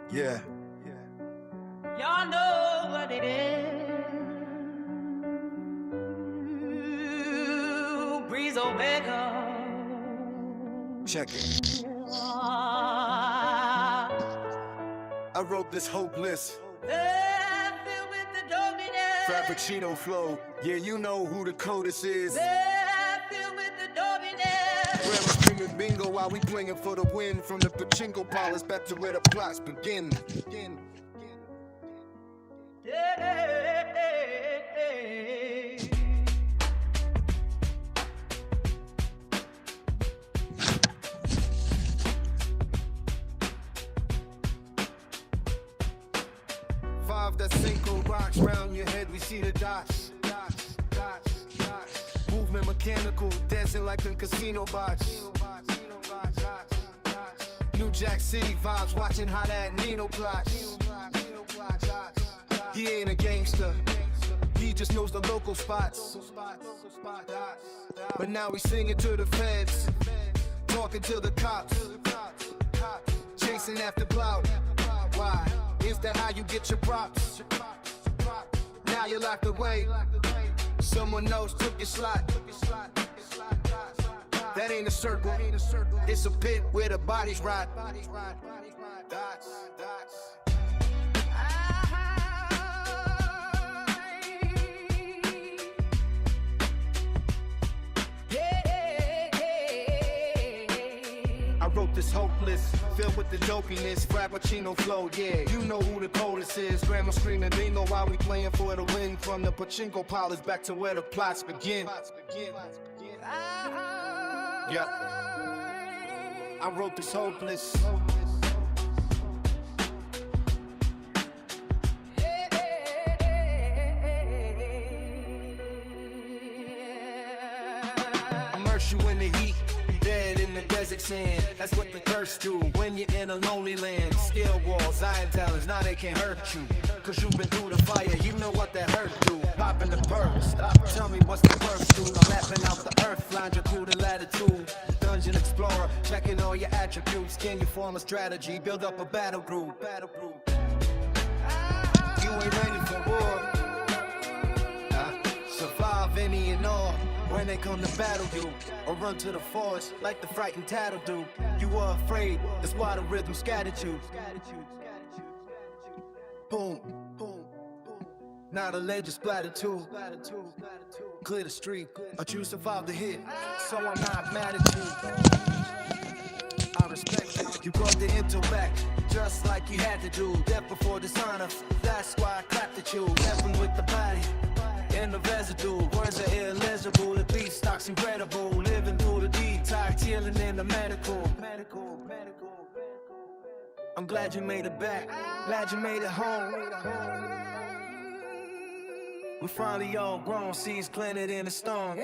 Yeah. Y'all know what it is. Breeze Omega. Check it. I wrote this hopeless. Filled with the dominance. Frappuccino flow. Yeah, you know who the codist is. Filled with the dominance. Grandma screaming bingo while we blinging for the win. From the pachinko parlors back to where the plots begin. Five that cinco rocks round your head, we see the dots. Movement mechanical, dancing like in casino bots. New Jack City vibes, watching how that Nino plots. He ain't a gangster, he just knows the local spots. But now we singing to the feds, talking to the cops, chasing after clout. Why? Is that how you get your props? Now you're locked away, someone knows took your slot. That ain't a circle, it's a pit where the bodies rot. I wrote this hopeless, filled with the dopiness, Frappuccino flow, yeah, you know who the coldest is. Grandma screaming bingo while we playing for the win. From the pachinko parlors back to where the plots begin. Yeah, I wrote this hopeless. Immerse you in the heat, dead in the desert sand. That's what the thirst do when you're in a lonely land. Scale walls, iron talents, now they can't hurt you. Cause you've been through the fire, you know what that hurt do. Popping the perks, tell me what's the first do. I'm mapping out the earth, flying you through the latitude. Dungeon explorer, checking all your attributes. Can you form a strategy, build up a battle group. You ain't ready for war. Survive any and all when they come to battle you, or run to the forest like the frightened tattle do. You were afraid, that's why the rhythm scattered you. Boom, boom, boom. Now the ledge is splattered too. Clear the street, but you survived the hit, so I'm not mad at you. I respect you. You brought the intellect, just like you had to do. Death before dishonor, that's why I clapped at you. Heaven with the body, in the residue. Words are illegible, the beat stock's incredible. Living through the detox, healing in the medical. I'm glad you made it back, glad you made it home. We're finally all grown, seeds planted in the stone.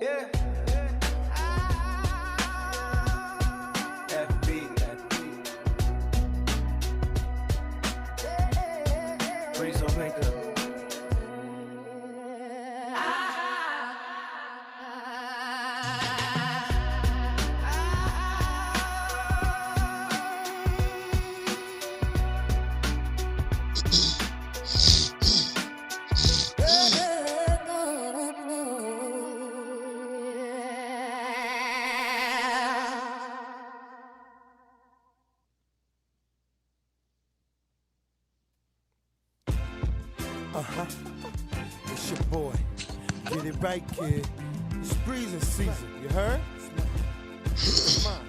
Yeah. Breeze Omega. It's your boy. Get it right, kid. It's breezing season, you heard? Come on.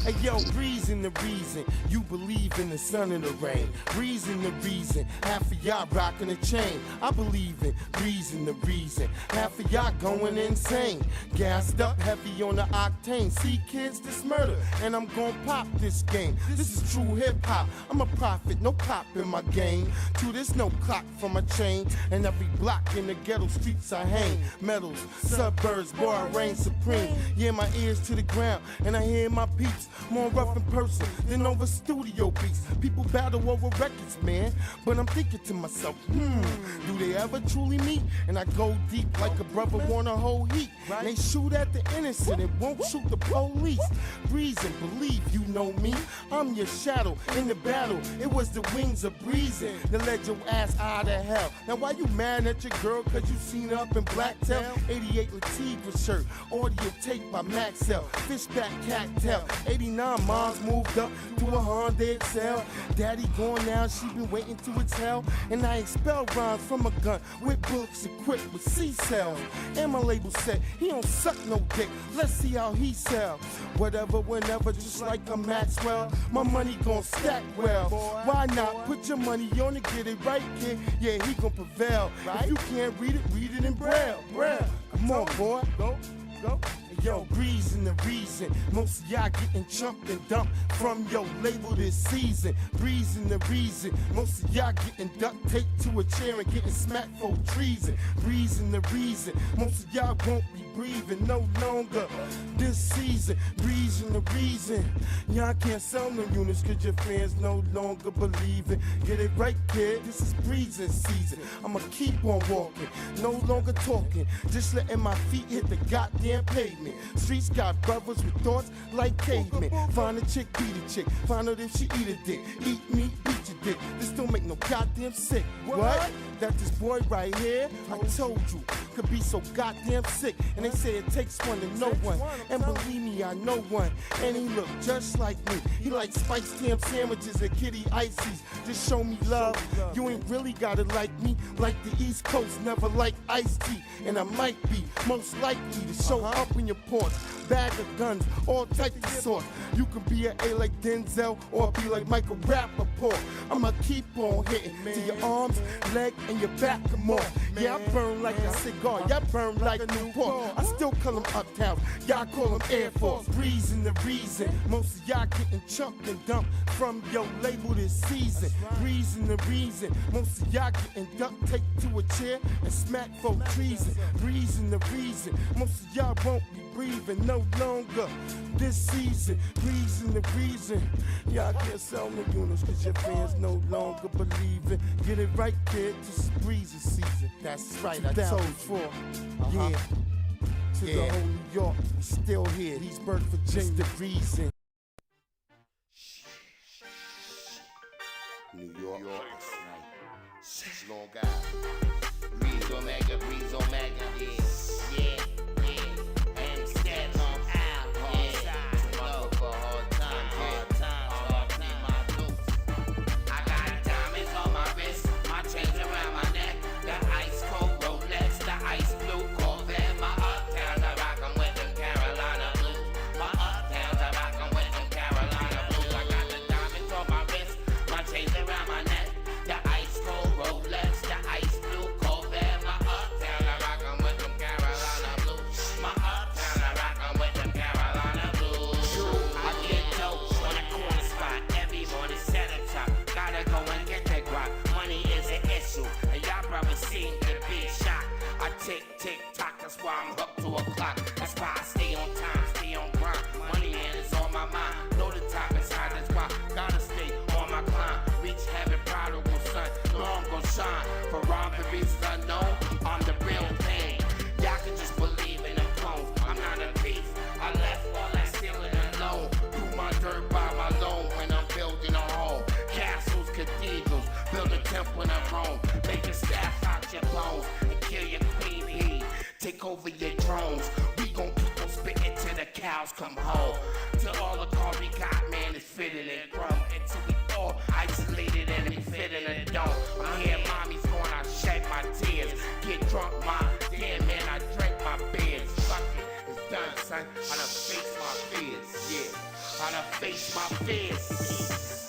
Hey yo, breezing the reason you believe in the sun and the rain. Breezing the reason half of y'all rocking a chain. I believe in breezing the reason half of y'all going insane. Gassed up heavy on the octane. See kids, this murder, and I'm gon' pop this game. This is true hip hop. I'm a prophet, no cop in my game. To this, no clock for my chain. And every block in the ghetto streets I hang. Medals, suburbs, boy, I reign supreme. Yeah, my ears to the ground, and I hear my peeps more rough in person than over studio beats. People battle over records, man. But I'm thinking to myself, do they ever truly meet? And I go deep like a brother want a whole heat. They shoot at the innocent and won't shoot the police. Reason, believe you know me. I'm your shadow in the battle. It was the wings of breezing that led your ass out of hell. Now why you mad at your girl? Cause you seen her up in Blacktail? 88 Latifah shirt, audio tape by Maxell, Fishback Cattail. 89 moms moved up to a Honda Excel. Daddy gone now, she been waiting to exhale. And I expel rhymes from a gun with bullets equipped with C-cells. And my label said, he don't suck no dick, let's see how he sell. Whatever, whenever, just like a Maxwell. My money gon' stack well. Why not put your money on it, get it right, kid? Yeah, he gon' prevail. If you can't read it in Braille. Come on, boy, go. Yo, reason the reason most of y'all getting chumped and dumped from your label this season. Reason the reason most of y'all getting duct taped to a chair and getting smacked for treason. Reason the reason most of y'all won't be breathing no longer this season. Reason the reason y'all can't sell no units cause your fans no longer believe it. Get it right, kid, this is breezing season. I'ma keep on walking, no longer talking, just letting my feet hit the goddamn pavement. Streets got brothers with thoughts like cavemen. Find a chick, beat a chick. Find out if she eat a dick. Eat meat, beat your dick. This don't make no goddamn sick. What? That this boy right here, I told you, could be so goddamn sick. And they say it takes one to know one. And believe me, I know one. And he look just like me. He like spiced ham sandwiches and kitty ices. Just show me love. You ain't really gotta like me. Like the East Coast never liked iced tea. And I might be most likely to show up in your porch. Bag of guns, all types of sorts. You can be an A like Denzel or be like Michael Rappaport. I'ma keep on hitting to your arms, leg, and your back more. Yeah, I burn like a cigar. Y'all burn like a Newport. I still call them Uptowns. Y'all call them Air Force. Reason the reason most of y'all getting chumped and dumped from your label this season. Reason the reason most of y'all getting duct taped to a chair and smacked for treason. Reason the reason most of y'all won't be breathing no longer this season. Reason the reason y'all can't sell no units cause your fans no longer believe it. Get it right, kid, this is breezing season. That's right, I told you. Yeah, to the whole New York, we still here. Leesburg, Virginia, the reason. New York, Long Island. Breeze Omega, yeah. And stand Long Island, yeah. Love for hard times, my blues. I got diamonds on my wrist, my chains around my neck, the ice cold Rolex, the ice blue Corvette. My uptowns, I rock 'em with them Carolina blues. My uptowns, I rock 'em with them Carolina blues. I got the diamonds on my wrist, my chains around my neck, the ice cold Rolex, the ice blue Corvette. My uptown, I rock 'em with them Carolina blues. My uptown, I rock 'em with them Carolina blues. I get dope on a corner spot every morning, set up top. Gotta go and get that guap. Money is an issue, and y'all probably seem to be shocked. I tick tock, that's why I'm hooked to a clock. That's why I stay on time, stay on grind. Money man is on my mind. Know the top is high, that's why gotta stay on my climb. Reach heaven, prodigal son. No, I'm gon' shine. For wrong the reasons unknown, I'm the real thing. Y'all can just believe in them clones. I'm not a thief. I left all that stealing alone. Do my dirt by my loan when I'm building a home. Castles, cathedrals, build a temple in Rome. Make a staff out your bones and kill your queen bee. Take over your drones. We gon' keep on spitting till the cows come home. Till all the car we got, man, is fitting and grown. Until we all isolated and we fit in a dome. I'm here, mommy's going, I shed my tears. Get drunk, mom, damn man, I drank my beers. Fuck it, it's done, son. I done face my fears, yeah. I done face my fears.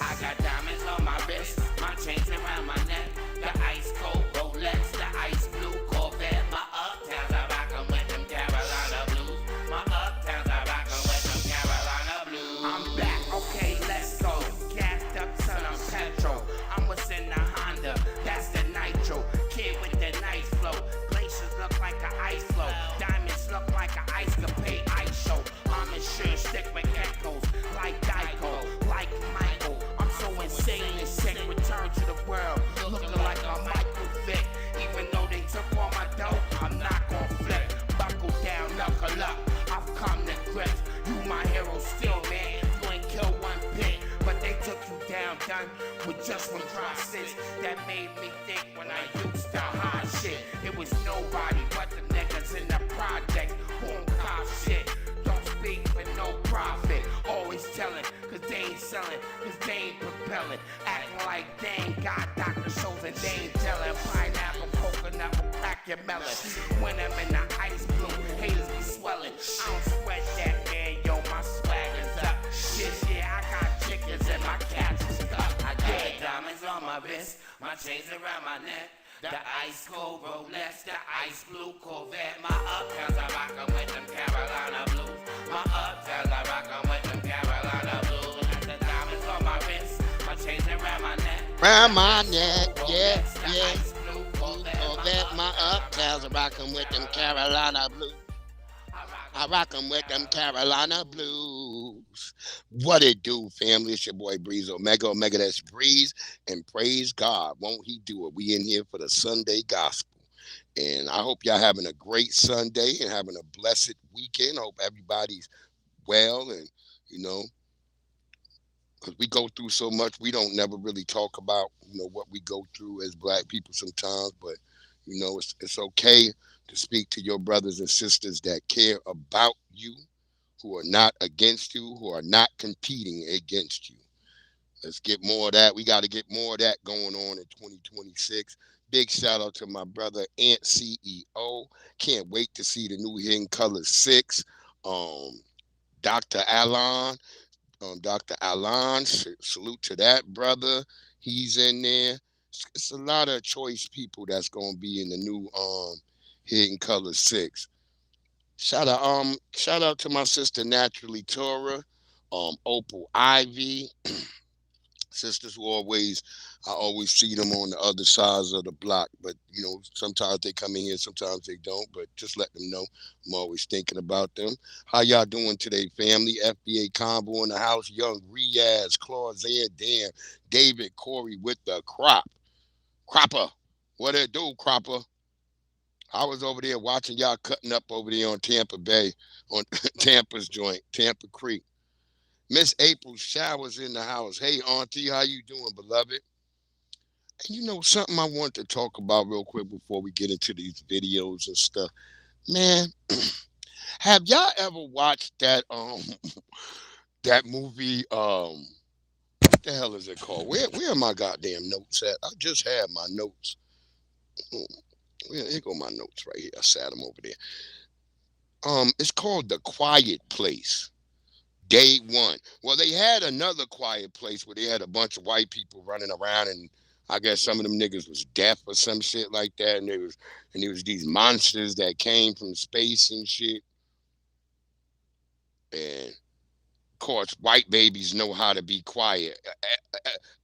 I got diamonds on my wrist, my chains around my neck, the ice cold Rolex, the ice blue Corvette. My uptowns, I rock 'em with them Carolina blues. My uptowns, I rock 'em with them Carolina blues. I'm back, okay, let's go. Gassed up, son, I'm petrol. I'm what's in the Honda, that's the nitro. Kid with the nice flow. Glaciers look like an ice flow. Diamonds look like an ice capade ice show. I'm in sure stick with geckos like dice. done with just one process that made me think when I used to hide shit. It was nobody but the niggas in the project who don't cop shit. Don't speak for no profit. Always telling, cause they ain't selling, cause they ain't propelling. Acting like they ain't got doctor shows and they ain't telling. Pineapple, coconut will crack your melon. When I'm in the ice blue, haters be swelling. I don't sweat that, man, yo, my swag is up. Yeah, I got chickens and my cats is stuck. I got diamonds on my wrist, my chains around my neck. The ice cold Rolex, the ice blue Corvette. My uptowns I rock 'em with them Carolina blues. My uptowns I rock 'em with them Carolina blues. Got the diamonds on my wrist, my chains around my neck. Round my neck, yeah, Rolex, the yeah. ice blue Corvette. Corvette, my uptowns, I rock 'em with them Carolina blues. I rock 'em with them Carolina blues. What it do, family? It's your boy Breeze Omega. Omega, that's Breeze. And praise God, won't he do it? We in here for the Sunday gospel. And I hope y'all having a great Sunday and having a blessed weekend. I hope everybody's well. And, you know, because we go through so much, we don't never really talk about, you know, what we go through as black people sometimes. But, you know, it's okay to speak to your brothers and sisters that care about you, who are not against you, who are not competing against you. Let's get more of that. We got to get more of that going on in 2026. Big shout out to my brother Ant CEO. Can't wait to see the new Hidden Colors 6. Dr. Alon. Dr. Alon, salute to that brother. He's in there. It's a lot of choice people that's going to be in the new Hidden Colors 6. Shout out to my sister Naturally Torah, Opal Ivy, sisters who I always see them on the other sides of the block. But you know, sometimes they come in here, sometimes they don't. But just let them know I'm always thinking about them. How y'all doing today, family? FBA Combo in the house. Young Riaz, Claudia, Dan, David, Corey with the Cropper. What it do, Cropper? I was over there watching y'all cutting up over there on Tampa Bay, on Tampa's joint, Tampa Creek. Miss April Showers in the house. Hey, Auntie, how you doing, beloved? And you know, something I want to talk about real quick before we get into these videos and stuff. Man, have y'all ever watched that that movie, what the hell is it called? Where are my goddamn notes at? I just had my notes. Here go my notes right here. I sat them over there. It's called The Quiet Place. Day One. Well, they had another quiet place where they had a bunch of white people running around, and I guess some of them niggas was deaf or some shit like that, and there was these monsters that came from space and shit. And of course, white babies know how to be quiet.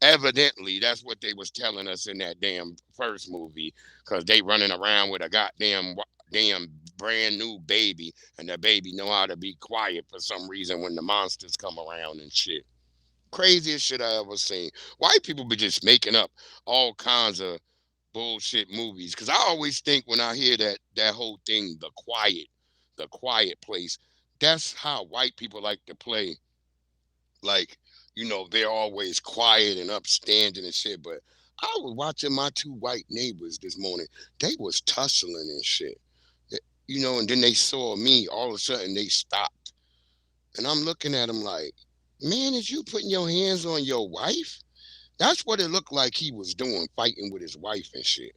Evidently, that's what they was telling us in that damn first movie, because they running around with a damn brand new baby, and the baby know how to be quiet for some reason when the monsters come around and shit. Craziest shit I ever seen. White people be just making up all kinds of bullshit movies, because I always think when I hear that whole thing, the quiet place, that's how white people like to play. Like, you know, they're always quiet and upstanding and shit. But I was watching my two white neighbors this morning. They was tussling and shit. You know, and then they saw me. All of a sudden, they stopped. And I'm looking at them like, man, is you putting your hands on your wife? That's what it looked like he was doing, fighting with his wife and shit.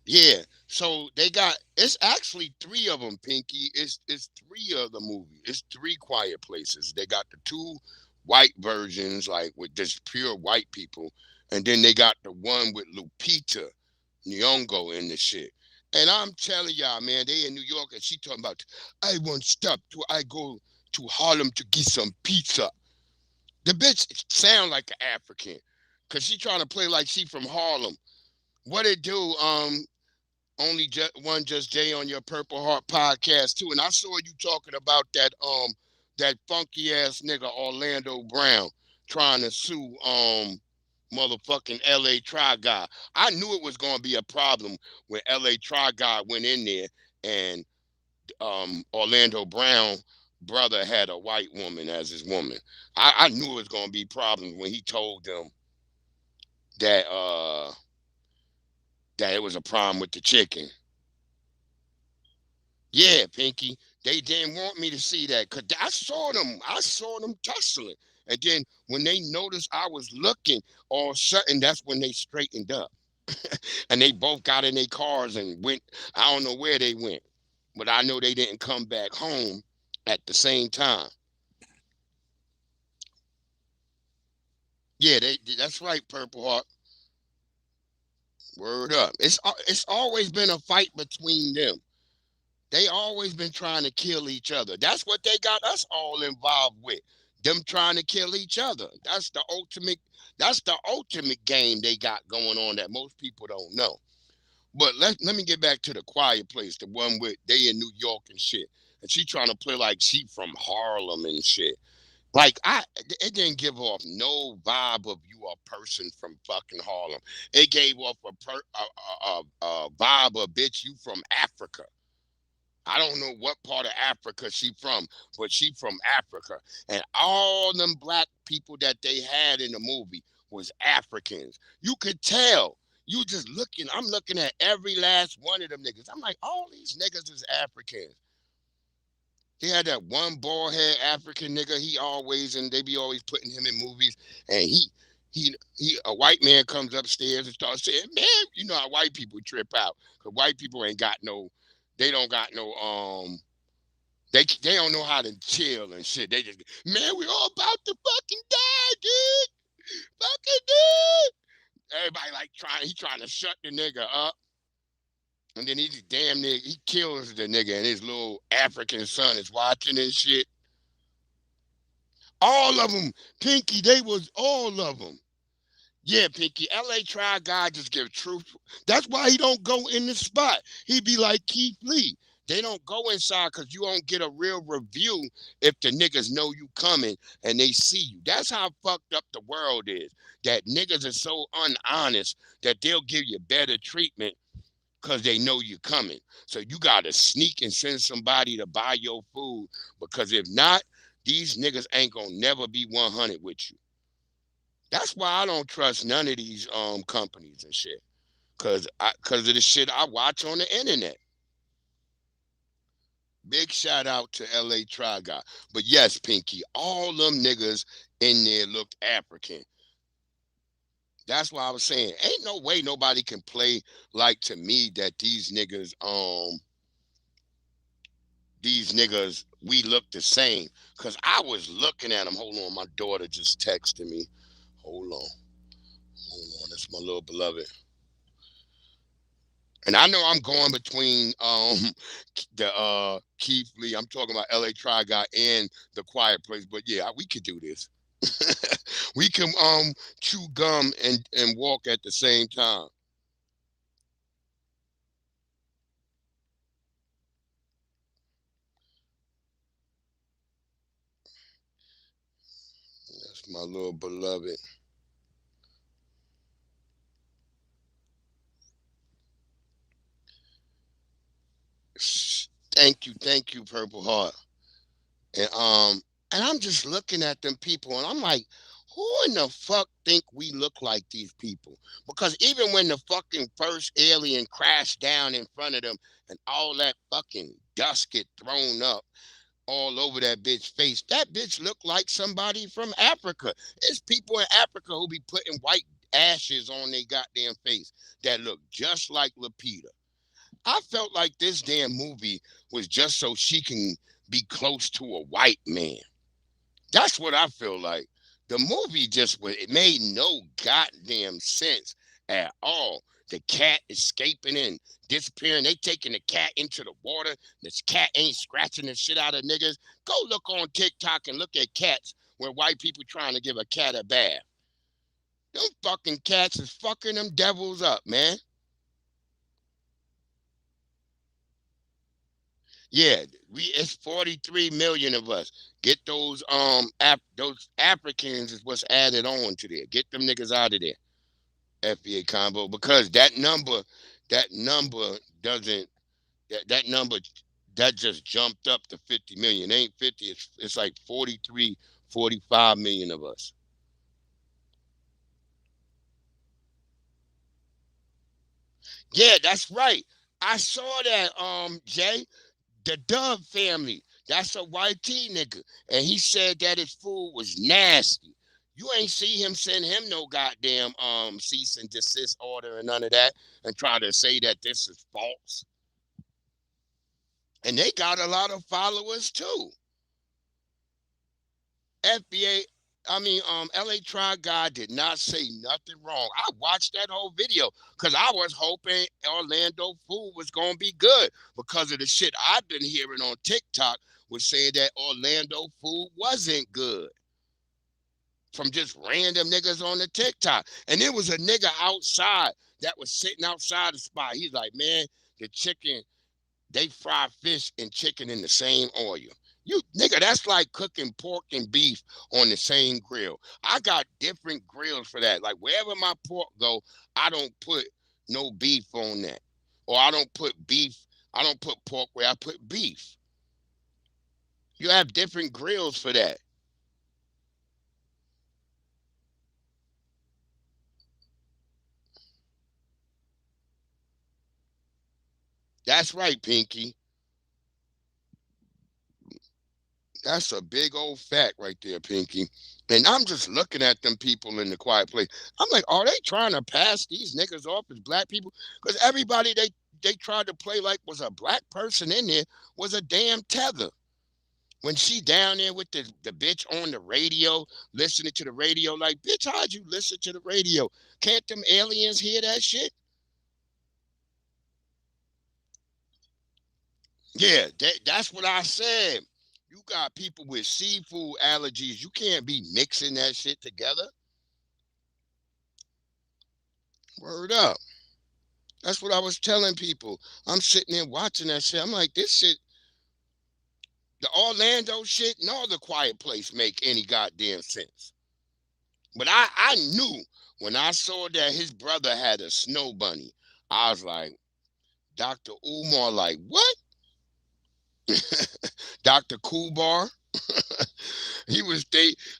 Yeah, so it's actually three of them, Pinky. It's three of the movie. It's three quiet places. They got the two white versions, like with just pure white people. And then they got the one with Lupita Nyong'o in the shit. And I'm telling y'all, man, they in New York, and she talking about, I won't stop till I go to Harlem to get some pizza. The bitch sound like an African, because she trying to play like she from Harlem. What it do, only just Jay on your Purple Heart podcast too. And I saw you talking about that funky ass nigga Orlando Brown trying to sue motherfucking LA Try Guy. I knew it was gonna be a problem when LA Try Guy went in there and Orlando Brown brother had a white woman as his woman. I knew it was gonna be problems when he told them that that it was a problem with the chicken. Yeah, Pinky. They didn't want me to see that because I saw them tussling. And then when they noticed I was looking, all of a sudden that's when they straightened up. And they both got in their cars and went. I don't know where they went, but I know they didn't come back home at the same time. Yeah, that's right, Purple Heart. Word up. It's always been a fight between them. They always been trying to kill each other. That's what they got us all involved with. Them trying to kill each other. That's the ultimate game they got going on that most people don't know. But let me get back to the Quiet Place, the one with they in New York and shit. And she trying to play like she from Harlem and shit. Like it didn't give off no vibe of you a person from fucking Harlem. It gave off a vibe of bitch you from Africa. I don't know what part of Africa she from, but she from Africa. And all them black people that they had in the movie was Africans. You could tell. You just looking, I'm looking at every last one of them niggas. I'm like, all these niggas is Africans. He had that one bald head African nigga. He always, and they be always putting him in movies. And a white man comes upstairs and starts saying, man, you know how white people trip out. Because white people ain't got no, they don't got no, they don't know how to chill and shit. They just, man, we all about to fucking die, dude. Fucking dude. Everybody like he trying to shut the nigga up. And then he damn near, he kills the nigga and his little African son is watching and shit. All of them, Pinky, they was all of them. Yeah, Pinky, LA Try Guy just give truth. That's why he don't go in the spot. He be like Keith Lee. They don't go inside because you won't get a real review if the niggas know you coming and they see you. That's how fucked up the world is. That niggas are so unhonest that they'll give you better treatment because they know you're coming. So you got to sneak and send somebody to buy your food because if not, these niggas ain't going to never be 100 with you. That's why I don't trust none of these companies and shit. Cause of the shit I watch on the internet. Big shout out to LA Try Guy. But yes, Pinky, all them niggas in there looked African. That's why I was saying, ain't no way nobody can play like to me that these niggas, we look the same. Cause I was looking at them. Hold on, my daughter just texted me. Hold on. That's my little beloved. And I know I'm going between the Keith Lee. I'm talking about LA Try Guy and The Quiet Place. But yeah, we could do this. We can chew gum and walk at the same time. That's my little beloved. Thank you, Purple Heart. And I'm just looking at them people, and I'm like, who in the fuck think we look like these people? Because even when the fucking first alien crashed down in front of them, and all that fucking dust get thrown up all over that bitch face, that bitch looked like somebody from Africa. It's people in Africa who be putting white ashes on their goddamn face that look just like Lupita. I felt like this damn movie was just so she can be close to a white man. That's what I feel like. The movie it made no goddamn sense at all. The cat escaping and disappearing. They taking the cat into the water. This cat ain't scratching the shit out of niggas. Go look on TikTok and look at cats where white people trying to give a cat a bath. Them fucking cats is fucking them devils up, man. Yeah, it's 43 million of us. Get those those Africans is what's added on to there. Get them niggas out of there. FBA combo because that number doesn't that number that just jumped up to 50 million. It ain't 50, it's like 43, 45 million of us. Yeah, that's right. I saw that, Jay. The Dove family. That's a YT nigga. And he said that his food was nasty. You ain't see him send him no goddamn cease and desist order and none of that and try to say that this is false. And they got a lot of followers too. FBA, LA Tri Guy did not say nothing wrong. I watched that whole video because I was hoping Orlando food was gonna be good because of the shit I've been hearing on TikTok was saying that Orlando food wasn't good from just random niggas on the TikTok. And there was a nigga outside that was sitting outside the spot. He's like, man, the chicken, they fry fish and chicken in the same oil. You nigga, that's like cooking pork and beef on the same grill. I got different grills for that. Like wherever my pork go, I don't put no beef on that. Or I don't put pork where I put beef. You have different grills for that. That's right, Pinky. That's a big old fact right there, Pinky. And I'm just looking at them people in the quiet place. I'm like, are they trying to pass these niggas off as black people? Because everybody they tried to play like was a black person in there was a damn tether. When she down there with the bitch on the radio, listening to the radio, like, bitch, how'd you listen to the radio? Can't them aliens hear that shit? Yeah, that's what I said. You got people with seafood allergies. You can't be mixing that shit together. Word up. That's what I was telling people. I'm sitting there watching that shit. I'm like, this shit, the Orlando shit, nor the Quiet Place make any goddamn sense. But I knew when I saw that his brother had a snow bunny, I was like, Dr. Umar, like, what? Dr. Kubar.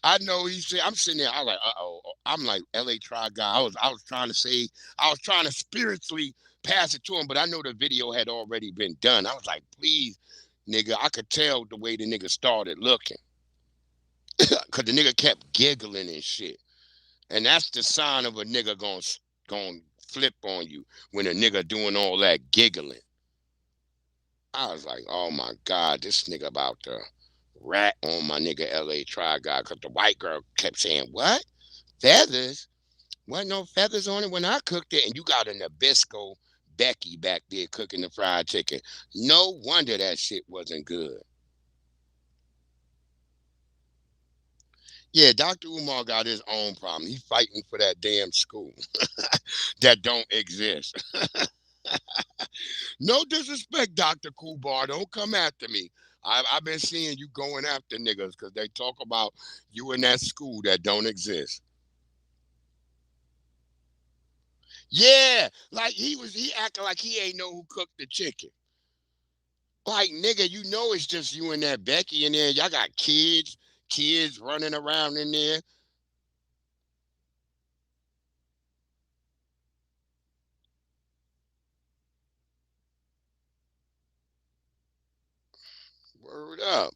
I know he said, I'm sitting there, I was like, uh-oh. I'm like LA Tri Guy. I was trying to spiritually pass it to him, but I know the video had already been done. I was like, please, nigga, I could tell the way the nigga started looking. Cause the nigga kept giggling and shit. And that's the sign of a nigga gonna flip on you when a nigga doing all that giggling. I was like, oh my God, this nigga about to rat on my nigga LA Tri Guy. Because the white girl kept saying, what? Feathers? Wasn't no feathers on it when I cooked it. And you got a Nabisco Becky back there cooking the fried chicken. No wonder that shit wasn't good. Yeah, Dr. Umar got his own problem. He fighting for that damn school that don't exist. No disrespect, Dr. Kubar. Don't come after me. I've been seeing you going after niggas because they talk about you in that school that don't exist. Yeah, like he acting like he ain't know who cooked the chicken. Like, nigga, you know it's just you and that Becky in there. Y'all got kids running around in there. Word up.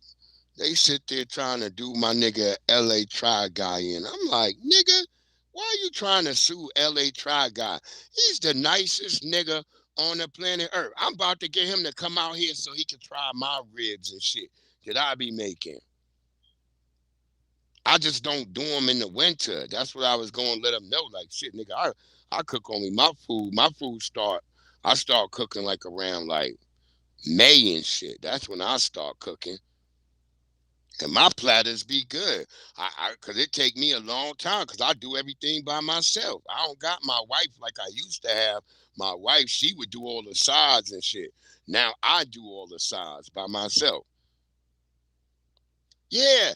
They sit there trying to do my nigga LA Tri Guy in. I'm like, nigga, why are you trying to sue LA Tri Guy? He's the nicest nigga on the planet Earth. I'm about to get him to come out here so he can try my ribs and shit that I be making. I just don't do them in the winter. That's what I was going to let him know. Like, shit, nigga, I cook only my food. I start cooking like around like May and shit. That's when I start cooking. And my platters be good. Cause it take me a long time because I do everything by myself. I don't got my wife like I used to have. My wife, she would do all the sides and shit. Now I do all the sides by myself. Yeah,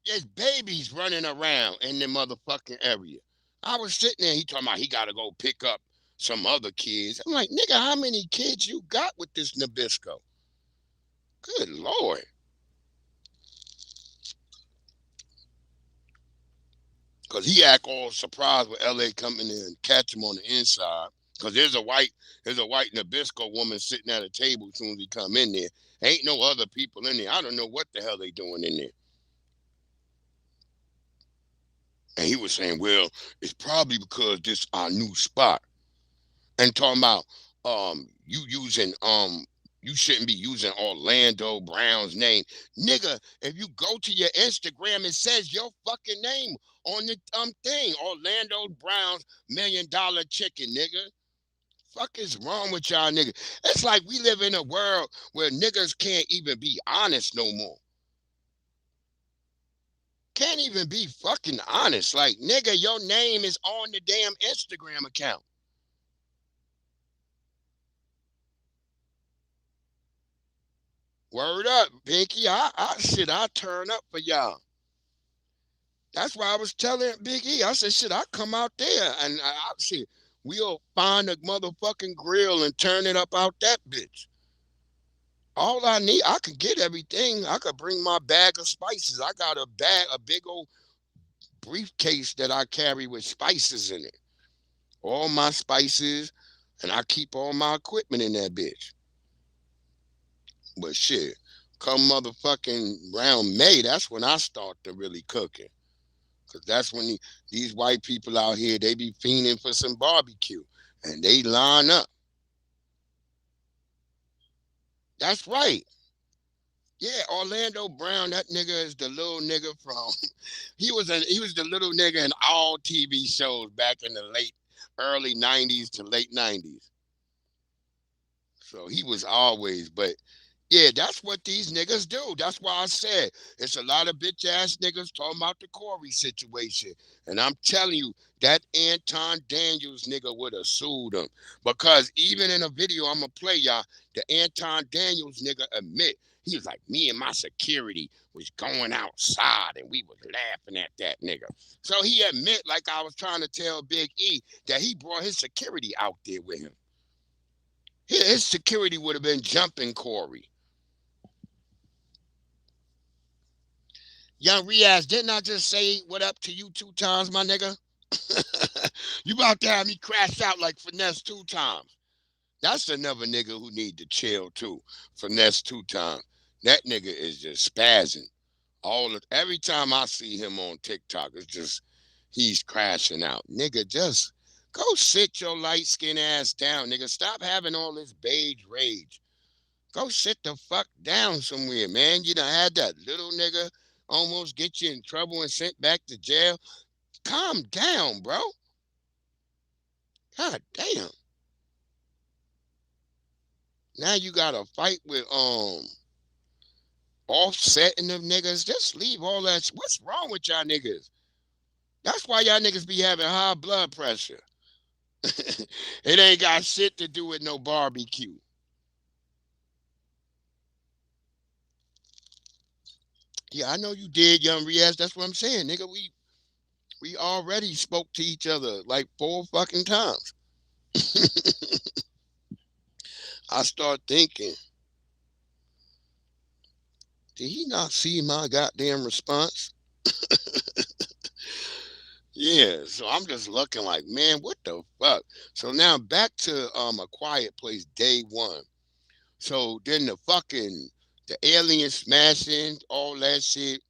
there's babies running around in the motherfucking area. I was sitting there, he talking about he gotta go pick up some other kids. I'm like, nigga, how many kids you got with this Nabisco? Good Lord. Cause he act all surprised with LA coming in and catch him on the inside. Cause there's a white Nabisco woman sitting at a table as soon as he come in there. Ain't no other people in there. I don't know what the hell they doing in there. And he was saying, well, it's probably because this our new spot. And talking about you shouldn't be using Orlando Brown's name. Nigga, if you go to your Instagram, it says your fucking name on the thing. Orlando Brown's $1 Million Chicken, nigga. Fuck is wrong with y'all niggas? It's like we live in a world where niggas can't even be honest no more. Can't even be fucking honest. Like, nigga, your name is on the damn Instagram account. Word up, Pinky. I turn up for y'all. That's why I was telling Big E. I said, shit, I come out there and I said, we'll find a motherfucking grill and turn it up out that bitch. All I need, I could get everything. I could bring my bag of spices. I got a big old briefcase that I carry with spices in it. All my spices, and I keep all my equipment in that bitch. But shit, come motherfucking around May, that's when I start to really cooking. Because that's when these white people out here, they be fiending for some barbecue. And they line up. That's right. Yeah, Orlando Brown, that nigga is the little nigga from, he was the little nigga in all TV shows back in the early 90s to late 90s. So he was always, but yeah, that's what these niggas do. That's why I said it's a lot of bitch ass niggas talking about the Corey situation. And I'm telling you, that Anton Daniels nigga would have sued him. Because even in a video I'm going to play y'all, the Anton Daniels nigga admit, he was like, me and my security was going outside and we was laughing at that nigga. So he admit, like I was trying to tell Big E, that he brought his security out there with him. His security would have been jumping Corey. Young Riaz, didn't I just say what up to you 2 times, my nigga? You about to have me crash out like Finesse 2 times. That's another nigga who need to chill too. Finesse 2 times. That nigga is just spazzing. Every time I see him on TikTok, it's just he's crashing out. Nigga, just go sit your light skin ass down, nigga. Stop having all this beige rage. Go sit the fuck down somewhere, man. You done had that little nigga almost get you in trouble and sent back to jail. Calm down, bro. God damn. Now you got to fight with Offset and them niggas. Just leave all that. What's wrong with y'all niggas? That's why y'all niggas be having high blood pressure. It ain't got shit to do with no barbecue. Yeah, I know you did, Young Riaz. That's what I'm saying, nigga. We already spoke to each other like 4 fucking times. I start thinking, did he not see my goddamn response? Yeah, so I'm just looking like, man, what the fuck? So now back to A Quiet Place day 1. So then the alien smashing, all that shit.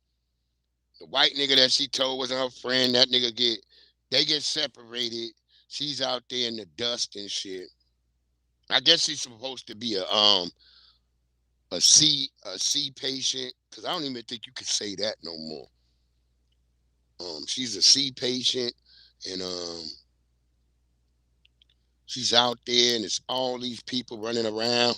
The white nigga that she told was her friend, that nigga they get separated. She's out there in the dust and shit. I guess she's supposed to be a C patient, because I don't even think you could say that no more. She's a C patient, and she's out there, and it's all these people running around.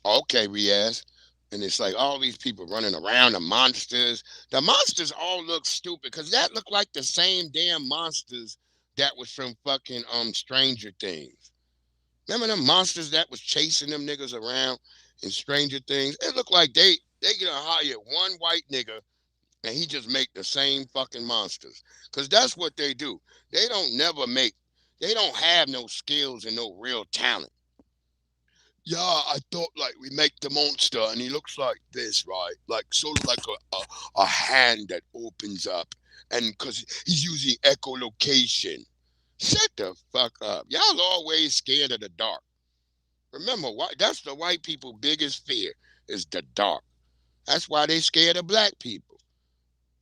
Okay, Riaz. And it's like all these people running around, the monsters. The monsters all look stupid, because that looked like the same damn monsters that was from fucking Stranger Things. Remember them monsters that was chasing them niggas around in Stranger Things? It looked like they gonna hire one white nigga and he just make the same fucking monsters. Because that's what they do. They don't have no skills and no real talent. Yeah, I thought like we make the monster and he looks like this, right? Like sort of like a hand that opens up and because he's using echolocation. Shut the fuck up. Y'all always scared of the dark. Remember, that's the white people' biggest fear is the dark. That's why they scared of black people.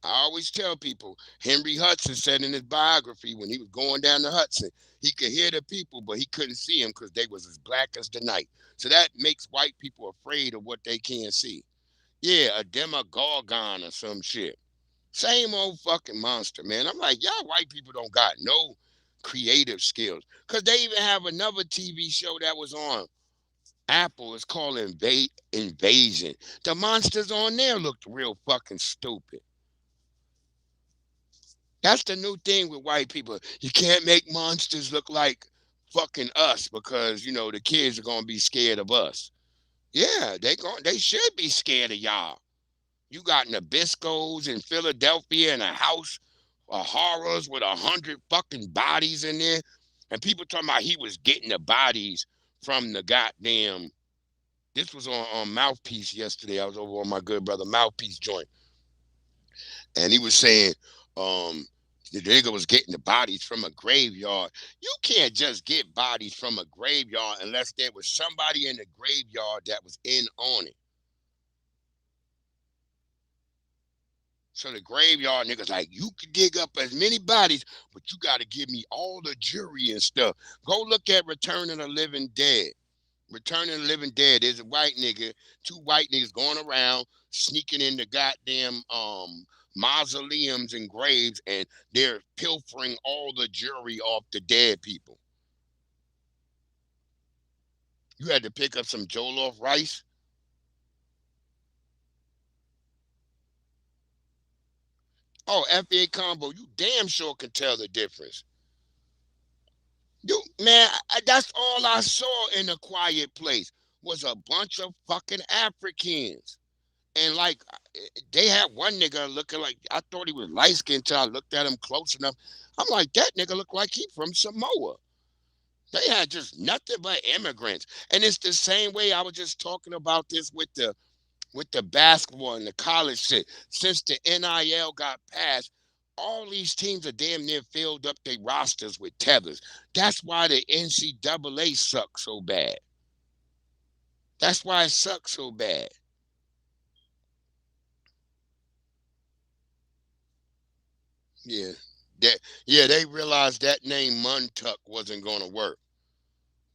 I always tell people, Henry Hudson said in his biography when he was going down the Hudson, he could hear the people, but he couldn't see them because they was as black as the night. So that makes white people afraid of what they can't see. Yeah, a demogorgon or some shit. Same old fucking monster, man. I'm like, y'all white people don't got no creative skills. Because they even have another TV show that was on Apple. It's called Invasion. The monsters on there looked real fucking stupid. That's the new thing with white people. You can't make monsters look like fucking us because, the kids are going to be scared of us. Yeah, they should be scared of y'all. You got Nabiscos in Philadelphia in a house of horrors with 100 fucking bodies in there. And people talking about he was getting the bodies from the goddamn. This was on Mouthpiece yesterday. I was over on my good brother Mouthpiece joint. And he was saying, the nigga was getting the bodies from a graveyard. You can't just get bodies from a graveyard unless there was somebody in the graveyard that was in on it. So the graveyard niggas like, you can dig up as many bodies, but you got to give me all the jury and stuff. Go look at Return of the Living Dead. Return of the Living Dead. There's a white nigga, two white niggas going around sneaking in the goddamn mausoleums and graves, and they're pilfering all the jewelry off the dead people. You had to pick up some jollof rice. Oh, FA combo, you damn sure can tell the difference. Man, that's all I saw in A Quiet Place was a bunch of fucking Africans. And like, they had one nigga looking like, I thought he was light skinned until I looked at him close enough. I'm like, that nigga looked like he from Samoa. They had just nothing but immigrants. And it's the same way I was just talking about this with the basketball and the college shit. Since the NIL got passed, all these teams are damn near filled up their rosters with tethers. That's why the NCAA sucks so bad. That's why it sucks so bad. Yeah. They realized that name Montuck wasn't gonna work.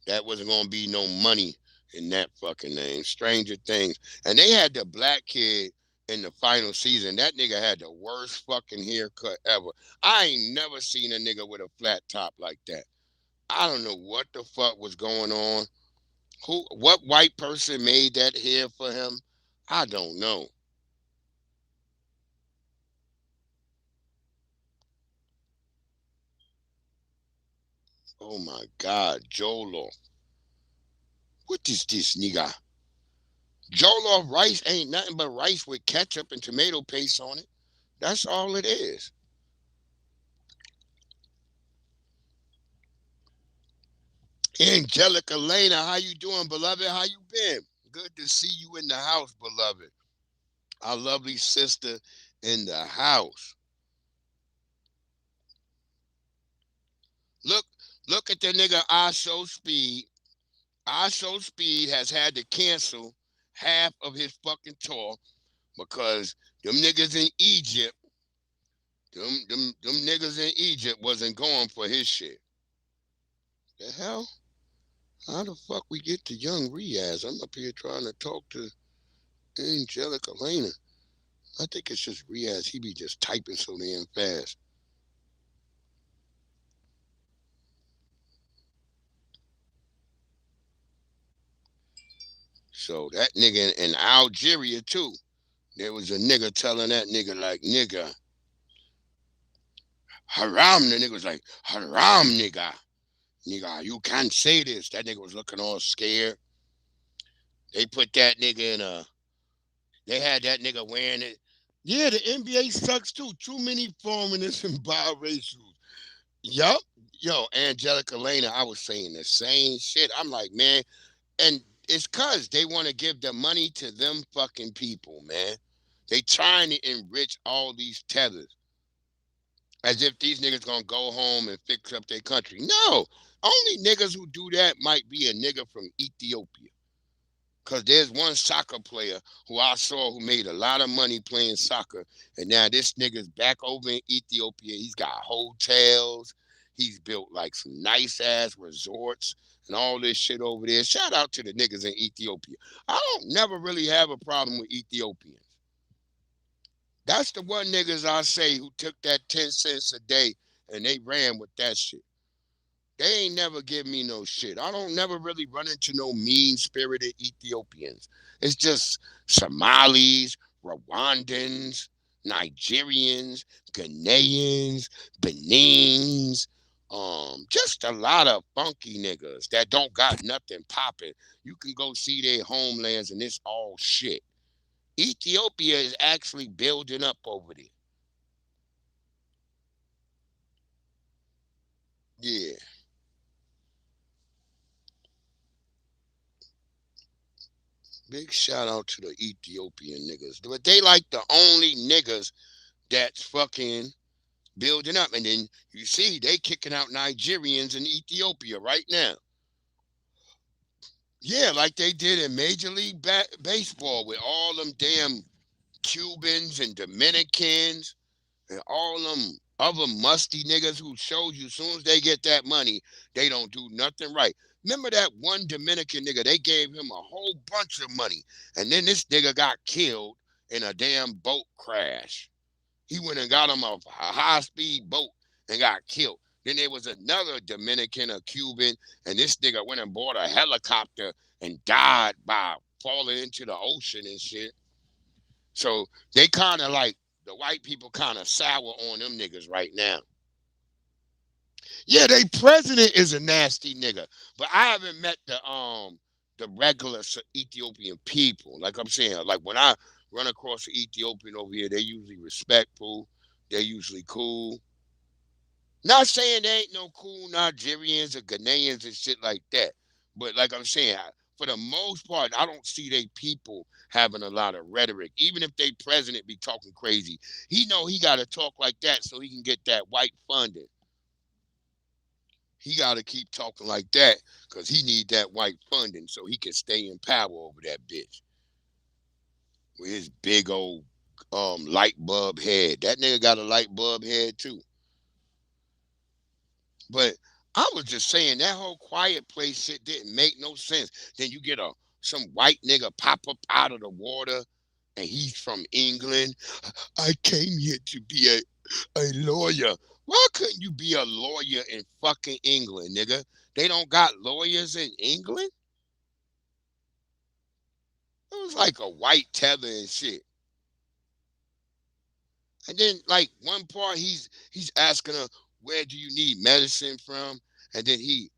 That wasn't gonna be no money in that fucking name. Stranger Things. And they had the black kid in the final season. That nigga had the worst fucking haircut ever. I ain't never seen a nigga with a flat top like that. I don't know what the fuck was going on. What white person made that hair for him? I don't know. Oh my God, Jolo. What is this nigga? Jollof rice ain't nothing but rice with ketchup and tomato paste on it. That's all it is. Angelica Lena, how you doing, beloved? How you been? Good to see you in the house, beloved. Our lovely sister in the house. Look, look at the nigga I Show Speed. I Show Speed has had to cancel half of his fucking tour because them niggas in Egypt, them niggas in Egypt wasn't going for his shit. The hell? How the fuck we get to young Riaz? I'm up here trying to talk to Angelica Lena. I think it's just Riaz. He be just typing so damn fast. So that nigga in Algeria too. There was a nigga telling that nigga like, nigga, haram. The nigga was like, haram, nigga. Nigga, you can't say this. That nigga was looking all scared. They put that nigga they had that nigga wearing it. Yeah, the NBA sucks too. Too many foreigners and biracials. Yup. Yo, Angelica Lena, I was saying the same shit. I'm like, man, and it's cause they want to give the money to them fucking people, man. They trying to enrich all these tethers as if these niggas gonna go home and fix up their country. No, only niggas who do that might be a nigga from Ethiopia. Cause there's one soccer player who I saw who made a lot of money playing soccer, and now this nigga's back over in Ethiopia. He's got hotels. He's built like some nice ass resorts and all this shit over there. Shout out to the niggas in Ethiopia. I don't never really have a problem with Ethiopians. That's the one niggas I say who took that 10 cents a day and they ran with that shit. They ain't never give me no shit. I don't never really run into no mean-spirited Ethiopians. It's just Somalis, Rwandans, Nigerians, Ghanaians, Benin's, just a lot of funky niggas that don't got nothing popping. You can go see their homelands and it's all shit. Ethiopia is actually building up over there. Yeah. Big shout out to the Ethiopian niggas. But they like the only niggas that's fucking building up. And then you see they kicking out Nigerians in Ethiopia right now. Yeah, like they did in Major League Baseball with all them damn Cubans and Dominicans and all them other musty niggas who shows you as soon as they get that money, they don't do nothing right. Remember that one Dominican nigga, they gave him a whole bunch of money. And then this nigga got killed in a damn boat crash. He went and got him a high-speed boat and got killed. Then there was another Dominican, a Cuban, and this nigga went and bought a helicopter and died by falling into the ocean and shit. So they kind of like, the white people kind of sour on them niggas right now. Yeah, they president is a nasty nigga, but I haven't met the regular Ethiopian people. Like I'm saying, like when I run across an Ethiopian over here, they usually respectful. They're usually cool. Not saying they ain't no cool Nigerians or Ghanaians and shit like that, but like I'm saying, for the most part, I don't see they people having a lot of rhetoric. Even if they president be talking crazy, he know he got to talk like that so he can get that white funding. He got to keep talking like that because he need that white funding so he can stay in power over that bitch. With his big old light bulb head. That nigga got a light bulb head too. But I was just saying that whole quiet place shit didn't make no sense. Then you get some white nigga pop up out of the water and he's from England. I came here to be a lawyer. Why couldn't you be a lawyer in fucking England, nigga? They don't got lawyers in England? It was like a white tether and shit. And then like one part he's asking her, where do you need medicine from? And then he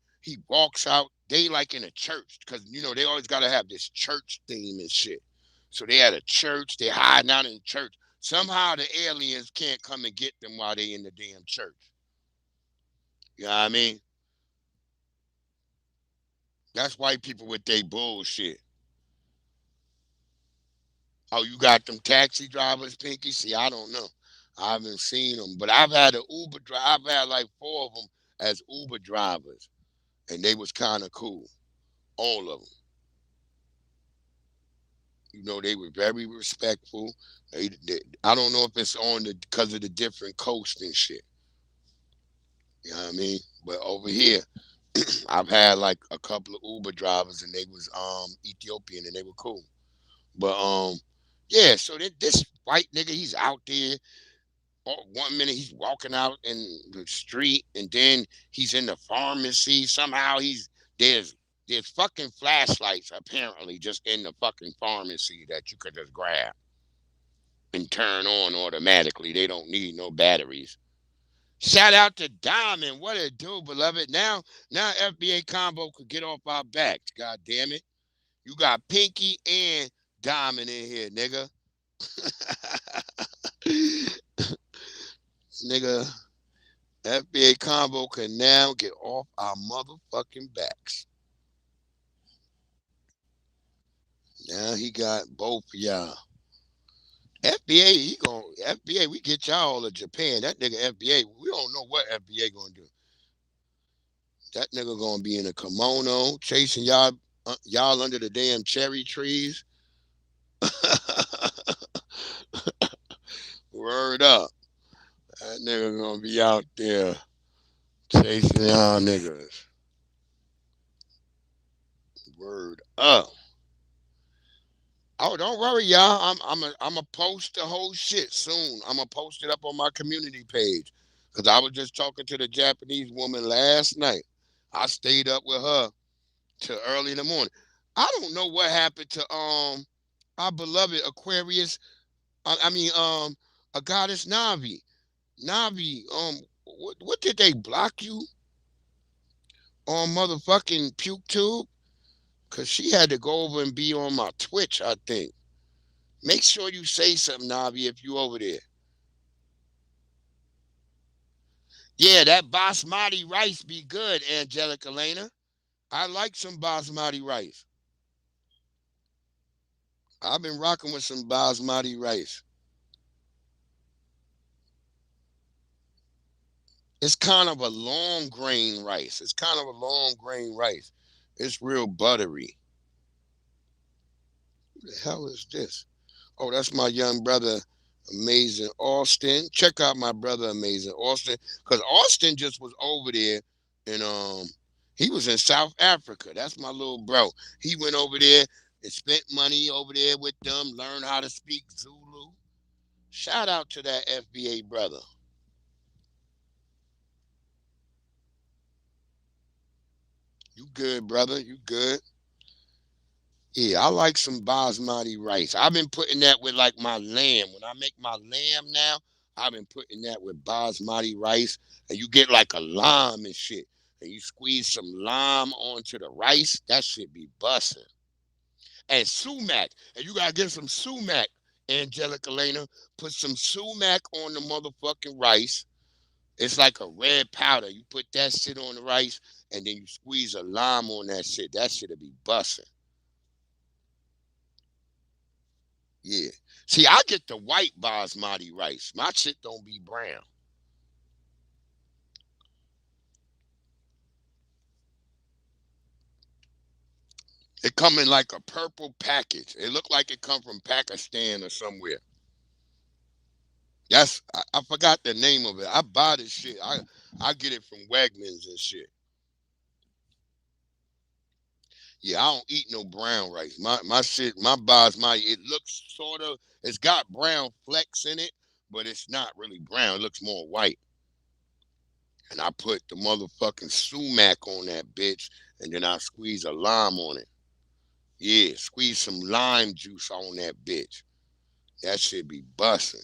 walks out. They like in a church because you know they always gotta have this church theme and shit. So they at a church, they hiding out in church. Somehow the aliens can't come and get them while they in the damn church. You know what I mean? That's white people with their bullshit. Oh, you got them taxi drivers, Pinky? See, I don't know. I haven't seen them, but I've had an Uber driver. I've had like 4 of them as Uber drivers, and they was kind of cool. All of them. You know, they were very respectful. I don't know if it's on because of the different coast and shit. You know what I mean? But over here, I've had like a couple of Uber drivers, and they was Ethiopian, and they were cool. But yeah. So this white nigga, he's out there. 1 minute he's walking out in the street, and then he's in the pharmacy. Somehow there's fucking flashlights apparently just in the fucking pharmacy that you could just grab and turn on automatically. They don't need no batteries. Shout out to Diamond. What it do, beloved? Now FBA Combo could get off our backs. God damn it. You got Pinky and Diamond in here, nigga. Nigga, FBA Combo can now get off our motherfucking backs. Now he got both of y'all. FBA, FBA, we get y'all to Japan. That nigga FBA, we don't know what FBA gonna do. That nigga gonna be in a kimono chasing y'all under the damn cherry trees. Word up. That nigga gonna be out there chasing y'all niggas. Word up. Oh, don't worry, y'all. I'm a post the whole shit soon. I'm gonna post it up on my community page. Cause I was just talking to the Japanese woman last night. I stayed up with her till early in the morning. I don't know what happened to our beloved Aquarius. I mean a goddess Navi. Navi, what did they block you on motherfucking PukeTube? Cause she had to go over and be on my Twitch, I think. Make sure you say something, Navi, if you over there. Yeah, that basmati rice be good, Angelica Lena. I like some basmati rice. I've been rocking with some basmati rice. It's kind of a long grain rice. It's kind of a long grain rice. It's real buttery. Who the hell is this? Oh, that's my young brother, Amazing Austin. Check out my brother, Amazing Austin, because Austin just was over there, and he was in South Africa. That's my little bro. He went over there and spent money over there with them, learned how to speak Zulu. Shout out to that FBA brother. You good, brother? You good? Yeah, I like some basmati rice. I've been putting that with like my lamb. When I make my lamb now, I've been putting that with basmati rice, and you get like a lime and shit, and you squeeze some lime onto the rice. That shit be busting. And sumac, and you gotta get some sumac, Angelica Lena. Put some sumac on the motherfucking rice. It's like a red powder. You put that shit on the rice, and then you squeeze a lime on that shit. That shit'll be busting. Yeah. See, I get the white basmati rice. My shit don't be brown. It come in like a purple package. It look like it come from Pakistan or somewhere. I forgot the name of it. I buy this shit. I get it from Wegmans and shit. Yeah, I don't eat no brown rice. My shit, my basmati, it looks sort of, it's got brown flecks in it, but it's not really brown. It looks more white. And I put the motherfucking sumac on that bitch, and then I squeeze a lime on it. Yeah, squeeze some lime juice on that bitch. That shit be busting.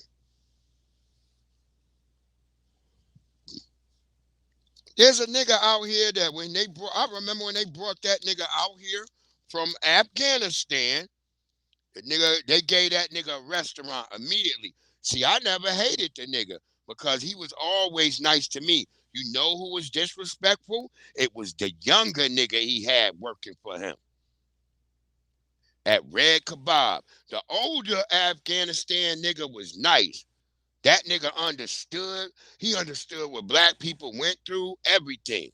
There's a nigga out here that I remember when they brought that nigga out here from Afghanistan, they gave that nigga a restaurant immediately. See, I never hated the nigga because he was always nice to me. You know who was disrespectful? It was the younger nigga he had working for him at Red Kebab. The older Afghanistan nigga was nice. That nigga understood. He understood what black people went through, everything.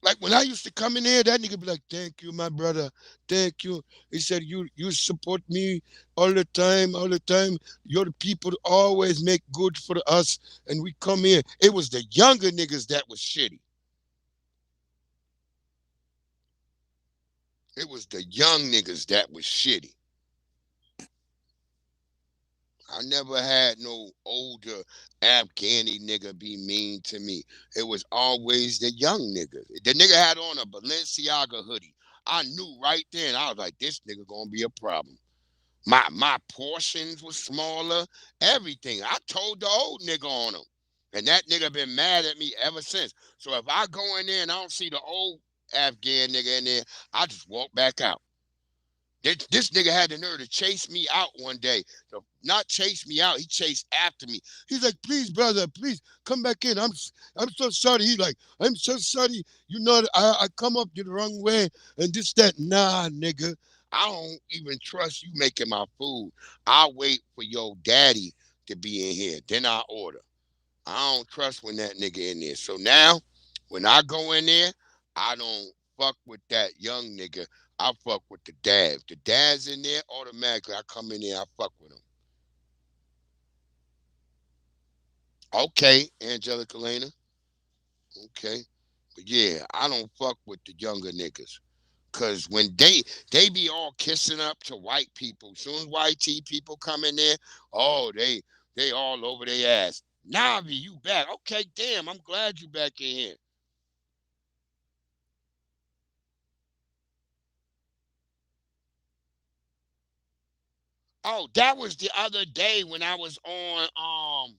Like when I used to come in here, that nigga be like, "Thank you, my brother. Thank you." He said, You support me all the time, all the time. You're the people always make good for us. And we come here. It was the younger niggas that was shitty. It was the young niggas that was shitty. I never had no older Afghani nigga be mean to me. It was always the young nigga. The nigga had on a Balenciaga hoodie. I knew right then. I was like, this nigga gonna be a problem. My portions was smaller. Everything. I told the old nigga on him, and that nigga been mad at me ever since. So if I go in there and I don't see the old Afghan nigga in there, I just walk back out. This nigga had the nerve to chase me out one day. So not chase me out, he chased after me. He's like, "Please, brother, please come back in. I'm so sorry." He's like, "I'm so sorry. You know, I come up the wrong way and this, that." Nah, nigga. I don't even trust you making my food. I'll wait for your daddy to be in here. Then I order. I don't trust when that nigga in there. So now, when I go in there, I don't fuck with that young nigga. I fuck with the dad. If the dad's in there, automatically I come in there, I fuck with him. Okay, Angelica Lena. Okay. But yeah, I don't fuck with the younger niggas. Cause when they be all kissing up to white people, soon as white tea people come in there, oh they all over their ass. Navi, you back? Okay, damn, I'm glad you back in here. Oh, that was the other day when I was on.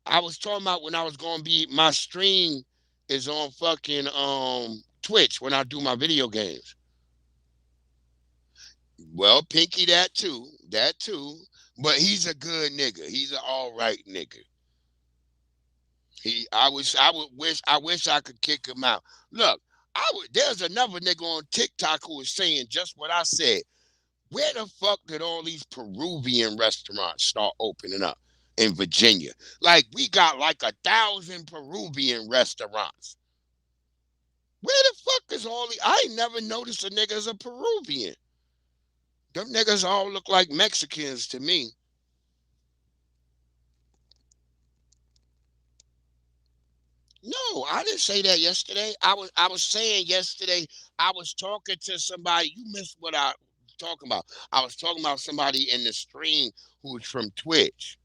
I was talking about when I was gonna be. My stream is on fucking Twitch when I do my video games. Well, Pinky, that too. But he's a good nigga. He's an all right nigga. I wish I could kick him out. Look, there's another nigga on TikTok who was saying just what I said. Where the fuck did all these Peruvian restaurants start opening up in Virginia? Like we got like 1,000 Peruvian restaurants. Where the fuck is all the? I ain't never noticed a nigga as a Peruvian. Them niggas all look like Mexicans to me. No, I didn't say that yesterday. I was saying yesterday I was talking to somebody. You missed what I was talking about. I was talking about somebody in the stream who was from Twitch.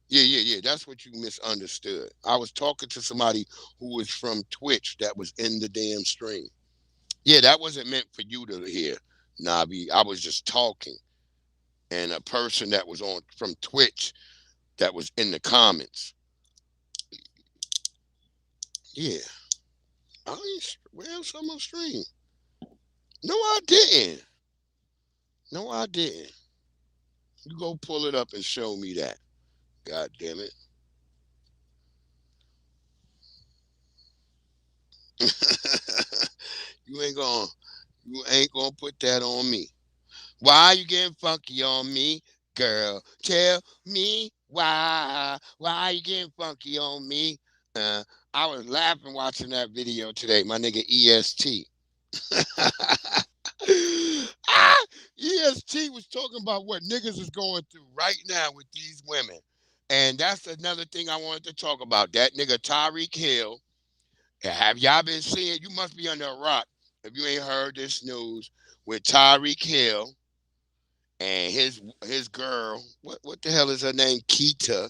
Yeah. That's what you misunderstood. I was talking to somebody who was from Twitch that was in the damn stream. Yeah, that wasn't meant for you to hear, Nabi. I was just talking. And a person that was on from Twitch that was in the comments. Yeah. I ain't where else I'm on stream. No, I didn't. No, I didn't. You go pull it up and show me that. God damn it. you ain't gonna you ain't gonna put that on me. Why you getting funky on me, girl? Tell me why. Why you getting funky on me? Uh, I was laughing watching that video today. My nigga EST. ah, EST was talking about what niggas is going through right now with these women. And that's another thing I wanted to talk about. That nigga Tyreek Hill. Have y'all been seeing? You must be under a rock if you ain't heard this news with Tyreek Hill and his girl. What the hell is her name? Keita.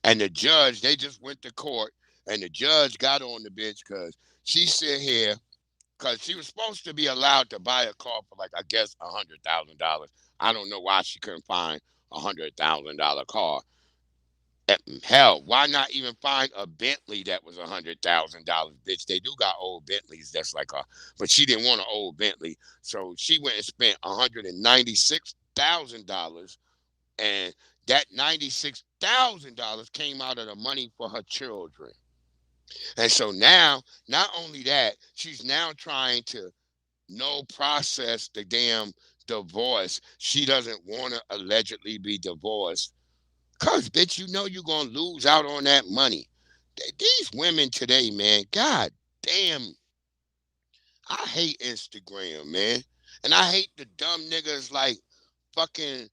And the judge, they just went to court, and the judge got on the bitch because she sit here because she was supposed to be allowed to buy a car for like I guess $100,000. I don't know why she couldn't find $100,000 car. Hell, why not even find a Bentley that was $100,000, bitch? They do got old Bentleys. That's like but she didn't want an old Bentley, so she went and spent $196,000, and that $96,000 came out of the money for her children. And so now, not only that, she's now trying to no process the damn divorce. She doesn't want to allegedly be divorced. Cause bitch, you know you're gonna lose out on that money. These women today, man, god damn. I hate Instagram, man. And I hate the dumb niggas like fucking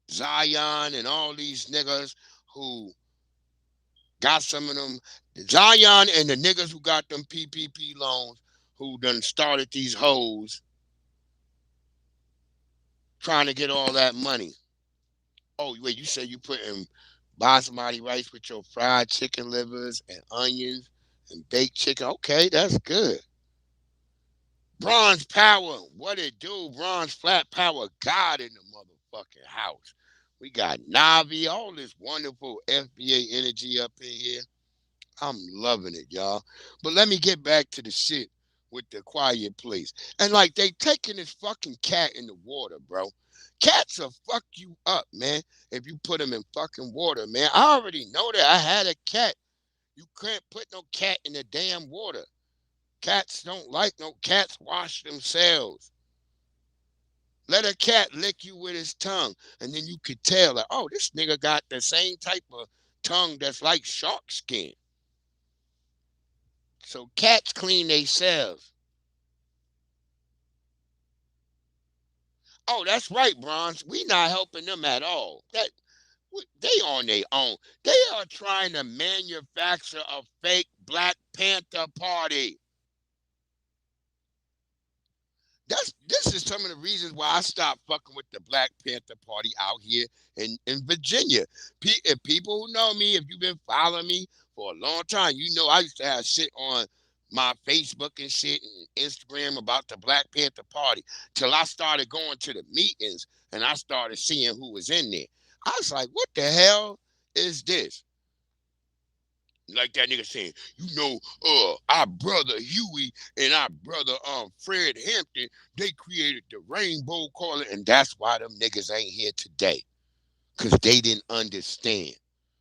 Zion and all these niggas who got some of them. Zion and the niggas who got them PPP loans who done started these hoes trying to get all that money. Oh, wait, you say you putting basmati rice with your fried chicken livers and onions and baked chicken. Okay, that's good. Bronze Power, what it do? Bronze Flat Power, God in the motherfucking house. We got Navi, all this wonderful FBA energy up in here. I'm loving it, y'all. But let me get back to the shit with the quiet place. And like they taking this fucking cat in the water, bro. Cats will fuck you up, man, if you put them in fucking water, man. I already know that. I had a cat. You can't put no cat in the damn water. Cats don't like no cats wash themselves. Let a cat lick you with his tongue, and then you could tell, like, oh, this nigga got the same type of tongue that's like shark skin. So cats clean themselves. Oh, that's right, Bronze. We not helping them at all. They on their own. They are trying to manufacture a fake Black Panther Party. This is some of the reasons why I stopped fucking with the Black Panther Party out here in Virginia. If people who know me, if you've been following me for a long time, you know I used to have shit on my Facebook and shit and Instagram about the Black Panther Party till I started going to the meetings and I started seeing who was in there. I was like, what the hell is this? Like that nigga saying, our brother Huey and our brother Fred Hampton, they created the rainbow color, and that's why them niggas ain't here today. Cause they didn't understand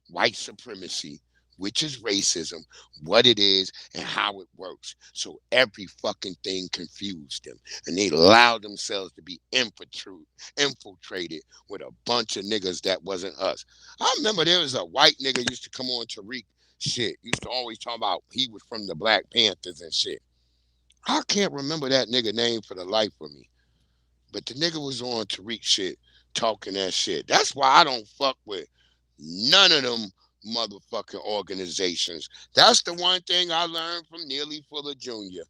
white supremacy, which is racism, what it is, and how it works. So every fucking thing confused them. And they allowed themselves to be infiltrated with a bunch of niggas that wasn't us. I remember there was a white nigga used to come on Tariq shit. Used to always talk about he was from the Black Panthers and shit. I can't remember that nigga name for the life of me. But the nigga was on Tariq shit talking that shit. That's why I don't fuck with none of them motherfucking organizations. That's the one thing I learned from Neely Fuller Jr.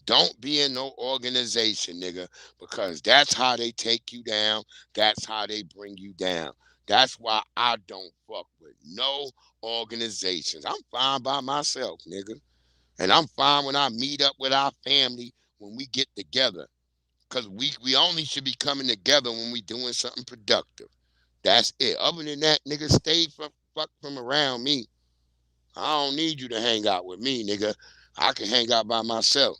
Don't be in no organization, nigga, because that's how they take you down. That's how they bring you down. That's why I don't fuck with no organizations. I'm fine by myself, nigga. And I'm fine when I meet up with our family when we get together. Because we only should be coming together when we doing something productive. That's it. Other than that, nigga, stay fuck from around me. I don't need you to hang out with me, nigga. I can hang out by myself.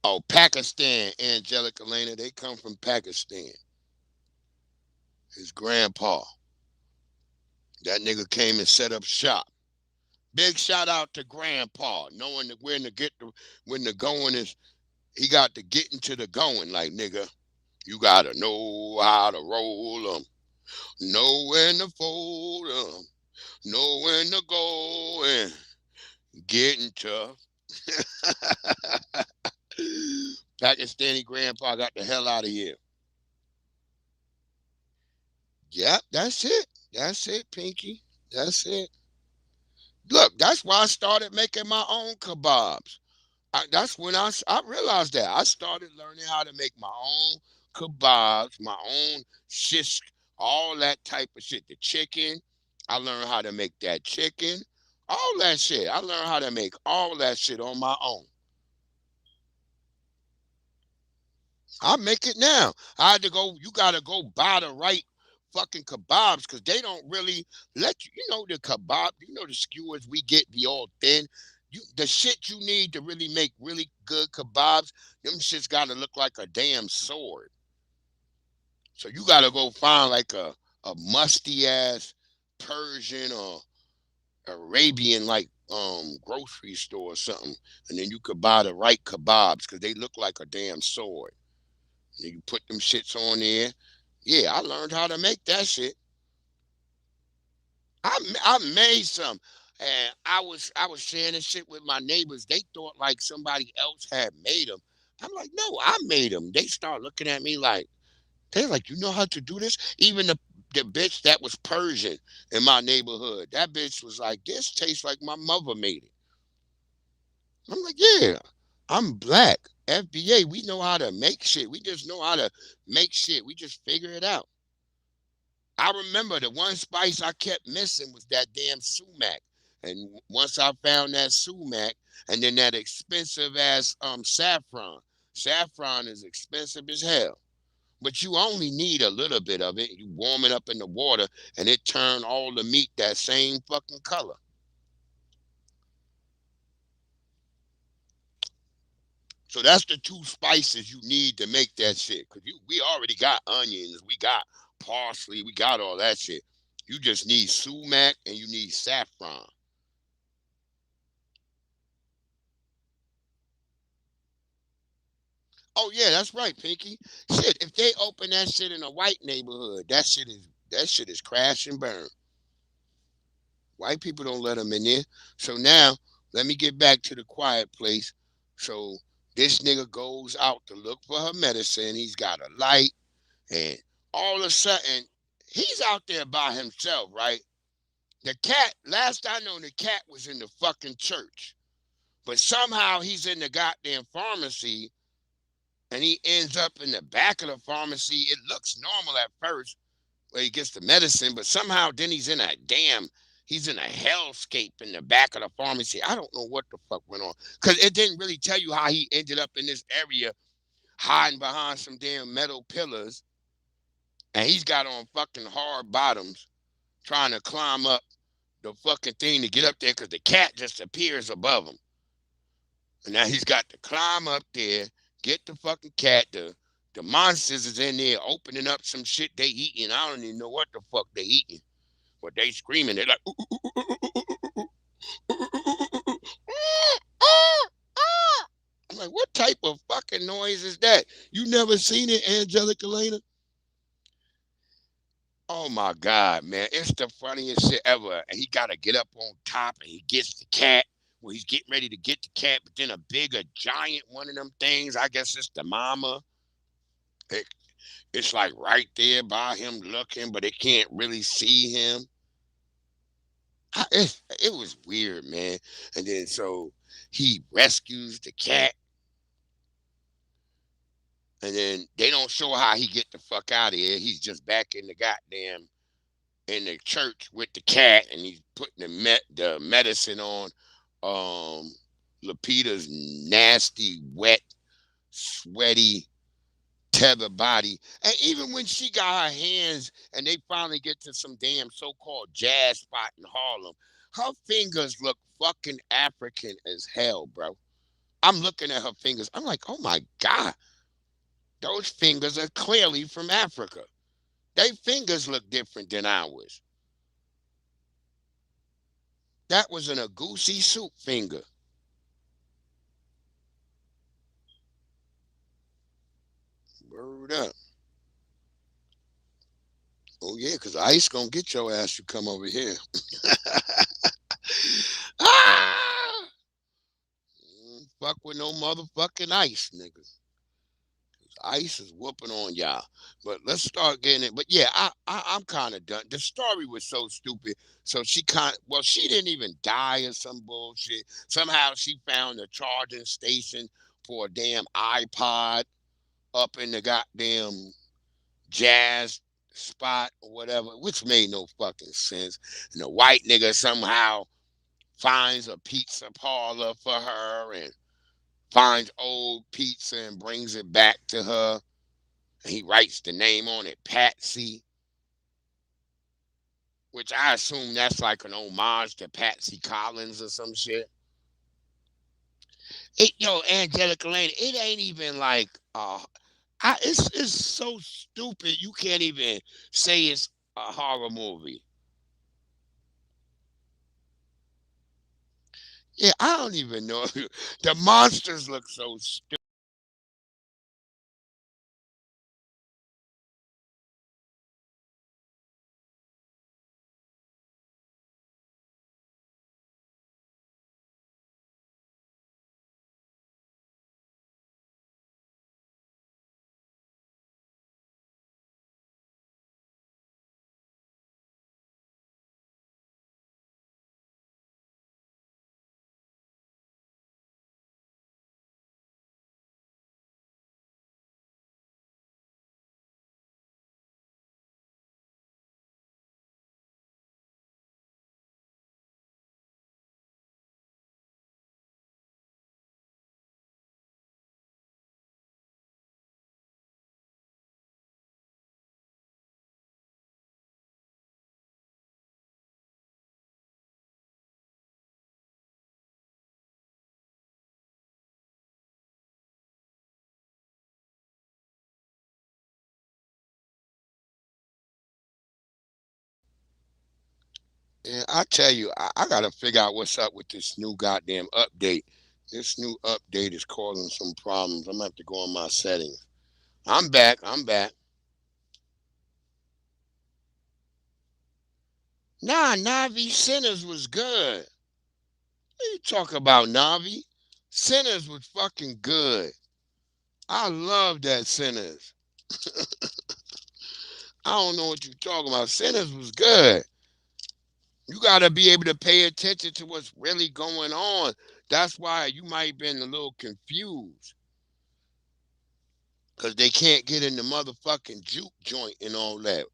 Oh, Pakistan, Angelic Elena, they come from Pakistan. His grandpa. That nigga came and set up shop. Big shout out to grandpa, knowing when the going is, he got to get into the going, like, nigga, you gotta know how to roll them, know when to fold them, know when to go and getting tough. Pakistani grandpa got the hell out of here. Yep, that's it. That's it, Pinky. That's it. Look, that's why I started making my own kebabs. That's when I realized that. I started learning how to make my own kebabs, my own shish, all that type of shit. The chicken, I learned how to make that chicken, all that shit. I learned how to make all that shit on my own. I make it now. You got to go buy the right fucking kebabs because they don't really let you, the kebab, the skewers we get be all thin. The shit you need to really make really good kebabs, them shits got to look like a damn sword. So you got to go find like a musty ass Persian or Arabian like grocery store or something, and then you could buy the right kebabs because they look like a damn sword. And you put them shits on there. Yeah, I learned how to make that shit. I made some, and I was sharing this shit with my neighbors. They thought like somebody else had made them. I'm like, no, I made them. They start looking at me like, they're like, you know how to do this? Even the bitch that was Persian in my neighborhood, that bitch was like, this tastes like my mother made it. I'm like, yeah, I'm black. FBA, we know how to make shit. We just know how to make shit. We just figure it out. I remember the one spice I kept missing was that damn sumac. And once I found that sumac, and then that expensive ass saffron. Saffron is expensive as hell. But you only need a little bit of it. You warm it up in the water, and it turn all the meat that same fucking color. So that's the two spices you need to make that shit. Cause we already got onions, we got parsley, we got all that shit. You just need sumac and you need saffron. Oh yeah, that's right, Pinky. Shit, if they open that shit in a white neighborhood, that shit is crash and burn. White people don't let them in there. So now, let me get back to the quiet place. So this nigga goes out to look for her medicine. He's got a light, and all of a sudden, he's out there by himself, right? The cat, last I know, the cat was in the fucking church. But somehow he's in the goddamn pharmacy and he ends up in the back of the pharmacy. It looks normal at first where he gets the medicine, but somehow then he's in a hellscape in the back of the pharmacy. I don't know what the fuck went on because it didn't really tell you how he ended up in this area hiding behind some damn metal pillars. And he's got on fucking hard bottoms trying to climb up the fucking thing to get up there because the cat just appears above him. And now he's got to climb up there, get the fucking cat. The monsters is in there opening up some shit they eating. I don't even know what the fuck they eating. But they screaming. They're like, I'm like, what type of fucking noise is that? You never seen it, Angelica Lena? Oh my God, man. It's the funniest shit ever. And he got to get up on top and he gets the cat. Well, he's getting ready to get the cat, but then a bigger, giant one of them things, I guess it's the mama. It, it's like right there by him looking, but it can't really see him. It was weird, man. And then so he rescues the cat, and then they don't show how he get the fuck out of here. He's just back in the goddamn in the church with the cat, and he's putting the medicine on Lupita's nasty, wet, sweaty tether body. And even when she got her hands and they finally get to some damn so-called jazz spot in Harlem, her fingers look fucking African as hell, bro. I'm looking at her fingers. I'm like, oh my God. Those fingers are clearly from Africa. Their fingers look different than ours. That was an Agusi soup finger. Word up. Oh yeah, because Ice gonna get your ass to come over here. Ah! Fuck with no motherfucking Ice, nigga. Ice is whooping on y'all. But let's start getting it. But yeah, I'm kind of done. The story was so stupid. So she didn't even die or some bullshit. Somehow she found a charging station for a damn iPod up in the goddamn jazz spot or whatever, which made no fucking sense. And the white nigga somehow finds a pizza parlor for her and finds old pizza and brings it back to her. And he writes the name on it, Patsy, which I assume that's like an homage to Patsy Collins or some shit. Yo, Angelica Lane, it ain't even like it's so stupid you can't even say it's a horror movie. Yeah, I don't even know. The monsters look so stupid. And I tell you, I gotta figure out what's up with this new goddamn update. This new update is causing some problems. I'm gonna have to go on my settings. I'm back. I'm back. Nah, Navi Sinners was good. What you talk about, Navi? Sinners was fucking good. I love that Sinners. I don't know what you talking about. Sinners was good. You gotta be able to pay attention to what's really going on. That's why you might have been a little confused. Cause they can't get in the motherfucking juke joint and all that.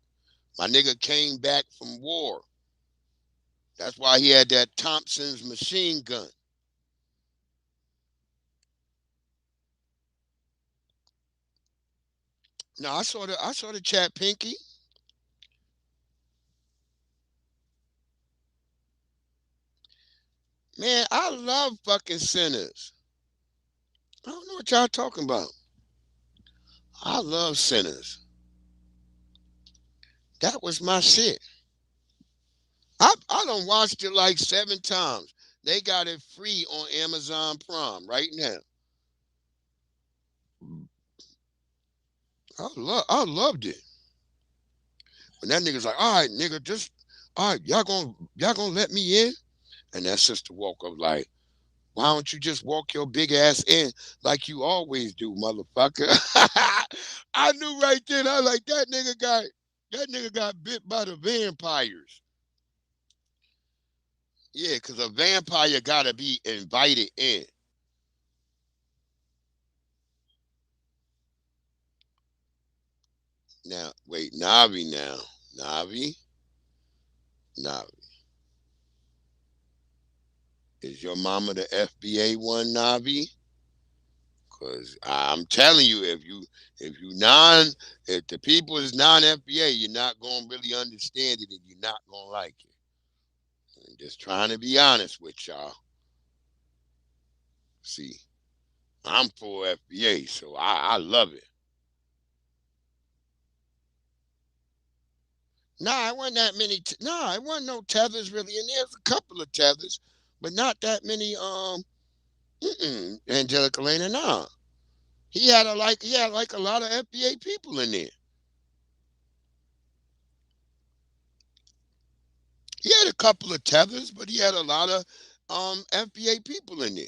My nigga came back from war. That's why he had that Thompson's machine gun. No, I saw the chat, Pinky. Man, I love fucking Sinners. I don't know what y'all talking about. I love Sinners. That was my shit. I done watched it like 7 times. They got it free on Amazon Prime right now. I loved it. When that nigga's like, all right, nigga, just all right, y'all gonna let me in? And that sister walk up like, why don't you just walk your big ass in like you always do, motherfucker? I knew right then. I was like, that nigga got bit by the vampires. Yeah, because a vampire gotta be invited in. Now, wait, Navi now. Navi? Navi. Is your mama the FBA one, Navi? Cause I'm telling you, if the people is non-FBA, you're not gonna really understand it and you're not gonna like it. I'm just trying to be honest with y'all. See, I'm full FBA, so I love it. Nah, it wasn't that many. Nah, it wasn't no tethers really, and there's a couple of tethers, but not that many. Angelica Lena, nah. He had like a lot of FBA people in there. He had a couple of tethers, but he had a lot of FBA people in there.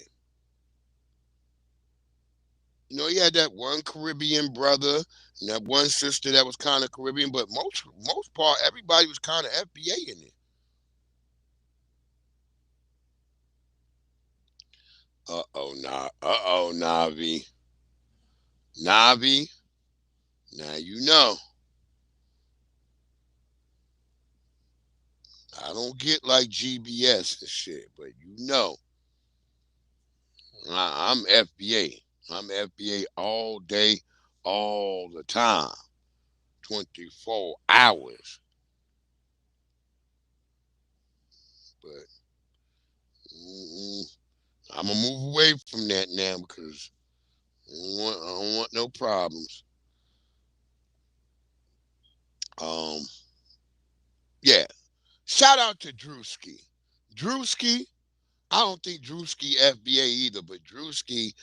You know, he had that one Caribbean brother and that one sister that was kind of Caribbean, but most part everybody was kind of FBA in there. Navi. Navi. Now you know. I don't get like GBS and shit, but you know. I'm FBA. I'm FBA all day, all the time. 24 hours. But I'm gonna move away from that now because I don't want no problems. Um, yeah. Shout out to Drewski. Drewski, I don't think Drewski FBA either, but Drewski,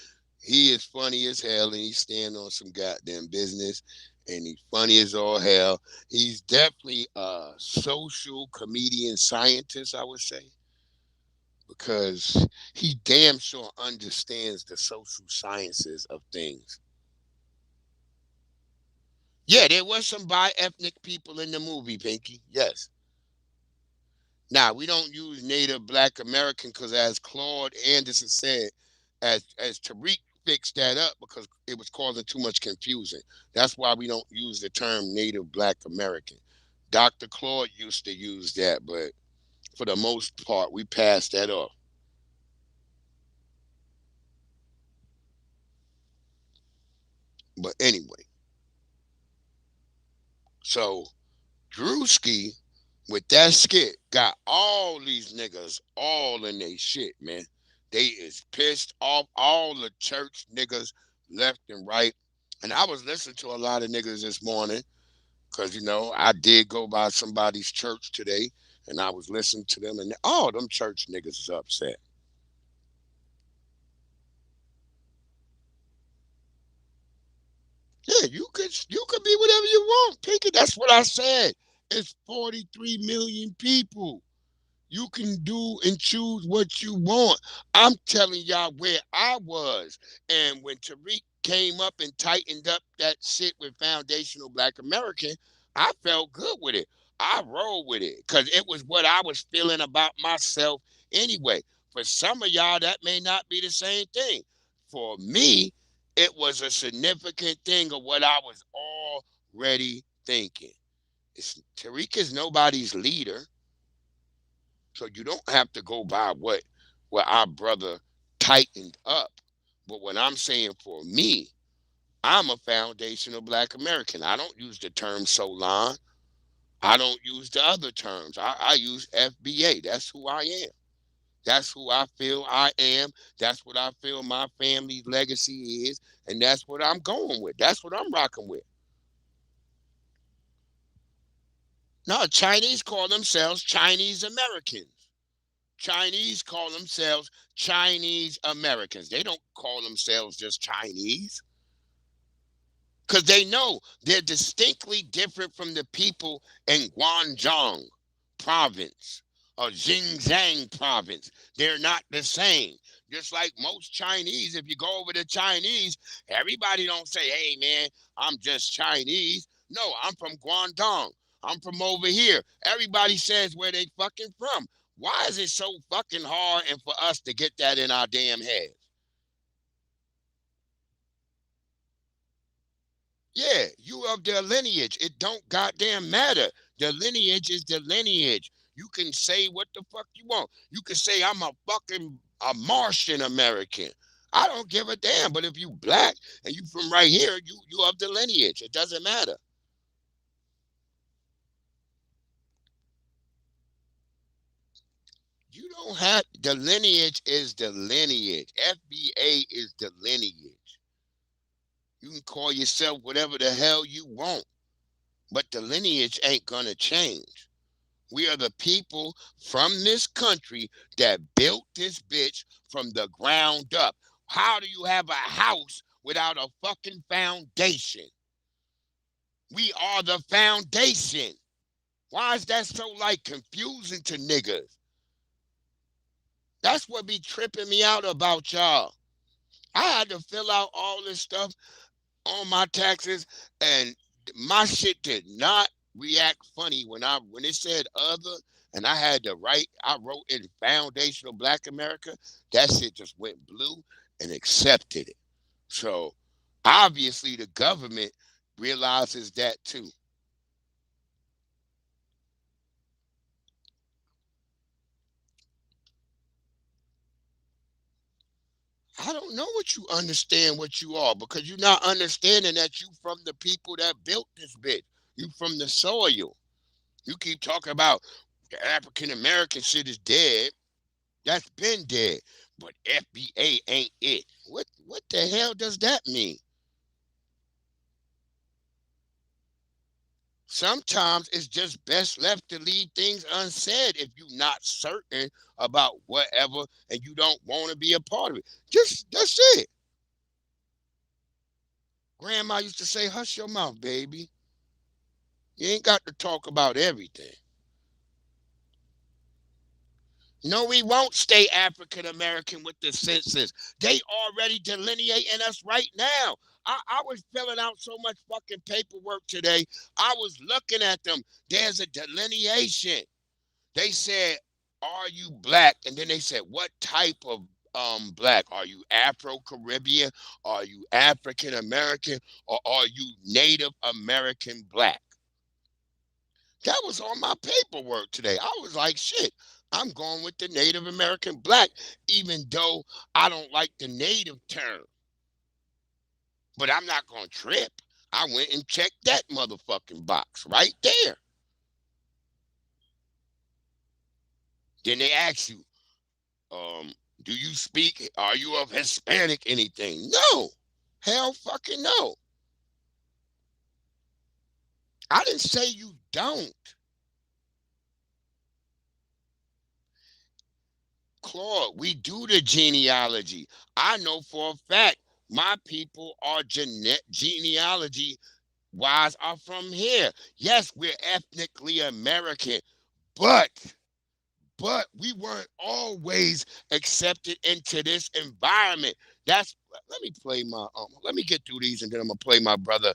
he is funny as hell and he's standing on some goddamn business and he's funny as all hell. He's definitely a social comedian scientist, I would say, because he damn sure understands the social sciences of things. Yeah, there was some bi-ethnic people in the movie, Pinky. Yes. Now we don't use Native Black American because, as Claude Anderson said, as Tariq fixed that up because it was causing too much confusion. That's why we don't use the term Native Black American. Dr. Claude used to use that, but for the most part, we passed that off. But anyway, so Drewski with that skit got all these niggas all in they shit, man. They is pissed off all the church niggas left and right. And I was listening to a lot of niggas this morning because, I did go by somebody's church today. And I was listening to them, and all them church niggas is upset. Yeah, you could be whatever you want, Pinky. That's what I said. It's 43 million people. You can do and choose what you want. I'm telling y'all where I was. And when Tariq came up and tightened up that shit with Foundational Black American, I felt good with it. I rolled with it because it was what I was feeling about myself anyway. For some of y'all, that may not be the same thing. For me, it was a significant thing of what I was already thinking. Tariq is nobody's leader. So you don't have to go by what our brother tightened up. But what I'm saying for me, I'm a foundational Black American. I don't use the term Solon. I don't use the other terms. I use FBA. That's who I am. That's who I feel I am. That's what I feel my family's legacy is. And that's what I'm going with. That's what I'm rocking with. No, Chinese call themselves Chinese Americans. Chinese call themselves Chinese Americans. They don't call themselves just Chinese. Because they know they're distinctly different from the people in Guangdong province or Xinjiang province. They're not the same. Just like most Chinese, if you go over to Chinese, everybody don't say, hey, man, I'm just Chinese. No, I'm from Guangdong. I'm from over here. Everybody says where they fucking from. Why is it so fucking hard and for us to get that in our damn heads? Yeah, you of their lineage. It don't goddamn matter. The lineage is the lineage. You can say what the fuck you want. You can say I'm a Martian American. I don't give a damn. But if you black and you from right here, you of the lineage. It doesn't matter. You don't have the lineage is the lineage. FBA is the lineage. You can call yourself whatever the hell you want, but the lineage ain't gonna change. We are the people from this country that built this bitch from the ground up. How do you have a house without a fucking foundation? We are the foundation. Why is that so like confusing to niggas? That's what be tripping me out about y'all. I had to fill out all this stuff on my taxes, and my shit did not react funny when it said other, and I wrote in Foundational Black America. That shit just went blue and accepted it. So obviously the government realizes that too. I don't know what you understand what you are, because you're not understanding that you from the people that built this bitch. You from the soil. You keep talking about the African American shit is dead. That's been dead. But FBA ain't it. What the hell does that mean? Sometimes it's just best left to leave things unsaid if you're not certain about whatever and you don't want to be a part of it. Just that's it. Grandma used to say, hush your mouth, baby. You ain't got to talk about everything. No, we won't stay African American with the census. They already delineating us right now. I was filling out so much fucking paperwork today. I was looking at them. There's a delineation. They said, are you black? And then they said, what type of black? Are you Afro-Caribbean? Are you African American? Or are you Native American black? That was on my paperwork today. I was like, shit, I'm going with the Native American black, even though I don't like the native term. But I'm not going to trip. I went and checked that motherfucking box right there. Then they ask you, do you speak, are you of Hispanic anything? No. Hell fucking no. I didn't say you don't. Claude, we do the genealogy. I know for a fact my people are genealogy wise are from here. Yes, we're ethnically American, but we weren't always accepted into this environment. That's let me play my let me get through these and then I'm gonna play my brother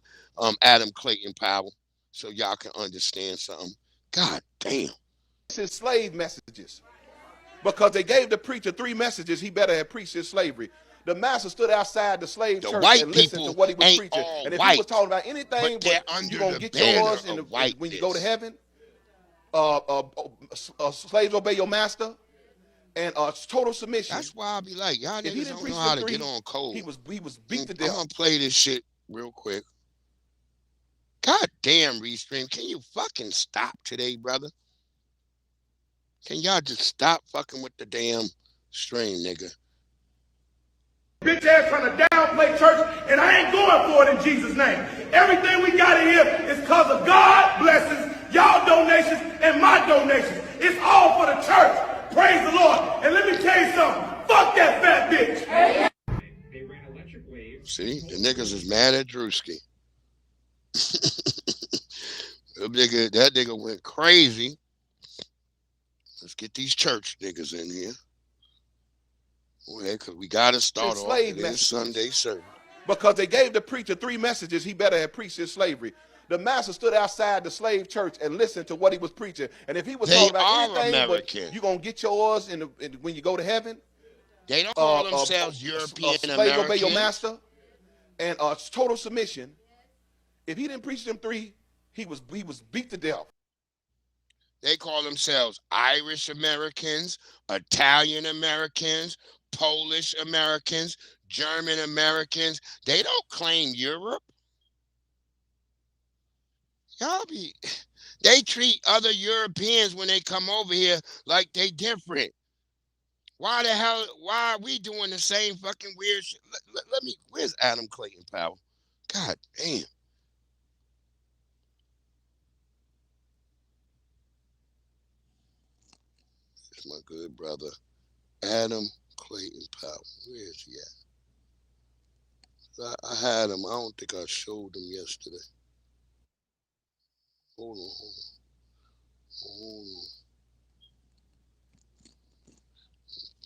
Adam Clayton Powell so y'all can understand something. God damn. His slave messages. Because they gave the preacher 3 messages, he better have preached his slavery. The master stood outside the slave church and listened to what he was preaching. And if he was talking about anything, but you're going to get yours when you go to heaven, slaves obey your master, and total submission. That's why I be like, y'all niggas don't know how to get on code. He was beat to death. I'm going to play this shit real quick. God damn, Restream, can you fucking stop today, brother? Can y'all just stop fucking with the damn stream, nigga? Bitch ass trying to downplay church, and I ain't going for it in Jesus' name. Everything we got in here is because of God blessings, y'all donations, and my donations. It's all for the church. Praise the Lord. And let me tell you something. Fuck that fat bitch. See, the niggas is mad at Drewski. That nigga went crazy. Let's get these church niggas in here. Because we got to start off this Sunday service. Because they gave the preacher 3 messages, he better have preached his slavery. The master stood outside the slave church and listened to what he was preaching. And if he was talking about anything, but you're going to get yours when you go to heaven. They don't call themselves European Americans. Slave obey your master and total submission. If he didn't preach them 3, he was beat to death. They call themselves Irish Americans, Italian Americans, Polish Americans, German Americans. They don't claim Europe. They treat other Europeans when they come over here like they different. Why are we doing the same fucking weird shit? Where's Adam Clayton Powell? God damn. My good brother Adam Clayton Powell. Where is he at? I had him. I don't think I showed him yesterday. Hold on.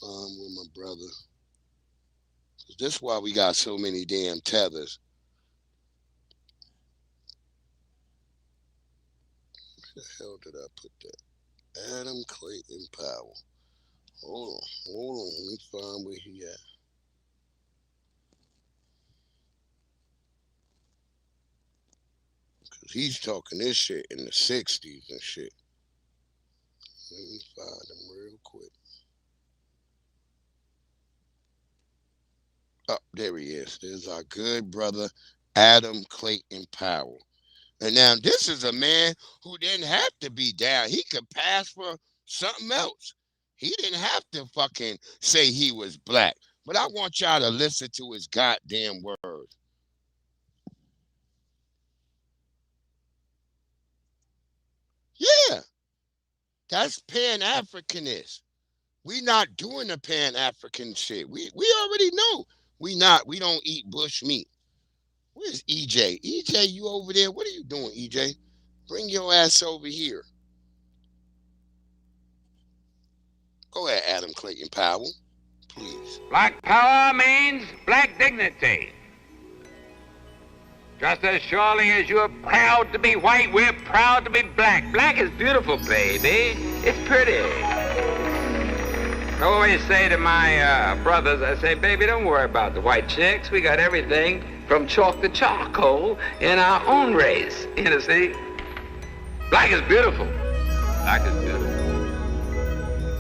I'm with my brother. This is why we got so many damn tethers. Where the hell did I put that? Adam Clayton Powell. Hold on. Let me find where he at. Because he's talking this shit in the 60s and shit. Let me find him real quick. Oh, there he is. There's our good brother, Adam Clayton Powell. And now this is a man who didn't have to be down. He could pass for something else. He didn't have to fucking say he was black. But I want y'all to listen to his goddamn words. Yeah. That's Pan-Africanist. We not doing the Pan-African shit. We already know. We don't eat bush meat. Where's EJ? EJ, you over there? What are you doing, EJ? Bring your ass over here. Go ahead, Adam Clayton Powell, please. Black power means black dignity. Just as surely as you're proud to be white, we're proud to be black. Black is beautiful, baby. It's pretty. I always say to my brothers, I say, baby, don't worry about the white chicks. We got everything from chalk to charcoal in our own race. You see? Black is beautiful. Black is beautiful.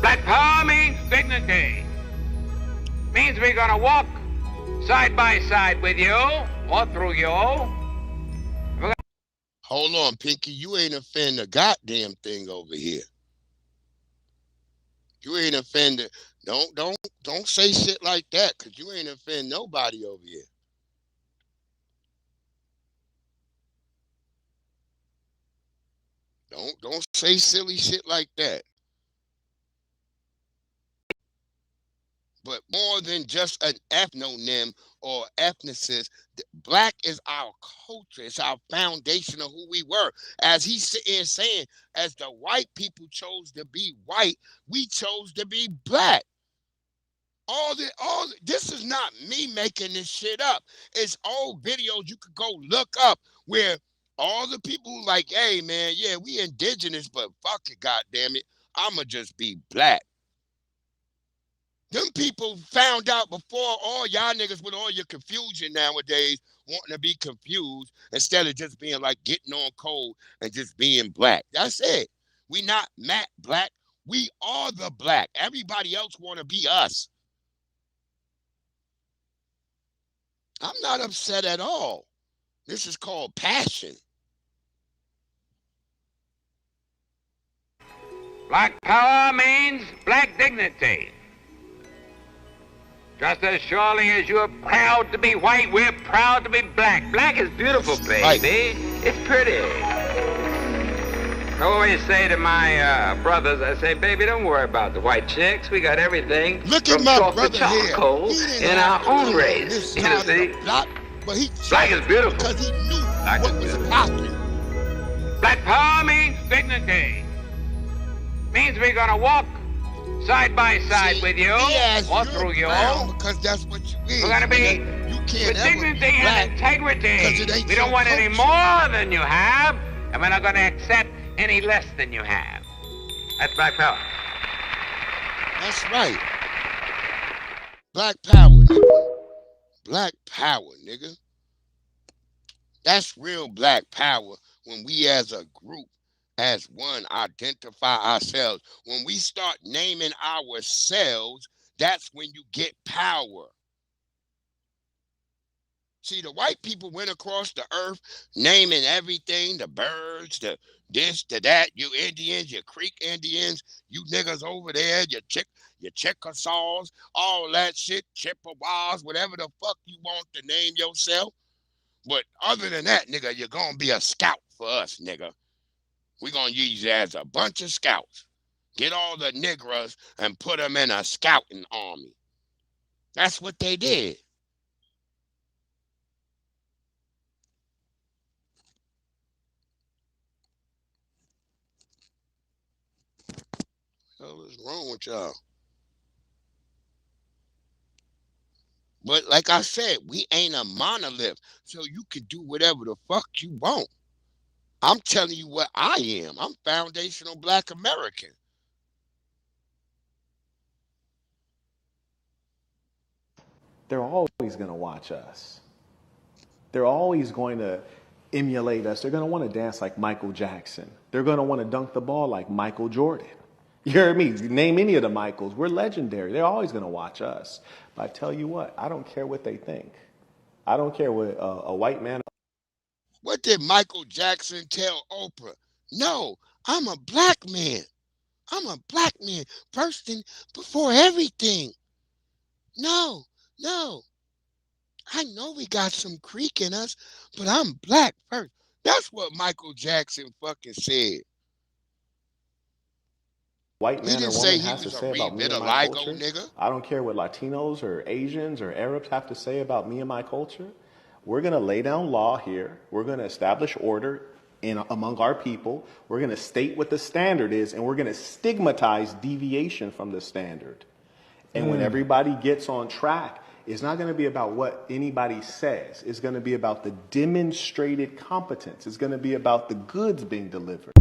Black power means dignity. Means we're gonna walk side by side with you or through you. Hold on, Pinky. You ain't offend a goddamn thing over here. You ain't offended. Don't say shit like that, cause you ain't offend nobody over here. Don't say silly shit like that. but more than just an ethnonym or ethnicist. Black is our culture. It's our foundation of who we were. As he's sitting saying, as the white people chose to be white, we chose to be black. This is not me making this shit up. It's old videos you could go look up where all the people who like, hey man, yeah, we indigenous, but fuck it, goddamn it, I'ma just be black. Them people found out before all y'all niggas with all your confusion nowadays, wanting to be confused instead of just being like getting on code and just being black. That's it. We not Matt Black. We are the black. Everybody else want to be us. I'm not upset at all. This is called passion. Black power means black dignity. Just as surely as you're proud to be white, we're proud to be black. Black is beautiful, baby. Right. It's pretty. I always say to my brothers, I say, baby, don't worry about the white chicks. We got everything Look from at my chalk to brother charcoal here. in our own race. You see? But he Black is beautiful. because he knew Black what is was beautiful. popping. Black power means dignity. Means we're gonna walk side by side with you or through you. Because that's what you is. We're gonna be You can't with ever dignity be black and integrity. 'cause it ain't We don't your want any culture. more than you have, and we're not gonna accept any less than you have. That's black power. That's right. Black power, nigga. Black power, nigga. That's real black power when we as a group, as one, identify ourselves. When we start naming ourselves, that's when you get power. See, the white people went across the earth naming everything, the birds, the this, the that, you Indians, you Creek Indians, you niggas over there, your Chickasaws, all that shit, Chippewas, whatever the fuck you want to name yourself. But other than that, nigga, you're gonna be a scout for us, nigga. We're gonna use you as a bunch of scouts. Get all the niggers and put them in a scouting army. That's what they did. What is wrong with y'all? But like I said, we ain't a monolith, so you can do whatever the fuck you want. I'm telling you what I am. I'm foundational Black American. They're always going to watch us. They're always going to emulate us. They're going to want to dance like Michael Jackson. They're going to want to dunk the ball like Michael Jordan. You hear me? Name any of the Michaels. We're legendary. They're always going to watch us. But I tell you what, I don't care what they think. I don't care what a white man. What did Michael Jackson tell Oprah? No, I'm a black man. I'm a black man first and before everything. No. I know we got some Creek in us, but I'm black first. That's what Michael Jackson fucking said. White man or woman has to say about me and my culture. Nigga. I don't care what Latinos or Asians or Arabs have to say about me and my culture. We're going to lay down law here. We're going to establish order among our people. We're going to state what the standard is, and we're going to stigmatize deviation from the standard. And when everybody gets on track, it's not going to be about what anybody says. It's going to be about the demonstrated competence. It's going to be about the goods being delivered.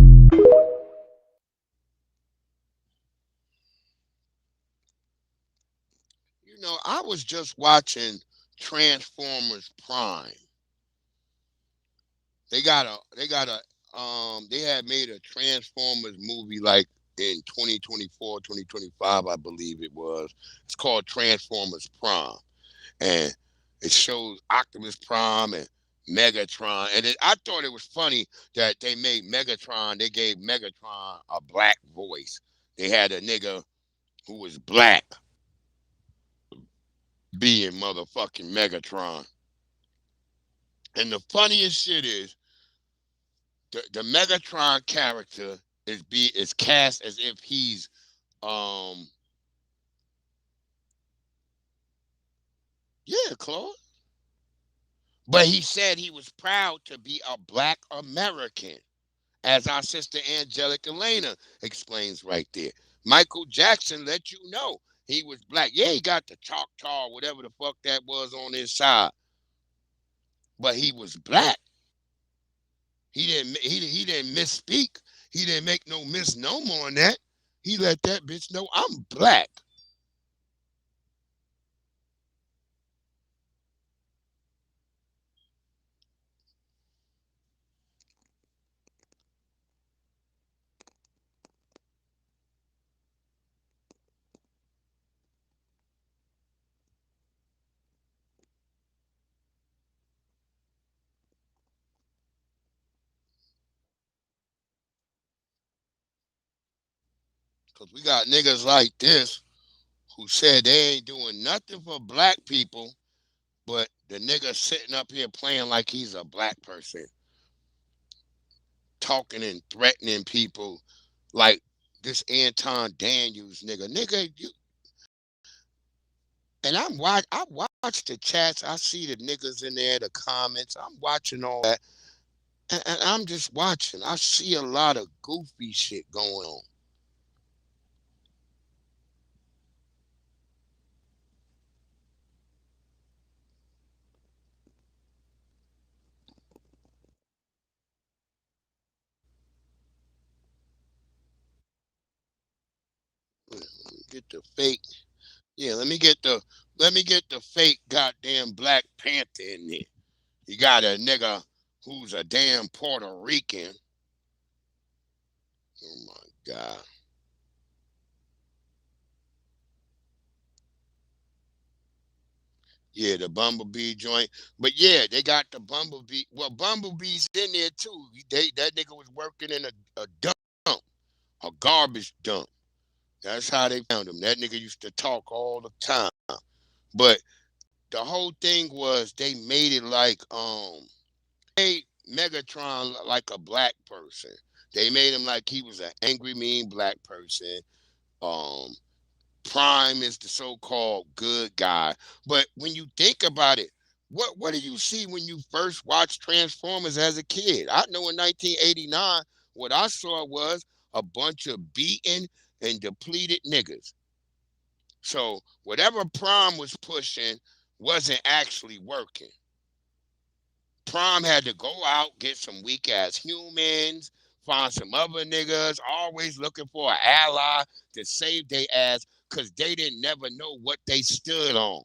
You know, I was just watching Transformers Prime. They had made a Transformers movie like in 2024, 2025, I believe it was. It's called Transformers Prime. And it shows Optimus Prime and Megatron. And I thought it was funny that they made Megatron, they gave Megatron a black voice. They had a nigga who was black being motherfucking Megatron. And the funniest shit is the Megatron character is cast as if he's Yeah, Claude. But he said he was proud to be a black American, as our sister Angelic Elena explains right there. Michael Jackson let you know he was black. Yeah, he got the Choctaw, whatever the fuck that was on his side, but he was black. He didn't misspeak. He didn't make no misnomer on that. He let that bitch know I'm black. Because we got niggas like this who said they ain't doing nothing for black people, but the nigga sitting up here playing like he's a black person, talking and threatening people like this Anton Daniels nigga, you. And I watch the chats. I see the niggas in there, the comments. I'm watching all that, and I'm just watching. I see a lot of goofy shit going on. Get the fake. Yeah, let me get the fake goddamn Black Panther in there. You got a nigga who's a damn Puerto Rican. Oh my God. Yeah, the Bumblebee joint. But yeah, they got the Bumblebee. Well, Bumblebee's in there too. That nigga was working in a dump, a garbage dump. That's how they found him. That nigga used to talk all the time. But the whole thing was they made it like made Megatron like a black person. They made him like he was an angry, mean black person. Prime is the so-called good guy. But when you think about it, what do you see when you first watched Transformers as a kid? I know in 1989, what I saw was a bunch of beaten and depleted niggas. So whatever Prime was pushing wasn't actually working. Prime had to go out, get some weak ass humans, find some other niggas, always looking for an ally to save their ass, because they didn't never know what they stood on.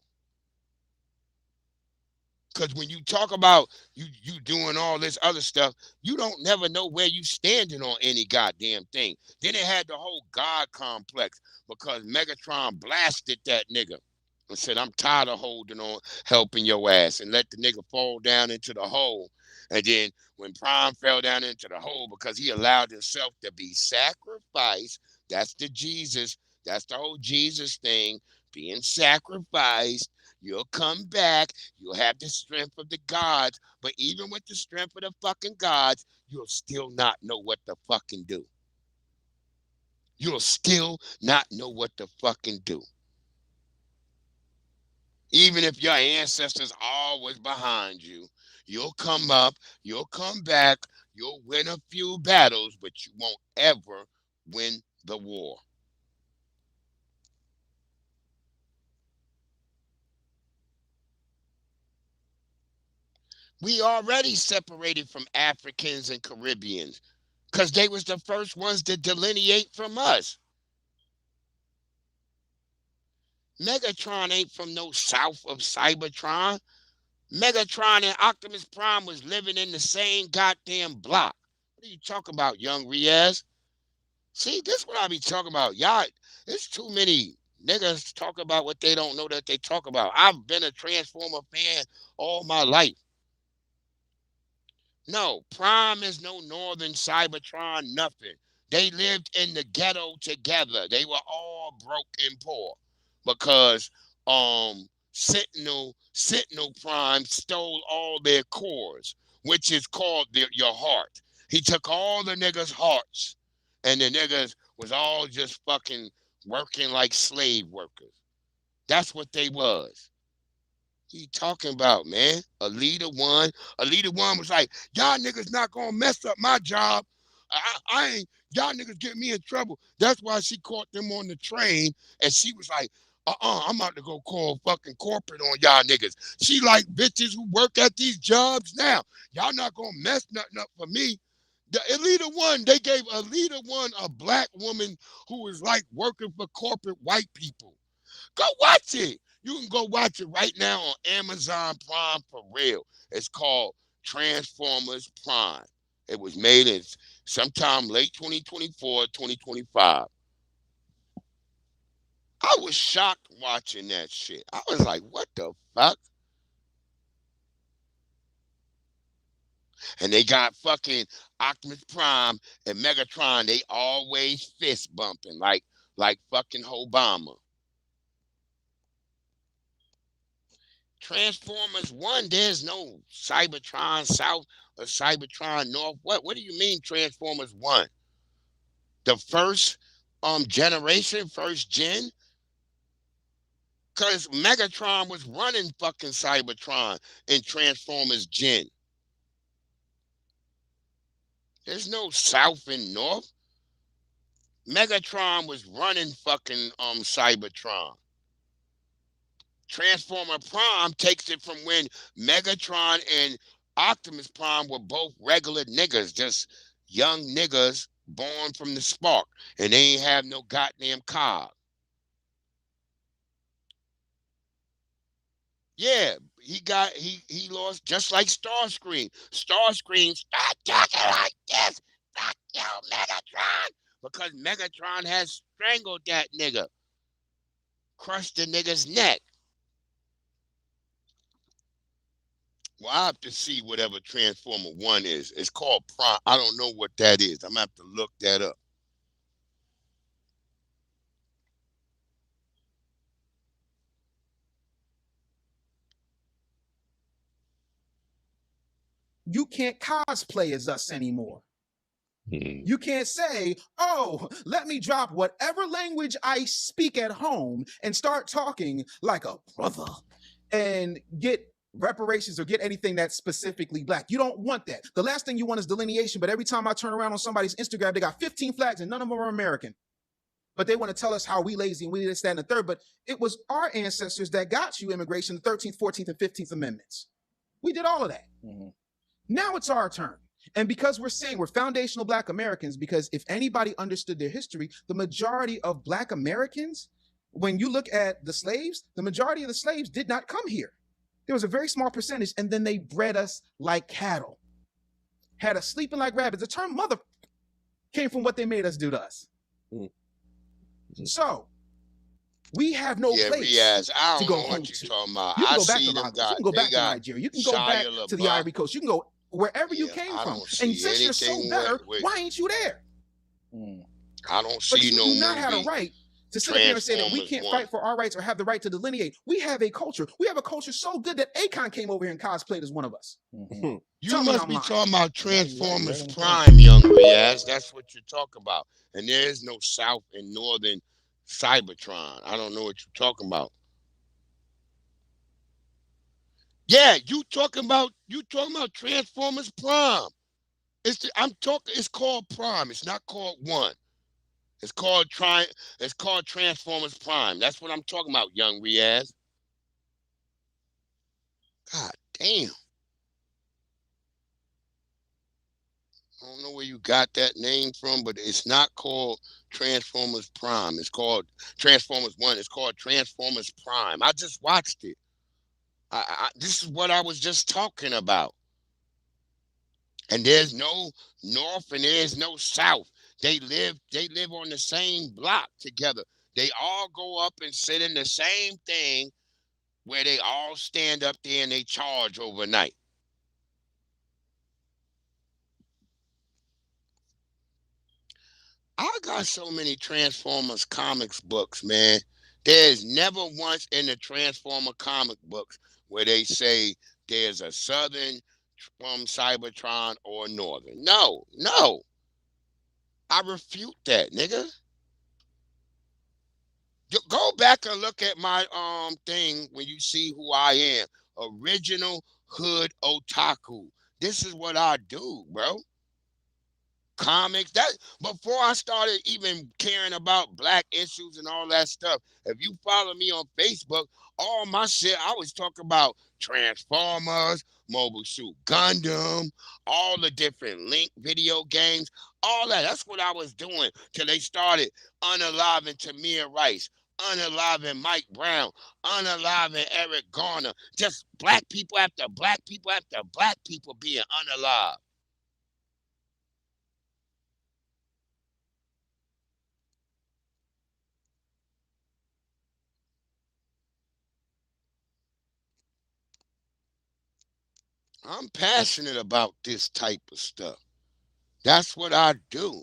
Because when you talk about you doing all this other stuff, you don't never know where you standing on any goddamn thing. Then it had the whole God complex because Megatron blasted that nigga and said, I'm tired of holding on, helping your ass, and let the nigga fall down into the hole. And then when Prime fell down into the hole because he allowed himself to be sacrificed, that's the whole Jesus thing, being sacrificed. You'll come back. You'll have the strength of the gods. But even with the strength of the fucking gods, you'll still not know what to fucking do. You'll still not know what to fucking do. Even if your ancestors always behind you, you'll come up, you'll come back, you'll win a few battles, but you won't ever win the war. We already separated from Africans and Caribbeans because they was the first ones to delineate from us. Megatron ain't from no south of Cybertron. Megatron and Optimus Prime was living in the same goddamn block. What are you talking about, young Riaz? See, this is what I be talking about. Y'all, it's too many niggas talk about what they don't know that they talk about. I've been a Transformer fan all my life. No, Prime is no Northern Cybertron, nothing. They lived in the ghetto together. They were all broke and poor because Sentinel Prime stole all their cores, which is called your heart. He took all the niggas' hearts, and the niggas was all just fucking working like slave workers. That's what they was. He talking about, man? Alita One was like, y'all niggas not gonna mess up my job. I ain't, y'all niggas get me in trouble. That's why she caught them on the train and she was like, I'm about to go call fucking corporate on y'all niggas. She like bitches who work at these jobs now. Y'all not gonna mess nothing up for me. The Alita One, they gave Alita One a black woman who was like working for corporate white people. Go watch it. You can go watch it right now on Amazon Prime for real. It's called Transformers Prime. It was made in sometime late 2024, 2025. I was shocked watching that shit. I was like, what the fuck? And they got fucking Optimus Prime and Megatron. They always fist bumping like fucking Obama. Transformers 1, there's no Cybertron South or Cybertron North. What do you mean Transformers 1? The first generation, first gen? Because Megatron was running fucking Cybertron in Transformers Gen. There's no South and North. Megatron was running fucking Cybertron. Transformer Prime takes it from when Megatron and Optimus Prime were both regular niggas, just young niggas born from the spark, and they ain't have no goddamn car. Yeah, he lost just like Starscream. Starscream, start talking like this. Fuck you, Megatron. Because Megatron has strangled that nigga. Crushed the nigga's neck. Well, I have to see whatever Transformer 1 is. It's called Prime. I don't know what that is. I'm going to have to look that up. You can't cosplay as us anymore. You can't say, oh, let me drop whatever language I speak at home and start talking like a brother and get reparations or get anything that's specifically black. You don't want that. The last thing you want is delineation, but every time I turn around on somebody's Instagram, they got 15 flags and none of them are American. But they want to tell us how we lazy and we this, that, and the third. But it was our ancestors that got you immigration, the 13th, 14th, and 15th Amendments. We did all of that. Now it's our turn. And because we're saying we're foundational Black Americans, because if anybody understood their history, the majority of Black Americans, when you look at the slaves, the majority of the slaves did not come here. There was a very small percentage, and then they bred us like cattle, had us sleeping like rabbits. The term mother came from what they made us do to us. So we have no place I to don't go know home what to. you're talking about. You can I go back see to them Lagos. guys. You can go back to Nigeria. You can go back to the Ivory Coast. You can go wherever you came from. And since you're so better, why ain't you there? I don't see but no you do not have a right to sit here and say that we can't fight for our rights or have the right to delineate. We have a culture. We have a culture so good that Akon came over here and cosplayed as one of us. You must be talking about Transformers Prime, young Riaz. That's what you're talking about. And there is no South and Northern Cybertron. I don't know what you're talking about. Yeah, you talking about Transformers Prime. It's called Prime. It's not called 1. It's called Transformers Prime. That's what I'm talking about, young Riaz. God damn. I don't know where you got that name from, but it's not called Transformers Prime. It's called Transformers 1. It's called Transformers Prime. I just watched it. This is what I was just talking about. And there's no North and there's no South. They live on the same block together. They all go up and sit in the same thing where they all stand up there and they charge overnight. I got so many Transformers comics books, man. There's never once in the Transformer comic books where they say there's a Southern Cybertron or Northern. No. I refute that, nigga. Go back and look at my thing when you see who I am. Original hood otaku. This is what I do, bro. Comics. That before I started even caring about black issues and all that stuff. If you follow me on Facebook, all my shit, I was talking about Transformers, Mobile Suit Gundam, all the different Link video games, all that. That's what I was doing till they started unaliving Tamir Rice, unaliving Mike Brown, unaliving Eric Garner. Just black people after black people after black people being unalived. I'm passionate about this type of stuff. That's what I do.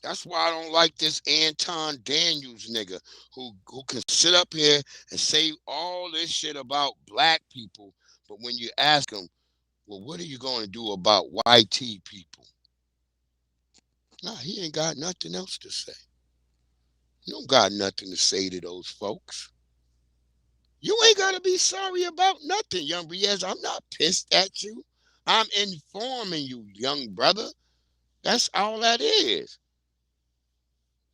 That's why I don't like this Anton Daniels nigga who can sit up here and say all this shit about black people, but when you ask him, well, what are you going to do about YT people? Nah, he ain't got nothing else to say. You don't got nothing to say to those folks. You ain't got to be sorry about nothing, young Riaz. I'm not pissed at you. I'm informing you, young brother. That's all that is.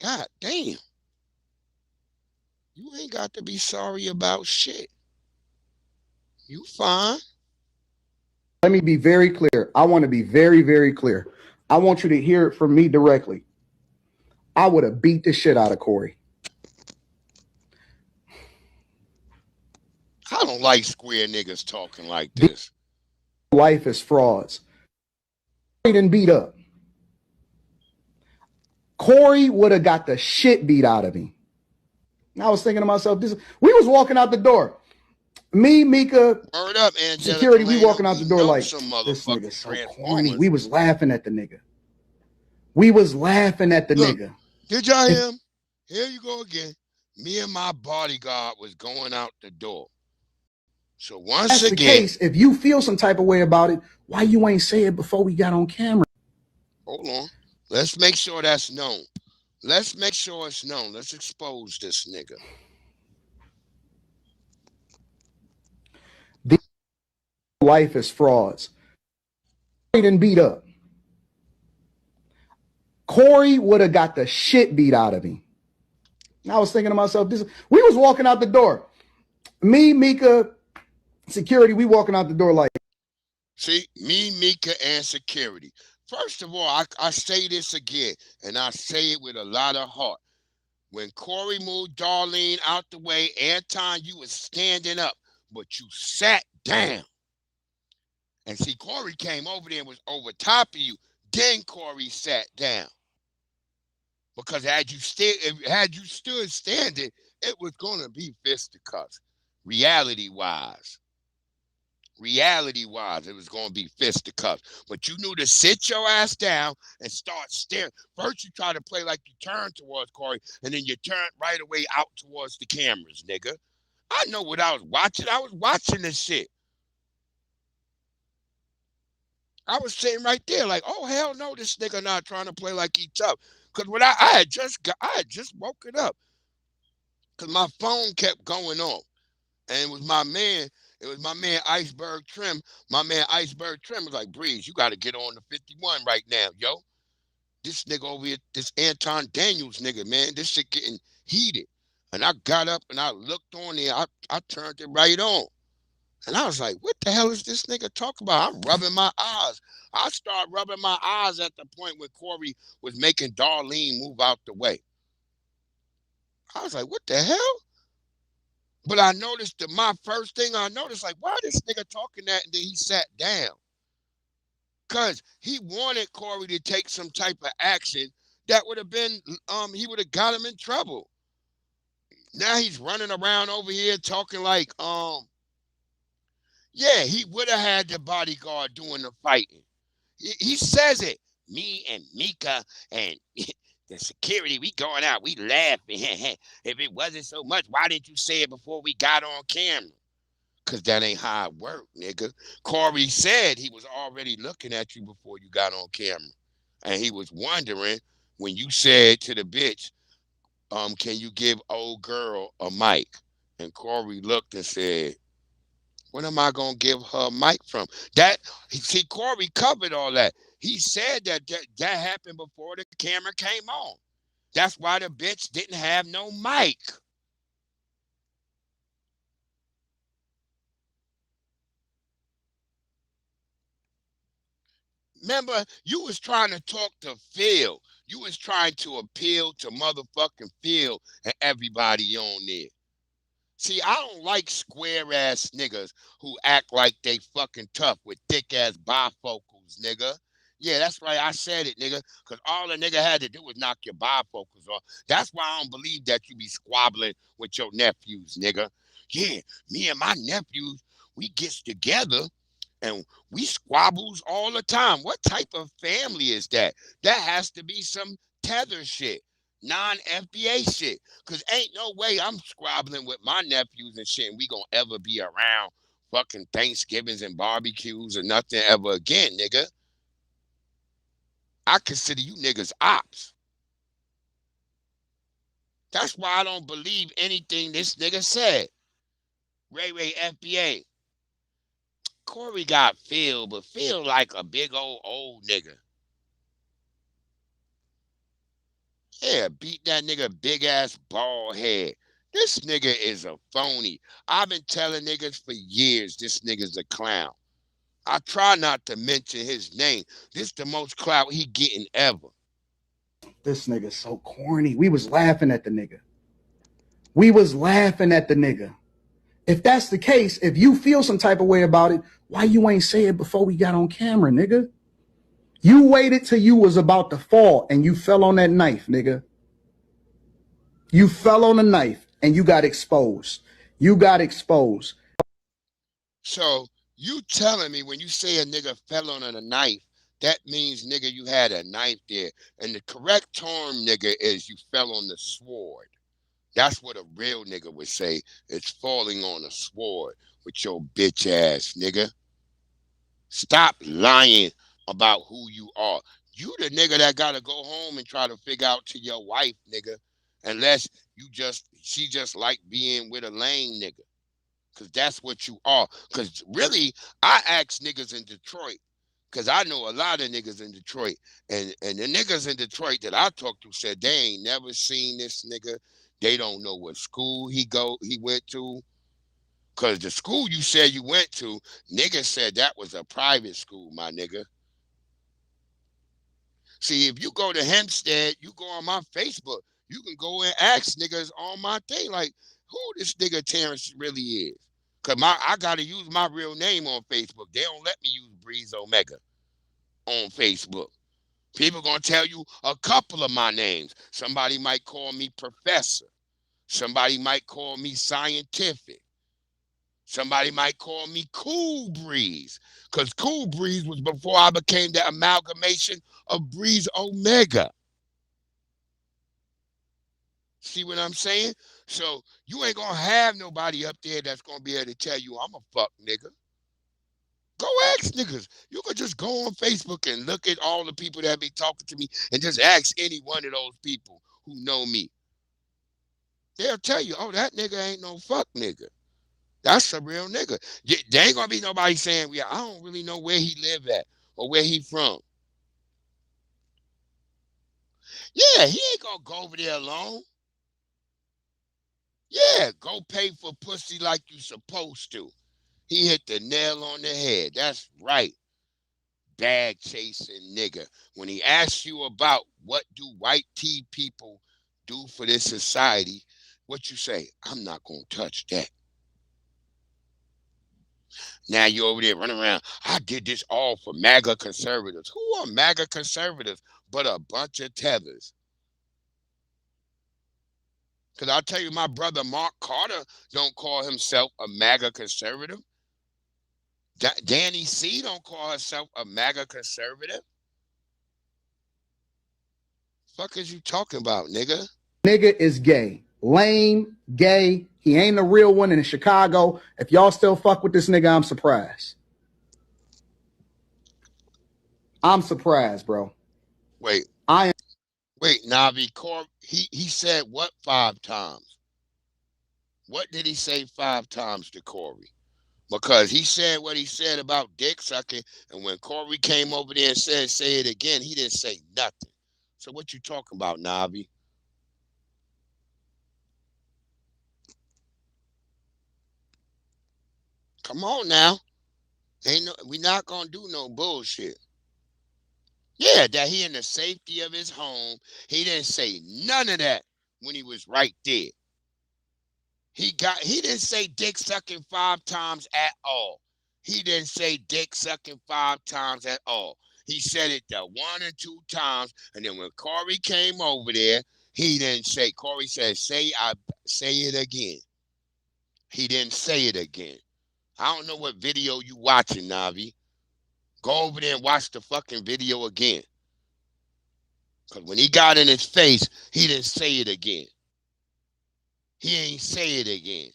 God damn. You ain't got to be sorry about shit. You fine. Let me be very clear. I want to be very, very clear. I want you to hear it from me directly. I would have beat the shit out of Corey. I don't like square niggas talking like this. Life is frauds. Corey didn't beat up. Corey would have got the shit beat out of him. And I was thinking to myself, we was walking out the door. Me, Mika, word up, Angelica security, we Lano, walking out the door like, this nigga so corny. We was laughing at the nigga. We was laughing at the nigga. Did y'all hear him? Here you go again. Me and my bodyguard was going out the door. So once that's again, the case, if you feel some type of way about it, why you ain't say it before we got on camera? Hold on. Let's make sure that's known. Let's make sure it's known. Let's expose this nigga. Life is frauds. Corey didn't beat up. Corey would have got the shit beat out of him. And I was thinking to myself, we was walking out the door. Me, Mika, security, we walking out the door like. See, me, Mika, and security. First of all, I say this again, and I say it with a lot of heart. When Corey moved Darlene out the way, Anton, you was standing up, but you sat down. And see, Corey came over there and was over top of you. Then Corey sat down. Because had you stood standing, it was going to be fisticuffs. Reality-wise, it was going to be fisticuffs. But you knew to sit your ass down and start staring. First, you try to play like you turned towards Corey, and then you turn right away out towards the cameras, nigga. I know what I was watching. I was watching this shit. I was sitting right there like, oh, hell no, this nigga not trying to play like he tough. Because when I had just woken up. Because my phone kept going off. And it was my man Iceberg Trim. My man Iceberg Trim was like, Breeze, you got to get on the 51 right now, yo. This nigga over here, this Anton Daniels nigga, man, this shit getting heated. And I got up and I looked on there. I turned it right on. And I was like, what the hell is this nigga talking about? I'm rubbing my eyes. I started rubbing my eyes at the point where Corey was making Darlene move out the way. I was like, what the hell? But I noticed that my first thing I noticed, like, why this nigga talking that? And then he sat down. Because he wanted Corey to take some type of action that would have been, he would have got him in trouble. Now he's running around over here talking like, yeah, he would have had the bodyguard doing the fighting. He says it. Me and Mika and the security, we going out, we laughing. If it wasn't so much, why didn't you say it before we got on camera? Cause that ain't how it work, nigga. Corey said he was already looking at you before you got on camera. And he was wondering when you said to the bitch, can you give old girl a mic? And Corey looked and said, when am I gonna give her a mic from? See, Corey covered all that. He said that happened before the camera came on. That's why the bitch didn't have no mic. Remember, you was trying to talk to Phil. You was trying to appeal to motherfucking Phil and everybody on there. See, I don't like square-ass niggas who act like they fucking tough with thick-ass bifocals, nigga. Yeah, that's right. I said it, nigga, because all a nigga had to do was knock your bifocals off. That's why I don't believe that you be squabbling with your nephews, nigga. Yeah, me and my nephews, we gets together and we squabbles all the time. What type of family is that? That has to be some tether shit, non-FBA shit. Because ain't no way I'm squabbling with my nephews and shit and we gonna ever be around fucking Thanksgivings and barbecues or nothing ever again, nigga. I consider you niggas ops. That's why I don't believe anything this nigga said. Ray FBA. Corey got Phil, but Phil like a big old nigga. Yeah, beat that nigga big ass bald head. This nigga is a phony. I've been telling niggas for years this nigga's a clown. I try not to mention his name. This the most clout he getting ever. This nigga's so corny. We was laughing at the nigga. We was laughing at the nigga. If that's the case, if you feel some type of way about it, why you ain't say it before we got on camera, nigga? You waited till you was about to fall and you fell on that knife, nigga. You fell on the knife and you got exposed. You got exposed. So you telling me when you say a nigga fell on a knife, that means, nigga, you had a knife there. And the correct term, nigga, is you fell on the sword. That's what a real nigga would say. It's falling on a sword with your bitch ass, nigga. Stop lying about who you are. You the nigga that gotta go home and try to figure out to your wife, nigga. Unless she just like being with a lame nigga. Cause that's what you are. Cause really, I ask niggas in Detroit. Cause I know a lot of niggas in Detroit. And the niggas in Detroit that I talked to said they ain't never seen this nigga. They don't know what school he went to. Cause the school you said you went to, niggas said that was a private school, my nigga. See, if you go to Hempstead, you go on my Facebook, you can go and ask niggas on my thing, like, who this nigga Terrence really is. Cause I gotta use my real name on Facebook. They don't let me use Breeze Omega on Facebook. People gonna tell you a couple of my names. Somebody might call me Professor. Somebody might call me Scientific. Somebody might call me Cool Breeze. Because Cool Breeze was before I became the amalgamation of Breeze Omega. See what I'm saying? So you ain't gonna have nobody up there that's gonna be able to tell you I'm a fuck nigga. Go ask niggas. You could just go on Facebook and look at all the people that be talking to me and just ask any one of those people who know me. They'll tell you, oh, that nigga ain't no fuck nigga. That's a real nigga. There ain't gonna be nobody saying, yeah, I don't really know where he live at or where he from. Yeah, he ain't gonna go over there alone. Yeah, go pay for pussy like you supposed to. He hit the nail on the head. That's right. Bag chasing nigga. When he asks you about what do white tea people do for this society, what you say? I'm not gonna touch that. Now you over there running around. I did this all for MAGA conservatives. Who are MAGA conservatives but a bunch of tethers? Because I'll tell you, my brother Mark Carter don't call himself a MAGA conservative. Danny C don't call herself a MAGA conservative. Fuck is you talking about, nigga? Nigga is gay. Lame, gay, He ain't a real one in Chicago. If y'all still fuck with this nigga, I'm surprised. I'm surprised, bro. Wait, Navi, he said what 5 times? What did he say 5 times to Corey? Because he said what he said about dick sucking, and when Corey came over there and said, say it again, he didn't say nothing. So what you talking about, Navi? Come on now. We not gonna do no bullshit. Yeah, that he in the safety of his home. He didn't say none of that when he was right there. He didn't say dick sucking 5 times at all. He didn't say dick sucking 5 times at all. He said it the 1 or 2 times, and then when Corey came over there, he didn't say. Corey said, say it again. He didn't say it again. I don't know what video you watching, Navi. Go over there and watch the fucking video again. Because when he got in his face, he didn't say it again. He ain't say it again.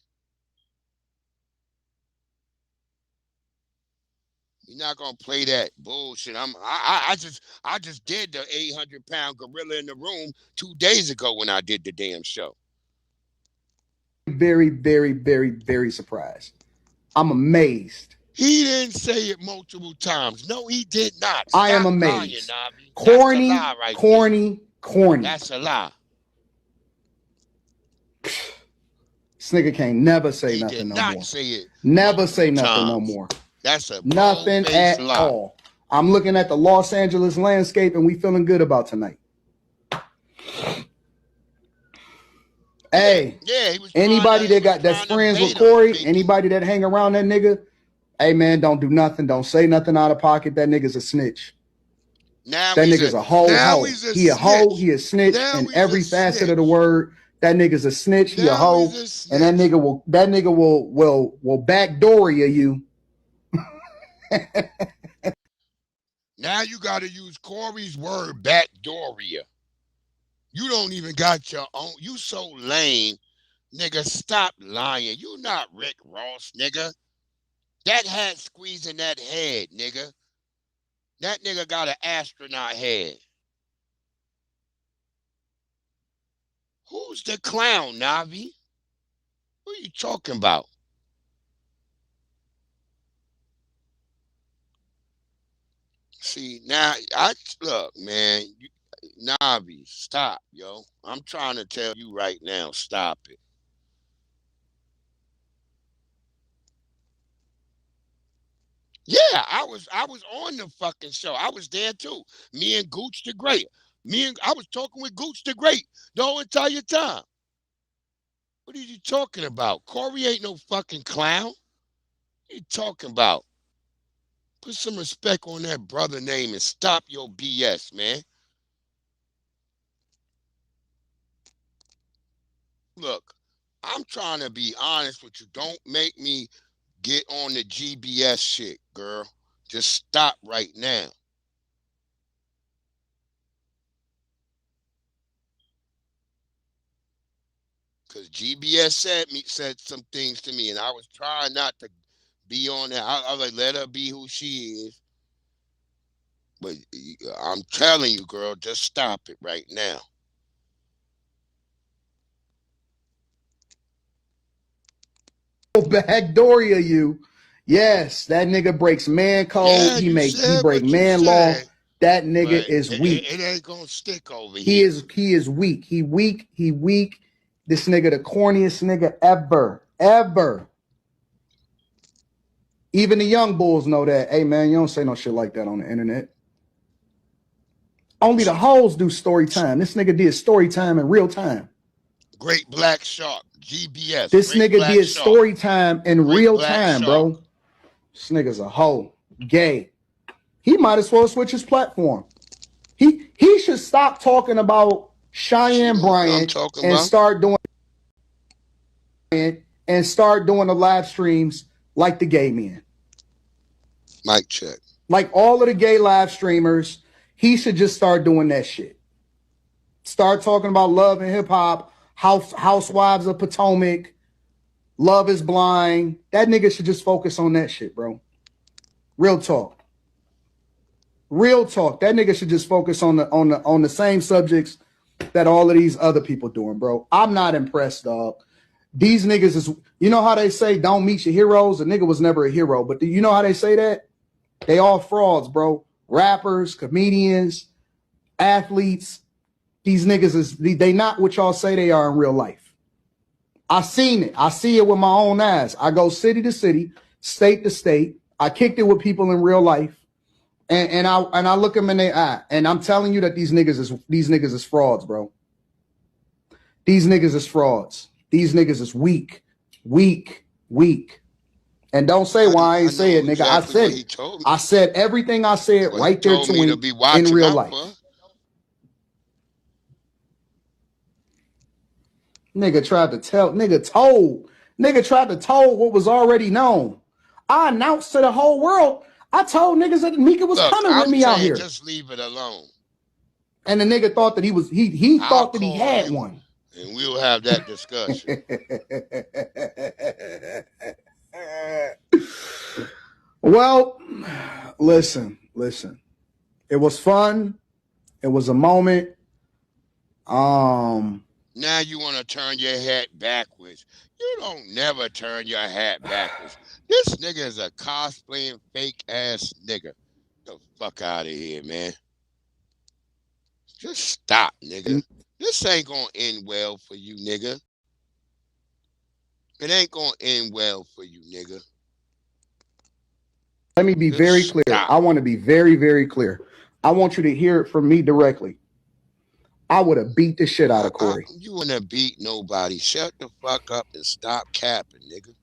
You're not gonna play that bullshit. I just did the 800-pound gorilla in the room 2 days ago when I did the damn show. Very, very, very, very surprised. I'm amazed. He didn't say it multiple times. No, he did not. I am amazed. Corny, corny, corny. That's a lie. This nigga can't never say nothing no more. Say it never say nothing no more. That's a nothing at all. I'm looking at the Los Angeles landscape and we feeling good about tonight. Hey, anybody that's friends with Corey, anybody that hang around that nigga, hey man, don't do nothing. Don't say nothing out of pocket. That nigga's a snitch. That nigga's a hoe. He a hoe. He a snitch in every facet of the word. That nigga's a snitch. He a hoe. And that nigga will backdoor you. Now you got to use Corey's word, backdooria. You don't even got your own. You so lame, nigga. Stop lying. You not Rick Ross, nigga. That hat squeezing that head, nigga. That nigga got an astronaut head. Who's the clown, Navi? Who are you talking about? See, now, look, man, Navi, stop, yo. I'm trying to tell you right now, stop it. Yeah, I was on the fucking show. I was there too. Me and Gooch the Great. I was talking with Gooch the Great the whole entire time. What are you talking about? Corey ain't no fucking clown. What are you talking about? Put some respect on that brother name and stop your BS, man. Look, I'm trying to be honest with you. Don't make me get on the GBS shit, girl. Just stop right now. Because GBS said some things to me, and I was trying not to be on that. I was like, let her be who she is. But I'm telling you, girl, just stop it right now. Backdooria you. Yes, that nigga breaks man code. Yeah, he break man law. That nigga is weak. It ain't gonna stick over here. He is weak. He weak. This nigga the corniest nigga ever. Even the young bulls know that. Hey man, you don't say no shit like that on the internet. Only the hoes do story time. This nigga did story time in real time. Great Black Shark, GBS. This nigga did story time in real time, bro. This nigga's a hoe. Gay. He might as well switch his platform. He should stop talking about Cheyenne Bryant and start doing the live streams like the gay men. Mic check. Like all of the gay live streamers, he should just start doing that shit. Start talking about love and hip hop, Housewives of Potomac, Love is Blind. That nigga should just focus on that shit, bro. Real talk. Real talk. That nigga should just focus on the same subjects that all of these other people doing, bro. I'm not impressed, dog. These niggas is, you know how they say don't meet your heroes? A nigga was never a hero, but do you know how they say that? They all frauds, bro. Rappers, comedians, athletes. These niggas is, they not what y'all say they are in real life. I seen it. I see it with my own eyes. I go city to city, state to state. I kicked it with people in real life. And I look them in their eye. And I'm telling you that these niggas is frauds, bro. These niggas is frauds. These niggas is weak. And don't say why I ain't say it, nigga. I said it. I said everything I said right there to him in real life. Nigga tried to tell, nigga tried to tell what was already known. I announced to the whole world. I told niggas that Mika was coming with me out here. Just leave it alone. And the nigga thought that he thought that he had one. And we'll have that discussion. Well, listen. It was fun. It was a moment. Now you want to turn your hat backwards. You don't never turn your hat backwards. This nigga is a cosplaying fake ass nigga. Get the fuck out of here, man. Just stop, nigga. This ain't gonna end well for you, nigga. It ain't gonna end well for you, nigga. Let me be very clear. I want to be very, very clear. I want you to hear it from me directly. I would have beat the shit out of Corey. You wouldn't have beat nobody. Shut the fuck up and stop capping, nigga.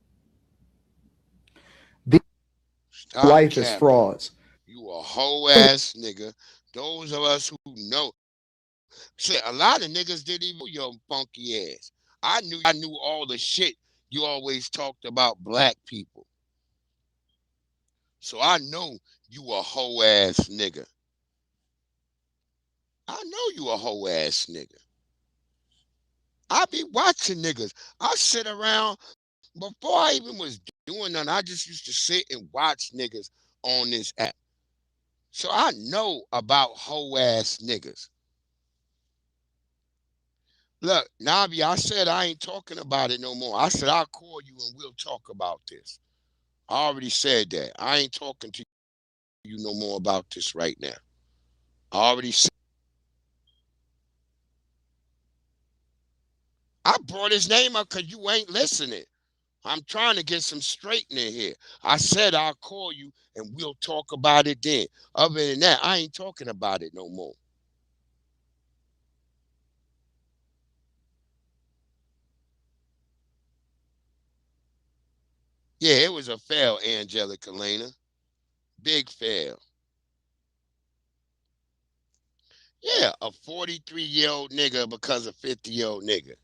Life is frauds. You a whole ass nigga. Those of us who know. Shit, a lot of niggas didn't even know your funky ass. I knew all the shit you always talked about black people. So I know you a whole ass nigga. I know you a whole ass nigga. I be watching niggas. I sit around, before I even was doing nothing, I just used to sit and watch niggas on this app. So I know about whole ass niggas. Look, Nabi, I said I ain't talking about it no more. I said I'll call you and we'll talk about this. I already said that. I ain't talking to you no more about this right now. I already said. I brought his name up because you ain't listening. I'm trying to get some straightening here. I said I'll call you and we'll talk about it then. Other than that, I ain't talking about it no more. Yeah, it was a fail, Angelica Lena. Big fail. Yeah, a 43-year-old nigga because a 50-year-old nigga.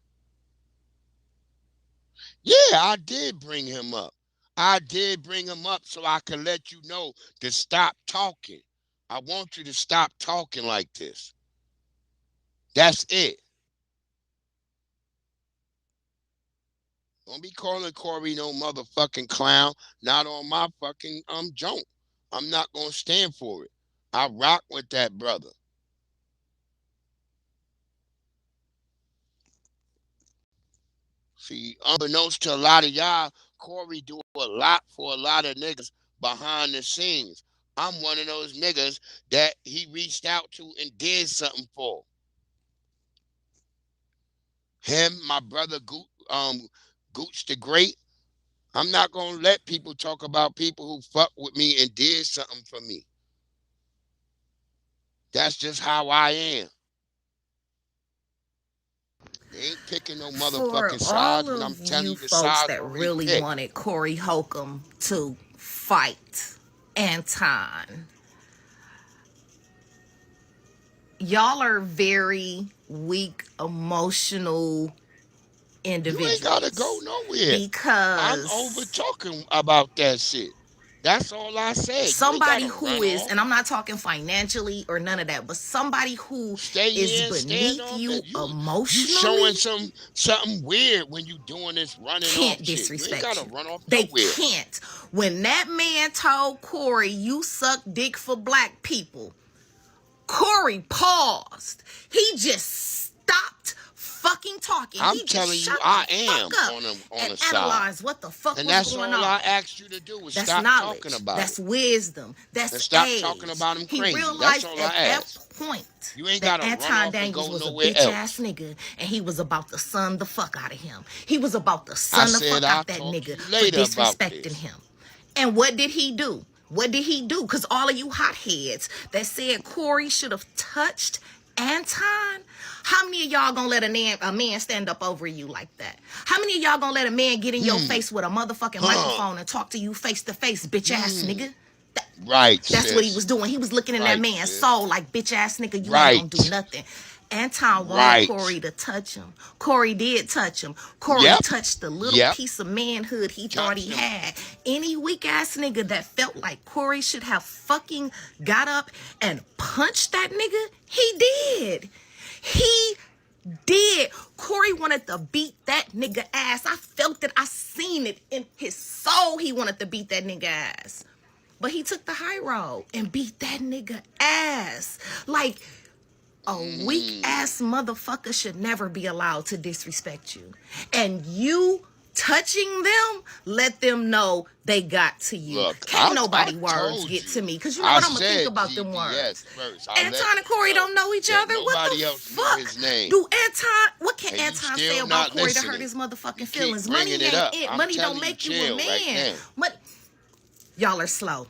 Yeah, I did bring him up. I did bring him up so I could let you know to stop talking. I want you to stop talking like this. That's it. Don't be calling Corey no motherfucking clown. Not on my fucking joint. I'm not gonna stand for it. I rock with that brother. See, unbeknownst to a lot of y'all, Corey do a lot for a lot of niggas behind the scenes. I'm one of those niggas that he reached out to and did something for. Him, my brother Gooch the Great. I'm not gonna let people talk about people who fuck with me and did something for me. That's just how I am. They ain't picking no motherfucking sides, but I'm telling you the sides that really wanted Corey Holcomb to fight Anton. Y'all are very weak, emotional individuals. You ain't gotta go nowhere. Because I'm over talking about that shit. That's all I said. Somebody who is, and I'm not talking financially or none of that, but somebody who is beneath you emotionally. You showing something weird when you doing this running can't off disrespect shit. You ain't you. gotta run off They nowhere. can't. When that man told Corey, you suck dick for black people, Corey paused. He just stopped fucking talking. I'm he telling just you, I am on the side. Analyze what the fuck and was that's going all on. I asked you to do was That's stop knowledge. talking about That's it. wisdom. That's and stop age. talking about him He crazy. realized That's all at I that asked. point You ain't that gotta run Anton off and Daniels go was a nowhere bitch else. ass nigga, and he was about to sun the fuck out of him. He was about to sun the fuck out that nigga for disrespecting him. And what did he do? What did he do? Because all of you hotheads that said Corey should have touched Anton, how many of y'all gonna let a man stand up over you like that? How many of y'all gonna let a man get in your face with a motherfucking microphone and talk to you face to face, bitch ass nigga? Right. That's what he was doing. He was looking in that man's soul like, bitch ass nigga, you ain't gonna do nothing. Anton wanted Corey to touch him. Corey did touch him. Corey touched the little piece of manhood he thought he had. Any weak ass nigga that felt like Corey should have fucking got up and punched that nigga, he did. He did. Corey wanted to beat that nigga ass. I felt it. I seen it in his soul. He wanted to beat that nigga ass. But he took the high road and beat that nigga ass. Like, a weak ass motherfucker should never be allowed to disrespect you. And you touching them, let them know they got to you. Look, Can't nobody words get to me. Because you know what I'm going to think about them words. Anton and Corey don't know each other. What the fuck? Do Anton, what can Anton say about Corey to hurt his motherfucking feelings? Money ain't it. Money don't make you a man. Y'all are slow.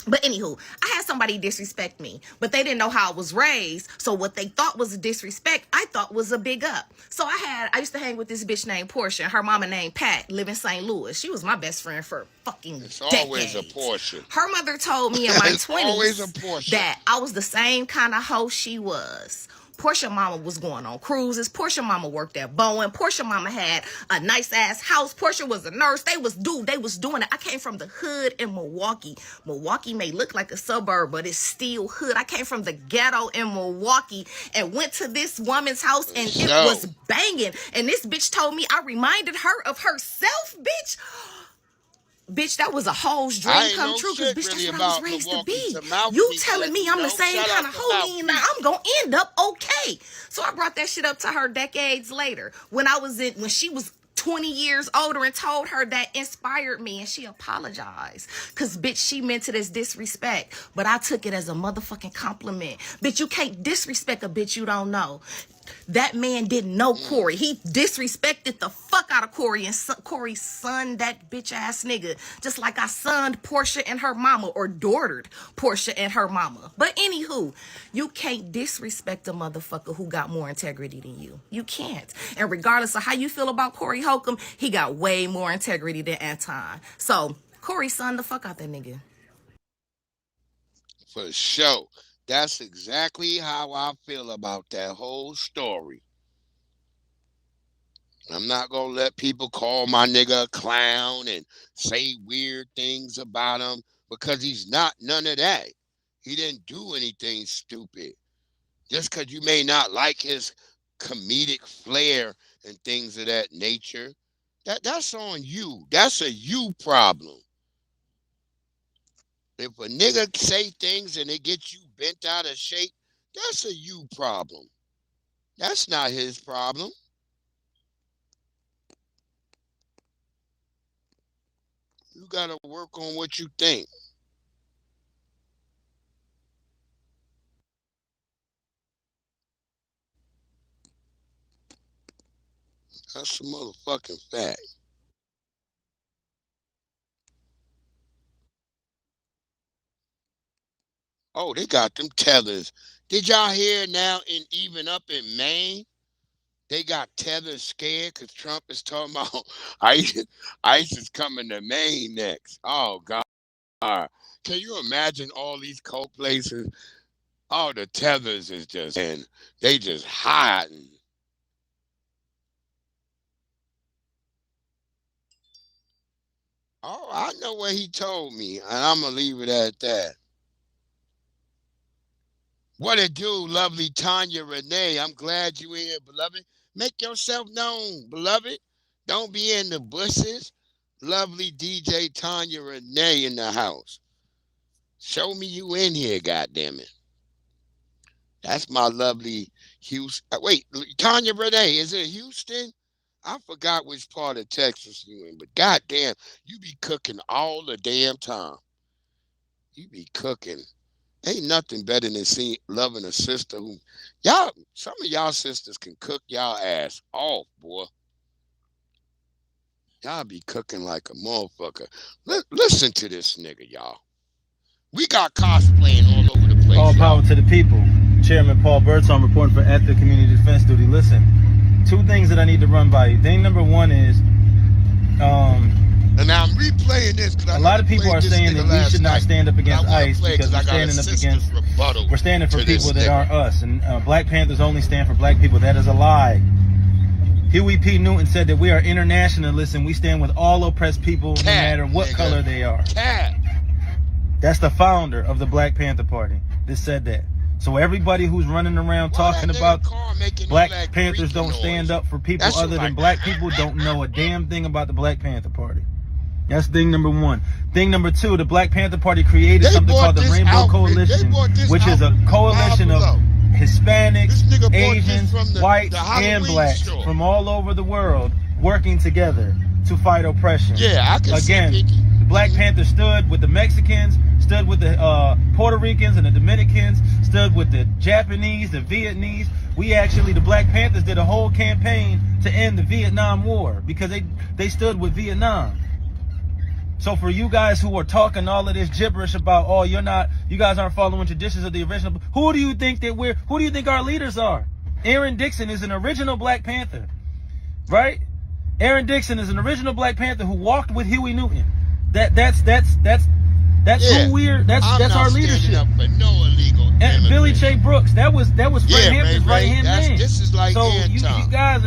But anywho, I had somebody disrespect me, but they didn't know how I was raised. So what they thought was a disrespect, I thought was a big up. So I used to hang with this bitch named Portia. Her mama named Pat, live in St. Louis. She was my best friend for fucking decades. Always a Portia. Her mother told me in my 20s that I was the same kind of hoe she was. Portia mama was going on cruises. Portia mama worked at Boeing. Portia mama had a nice ass house. Portia was a nurse. They was doing it. I came from the hood in Milwaukee. Milwaukee may look like a suburb, but it's still hood. I came from the ghetto in Milwaukee and went to this woman's house and it was banging. And this bitch told me I reminded her of herself, bitch. Bitch, that was a hoe's dream come true, because bitch, that's what I was raised to be. You telling me I'm the same kind of hoe, now I'm gonna end up okay. So I brought that shit up to her decades later. When she was 20 years older, and told her that inspired me, and she apologized. Cause bitch, she meant it as disrespect. But I took it as a motherfucking compliment. Bitch, you can't disrespect a bitch you don't know. That man didn't know Corey. He disrespected the fuck out of Corey, and Corey sunned that bitch ass nigga. Just like I sunned Portia and her mama, or daughtered Portia and her mama. But anywho, you can't disrespect a motherfucker who got more integrity than you. You can't. And regardless of how you feel about Corey Holcomb, he got way more integrity than Anton. So Corey sunned the fuck out that nigga. For sure. That's exactly how I feel about that whole story. I'm not going to let people call my nigga a clown and say weird things about him, because he's not none of that. He didn't do anything stupid. Just because you may not like his comedic flair and things of that nature, that's on you. That's a you problem. If a nigga say things and it gets you bent out of shape, that's a you problem. That's not his problem. You gotta work on what you think. That's a motherfucking fact. Oh, they got them tethers. Did y'all hear now even up in Maine? They got tethers scared because Trump is talking about ICE is coming to Maine next. Oh, God. Can you imagine all these cold places? Oh, the tethers is just, and they just hiding. Oh, I know what he told me, and I'm going to leave it at that. What it do, lovely Tanya Renee? I'm glad you here, beloved. Make yourself known, beloved. Don't be in the bushes. Lovely DJ Tanya Renee in the house. Show me you in here, goddammit. That's my lovely Houston. Wait, Tanya Renee, is it Houston? I forgot which part of Texas you in, but goddamn, you be cooking all the damn time. You be cooking. Ain't nothing better than loving a sister who, some of y'all sisters can cook y'all ass off, boy. Y'all be cooking like a motherfucker. Listen to this nigga, y'all. We got cosplaying all over the place. All power to the people. Chairman Paul Burton reporting for Active Community Defense Duty. Listen, 2 things that I need to run by you. Thing number 1 is, and now I'm replaying this. A lot of people are saying that we should not stand up against ICE because we're standing for people that aren't us. And Black Panthers only stand for black people. That is a lie. Huey P. Newton said that we are internationalists and we stand with all oppressed people no matter what color they are. That's the founder of the Black Panther Party that said that. So everybody who's running around talking about Black Panthers don't stand up for people other than black people don't know a damn thing about the Black Panther Party. That's thing number 1. Thing number 2, the Black Panther Party created something called the Rainbow Coalition, which is a coalition of Hispanics, Asians, whites, and blacks from all over the world working together to fight oppression. Yeah, I can Again, see the Black Panthers stood with the Mexicans, stood with the Puerto Ricans and the Dominicans, stood with the Japanese, the Vietnamese. The Black Panthers did a whole campaign to end the Vietnam War because they stood with Vietnam. So for you guys who are talking all of this gibberish about, you guys aren't following traditions of the original, who do you think our leaders are? Aaron Dixon is an original Black Panther, right? Aaron Dixon is an original Black Panther who walked with Huey Newton. That's who we're. That's our leadership. Up for no illegal and Billy J. Brooks, that was Fred Hampton's right hand man. This is like so you guys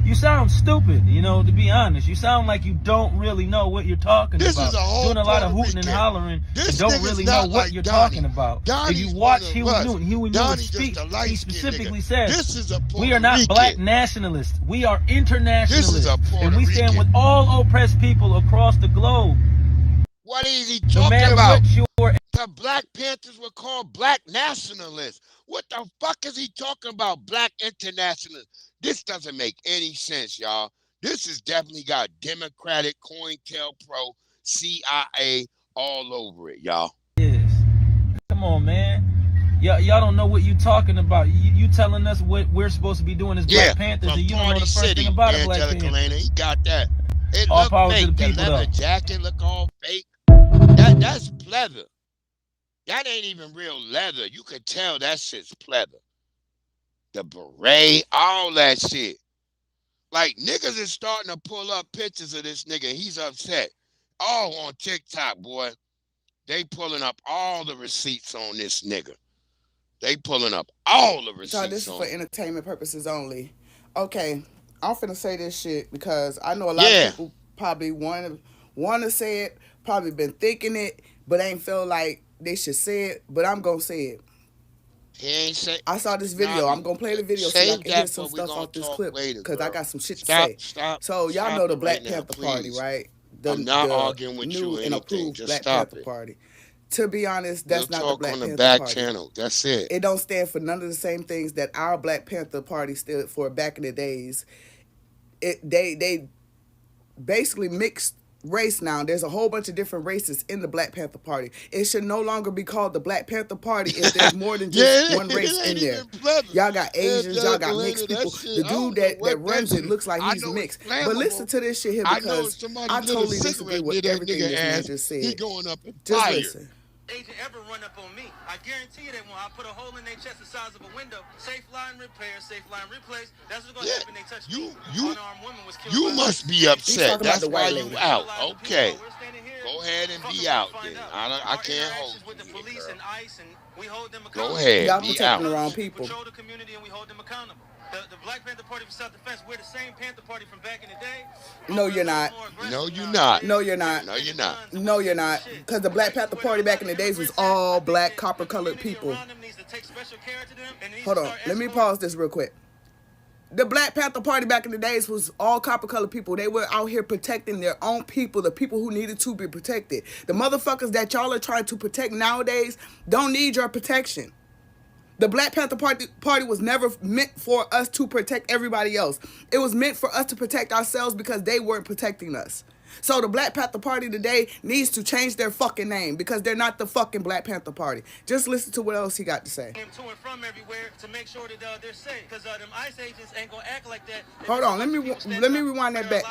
you sound stupid, to be honest. You sound like you don't really know what you're talking about. Doing a lot of hooting and hollering and don't really know what you're talking about. If you watch Huey Newton's speech, he specifically says, we are not black nationalists. We are internationalists. And we stand with all oppressed people across the globe. What is he talking about? The Black Panthers were called black nationalists. What the fuck is he talking about? Black internationalists. This doesn't make any sense, y'all. This has definitely got Democratic, COINTELPRO, CIA all over it, y'all. Yes. Come on, man. Y'all don't know what you talking about. You telling us what we're supposed to be doing as Black Panthers, and you don't know the first thing about a Black Panther. He got that. It all look power fake. to the people, the leather though. jacket look all fake. That's pleather. That ain't even real leather. You could tell that shit's pleather. The beret, all that shit. Like, niggas is starting to pull up pictures of this nigga. He's upset. All on TikTok, boy. They pulling up all the receipts on this nigga. They pulling up all the receipts. So this is for entertainment purposes only. Okay, I'm finna say this shit because I know a lot of people probably want to say it, probably been thinking it, but ain't feel like they should say it. But I'm gonna say it. He ain't say. I saw this video. I'm gonna play the video so I can hear some stuff off this clip because I got some shit to say. So y'all know the Black Panther Party, right? I'm not arguing with you or anything. Just stop it. Party. To be honest, that's not the Black Panther Party. Channel. That's it. It don't stand for none of the same things that our Black Panther Party stood for back in the days. They basically mixed race now. There's a whole bunch of different races in the Black Panther Party. It should no longer be called the Black Panther Party if there's more than just one race in there. Y'all got Asians, y'all got mixed people. The dude that runs it looks like he's mixed. But listen to this shit here because I totally disagree with everything this man just said. He going up in just fire. listen. Agent ever run up on me. I guarantee you they won't. I put a hole in their chest the size of a window. Safe line repair, safe line replace. That's what's going to happen. They touch me. Unarmed woman was killed. You must be upset. That's why you out. Okay. Go ahead and be out then. I can't hold you. With the police and ICE, and we hold them Go accountable. ahead. Y'all Be protecting out. the wrong people. Control the community and we hold them accountable. The Black Panther Party for self-defense, we're the same Panther Party from back in the day. No, you're not. No, you're not. No, you're not. No, you're not. No, you're not. Because the Black Panther Party back in the days was all black, copper-colored people. Hold on. Let me pause this real quick. The Black Panther Party back in the days was all copper-colored people. They were out here protecting their own people, the people who needed to be protected. The motherfuckers that y'all are trying to protect nowadays don't need your protection. The Black Panther Party was never meant for us to protect everybody else. It was meant for us to protect ourselves because they weren't protecting us. So the Black Panther Party today needs to change their fucking name because they're not the fucking Black Panther Party. Just listen to what else he got to say. To and from everywhere to make sure that they're safe, because them ICE agents ain't gonna act like that. Hold on, let me rewind that back.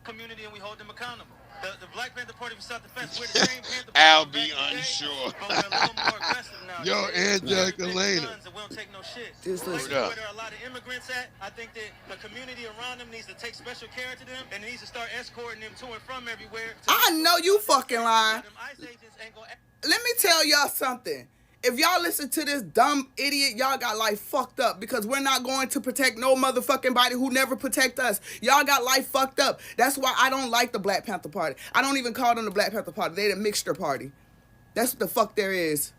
Community and we hold them accountable. The Black Panther Party for self-defense, we're the same Panther Party. I'll be unsure. But we're a little more aggressive now. Yo, Angelica Lena. We don't take no shit. Just listen. Where there are a lot of immigrants at, I think that the community around them needs to take special care to them and needs to start escorting them to and from everywhere. I know you fucking lying. Let me tell y'all something. If y'all listen to this dumb idiot, y'all got life fucked up because we're not going to protect no motherfucking body who never protect us. Y'all got life fucked up. That's why I don't like the Black Panther Party. I don't even call them the Black Panther Party. They the mixture party. That's what the fuck there is.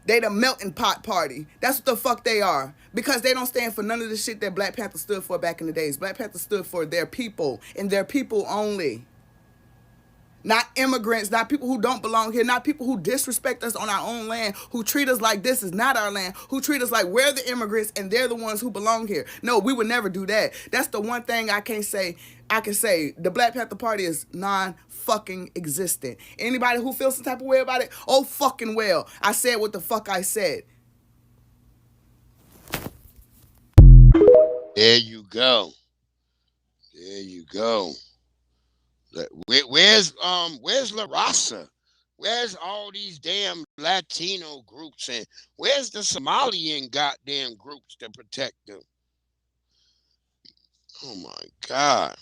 They the melting pot party. That's what the fuck they are. Because they don't stand for none of the shit that Black Panther stood for back in the days. Black Panther stood for their people and their people only. Not immigrants, not people who don't belong here, not people who disrespect us on our own land, who treat us like this is not our land, who treat us like we're the immigrants and they're the ones who belong here. No, we would never do that. That's the one thing I can say. The Black Panther Party is non-fucking existent. Anybody who feels some type of way about it, oh fucking well. I said what the fuck I said. There you go. There you go. Where's La Raza? Where's all these damn Latino groups and where's the Somalian goddamn groups to protect them? Oh my God.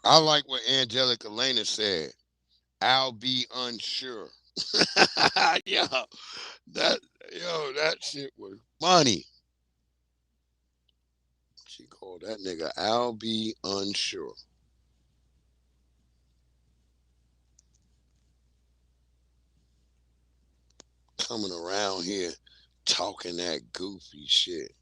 I like what Angelica Lena said. I'll be unsure. That shit was funny. She called that nigga, I'll be unsure. Coming around here talking that goofy shit.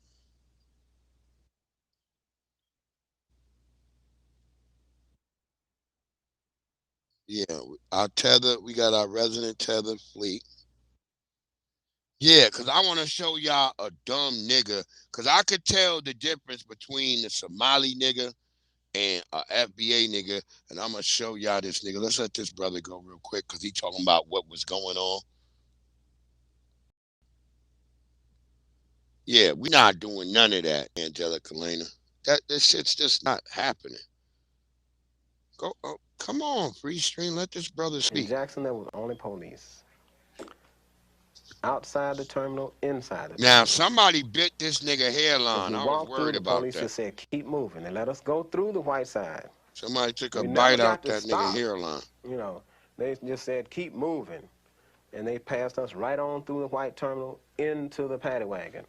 Yeah, our tether, we got our resident tether fleet. Yeah, because I want to show y'all a dumb nigga. Because I could tell the difference between the Somali nigga and a FBA nigga. And I'm going to show y'all this nigga. Let's let this brother go real quick because he talking about what was going on. Yeah, we not doing none of that, Angelica Lena. This shit's just not happening. Go, come on, Free Stream. Let this brother speak. In Jackson, there was only police. Outside the terminal, inside the terminal. Now, somebody bit this nigga hairline. I was worried about that. The police just said, keep moving. They let us go through the white side. Somebody took a bite out that nigga hairline. You know, they just said, keep moving. And they passed us right on through the white terminal into the paddy wagon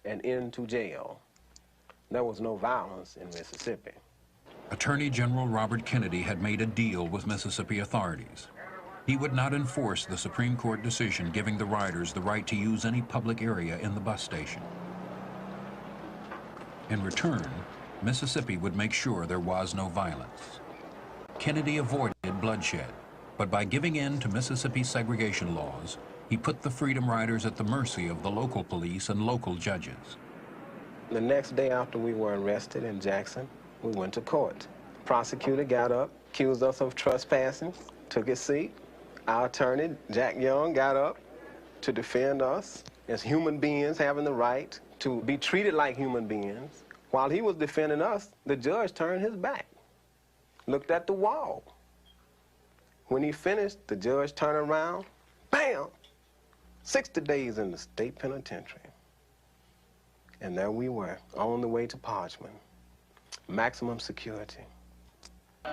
and into jail. There was no violence in Mississippi. Attorney General Robert Kennedy had made a deal with Mississippi authorities. He would not enforce the Supreme Court decision giving the riders the right to use any public area in the bus station. In return, Mississippi would make sure there was no violence. Kennedy avoided bloodshed, but by giving in to Mississippi's segregation laws, he put the Freedom Riders at the mercy of the local police and local judges. The next day after we were arrested in Jackson, we went to court. Prosecutor got up, accused us of trespassing, took his seat. Our attorney, Jack Young, got up to defend us as human beings having the right to be treated like human beings. While he was defending us, the judge turned his back, looked at the wall. When he finished, the judge turned around, bam, 60 days in the state penitentiary. And there we were, on the way to Parchman. Maximum security.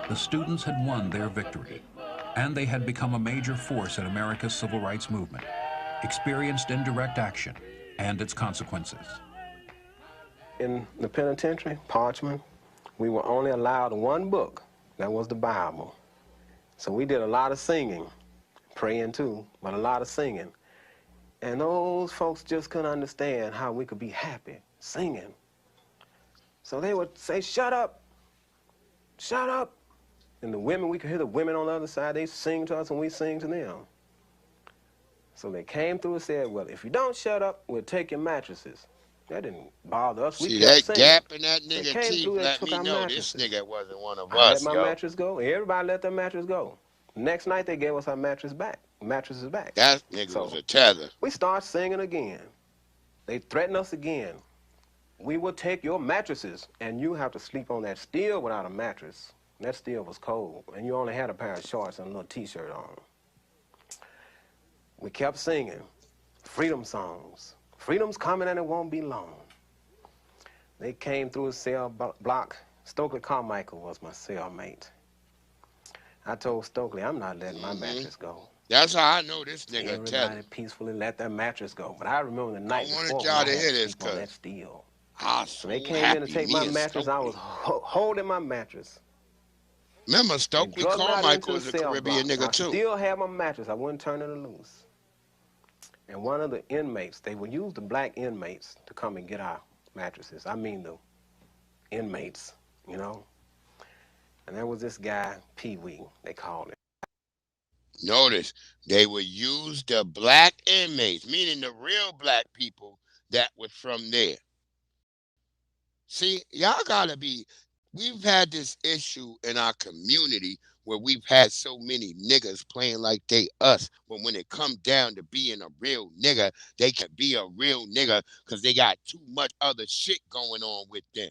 The students had won their victory, and they had become a major force in America's civil rights movement, experienced in direct action, and its consequences. In the penitentiary, Parchman, we were only allowed one book. That was the Bible. So we did a lot of singing, praying too, but a lot of singing. And those folks just couldn't understand how we could be happy singing. So they would say, shut up, shut up. And the women, we could hear the women on the other side, they sing to us and we sing to them. So they came through and said, well, if you don't shut up, we'll take your mattresses. That didn't bother us. See, that gap in that nigga teeth let me know this nigga wasn't one of us, I let my mattress go. Everybody let their mattress go. Next night, they gave us our mattresses back. That nigga was a tether. We start singing again. They threatened us again. We will take your mattresses, and you have to sleep on that steel without a mattress. That steel was cold, and you only had a pair of shorts and a little T-shirt on. We kept singing freedom songs. Freedom's coming and it won't be long. They came through a cell block. Stokely Carmichael was my cellmate. I told Stokely, I'm not letting my mattress go. That's how I know this nigga Everybody tether. peacefully let their mattress go. But I remember the night before. I wanted y'all to hear this, cuz. That steel. So they came in to take my mattress. I was holding my mattress. Remember, Stokely Carmichael was a Caribbean nigga too. I still had my mattress. I wouldn't turn it loose. And one of the inmates, they would use the black inmates to come and get our mattresses. I mean the inmates, you know. And there was this guy, Pee Wee, they called him. Notice, they would use the black inmates, meaning the real black people that was from there. See, y'all gotta be, we've had this issue in our community where we've had so many niggas playing like they us. But when it come down to being a real nigga, they can be a real nigga because they got too much other shit going on with them.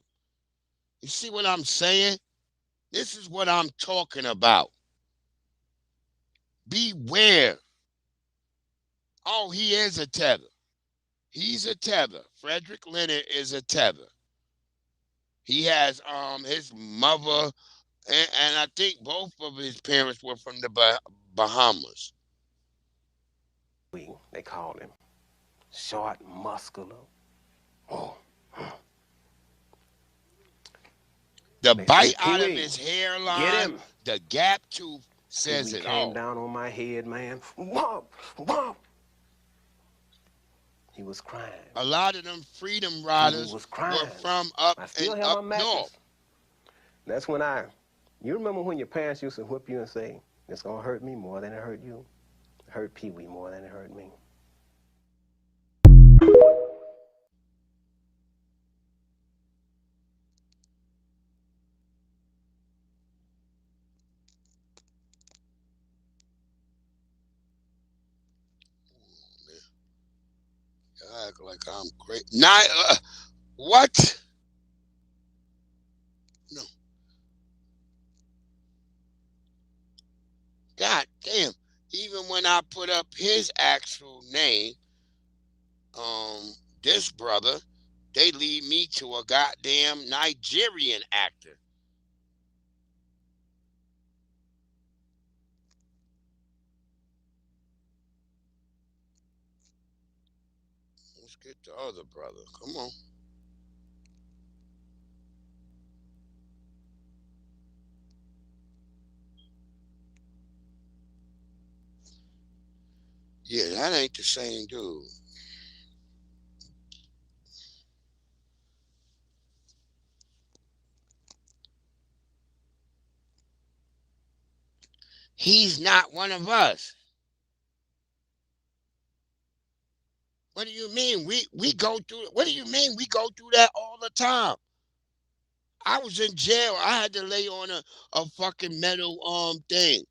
You see what I'm saying? This is what I'm talking about. Beware. Oh, he is a tether. He's a tether. Frederick Leonard is a tether. He has his mother, and I think both of his parents were from the Bahamas. They called him. Short, muscular. Oh. The bite out of his hairline, the gap tooth says it all. Came down on my head, man. Womp, womp. He was crying. A lot of them freedom riders were from up north. That's when you remember when your parents used to whip you and say, it's going to hurt me more than it hurt you? It hurt Pee Wee more than it hurt me. I act like I'm great. What? No. God damn. Even when I put up his actual name, this brother, they lead me to a goddamn Nigerian actor. Let's get the other brother. Come on. Yeah, that ain't the same dude. He's not one of us. What do you mean? We go through, what do you mean? We go through that all the time. I was in jail. I had to lay on a fucking metal thing.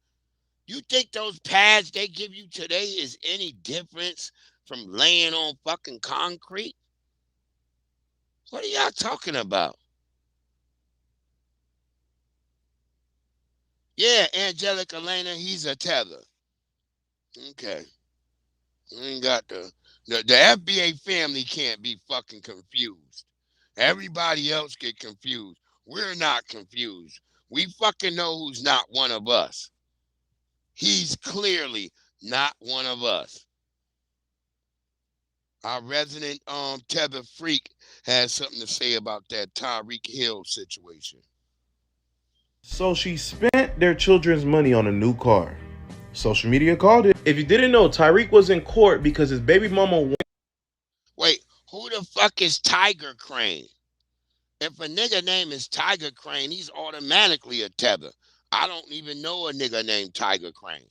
You think those pads they give you today is any difference from laying on fucking concrete? What are y'all talking about? Yeah, Angelic Elena, he's a tether. Okay. We ain't got the FBA family can't be fucking confused. Everybody else get confused. We're not confused. We fucking know who's not one of us. He's clearly not one of us. Our resident tether freak has something to say about that Tyreek Hill situation. So she spent their children's money on a new car. Social media called it. If you didn't know, Tyreek was in court because his baby mama Wait, who the fuck is Tiger Crane? If a nigga name is Tiger Crane, he's automatically a tether. I don't even know a nigga named Tiger Crane.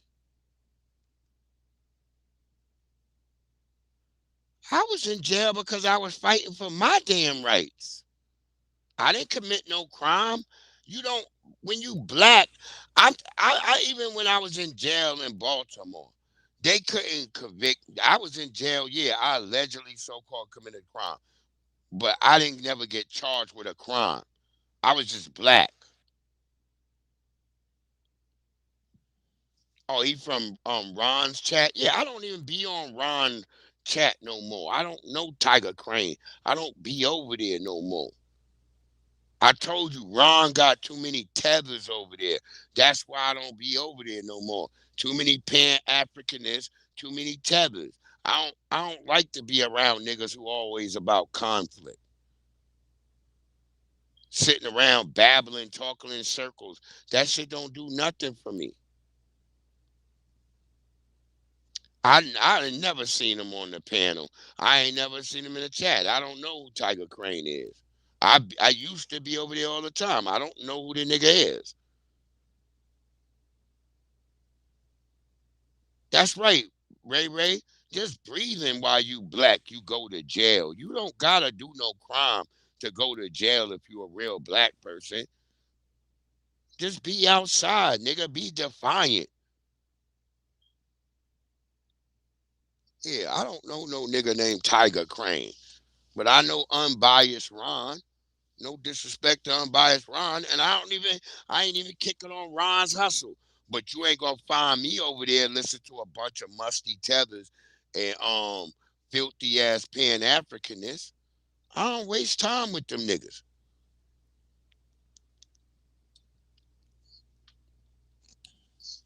I was in jail because I was fighting for my damn rights. I didn't commit no crime. You don't, when you black, I even when I was in jail in Baltimore, they couldn't convict. I was in jail, yeah, I allegedly so-called committed crime. But I didn't never get charged with a crime. I was just black. Oh, he from Ron's chat? Yeah, I don't even be on Ron chat no more. I don't know Tiger Crane. I don't be over there no more. I told you Ron got too many tethers over there. That's why I don't be over there no more. Too many Pan-Africanists, too many tethers. I don't like to be around niggas who always about conflict. Sitting around babbling, talking in circles. That shit don't do nothing for me. I ain't never seen him on the panel. I ain't never seen him in the chat. I don't know who Tiger Crane is. I used to be over there all the time. I don't know who the nigga is. That's right, Ray. Just breathing while you black, you go to jail. You don't gotta do no crime to go to jail if you're a real black person. Just be outside, nigga. Be defiant. Yeah, I don't know no nigga named Tiger Crane. But I know Unbiased Ron. No disrespect to Unbiased Ron. And I ain't even kicking on Ron's hustle. But you ain't gonna find me over there and listen to a bunch of musty tethers and filthy ass Pan-Africanists. I don't waste time with them niggas.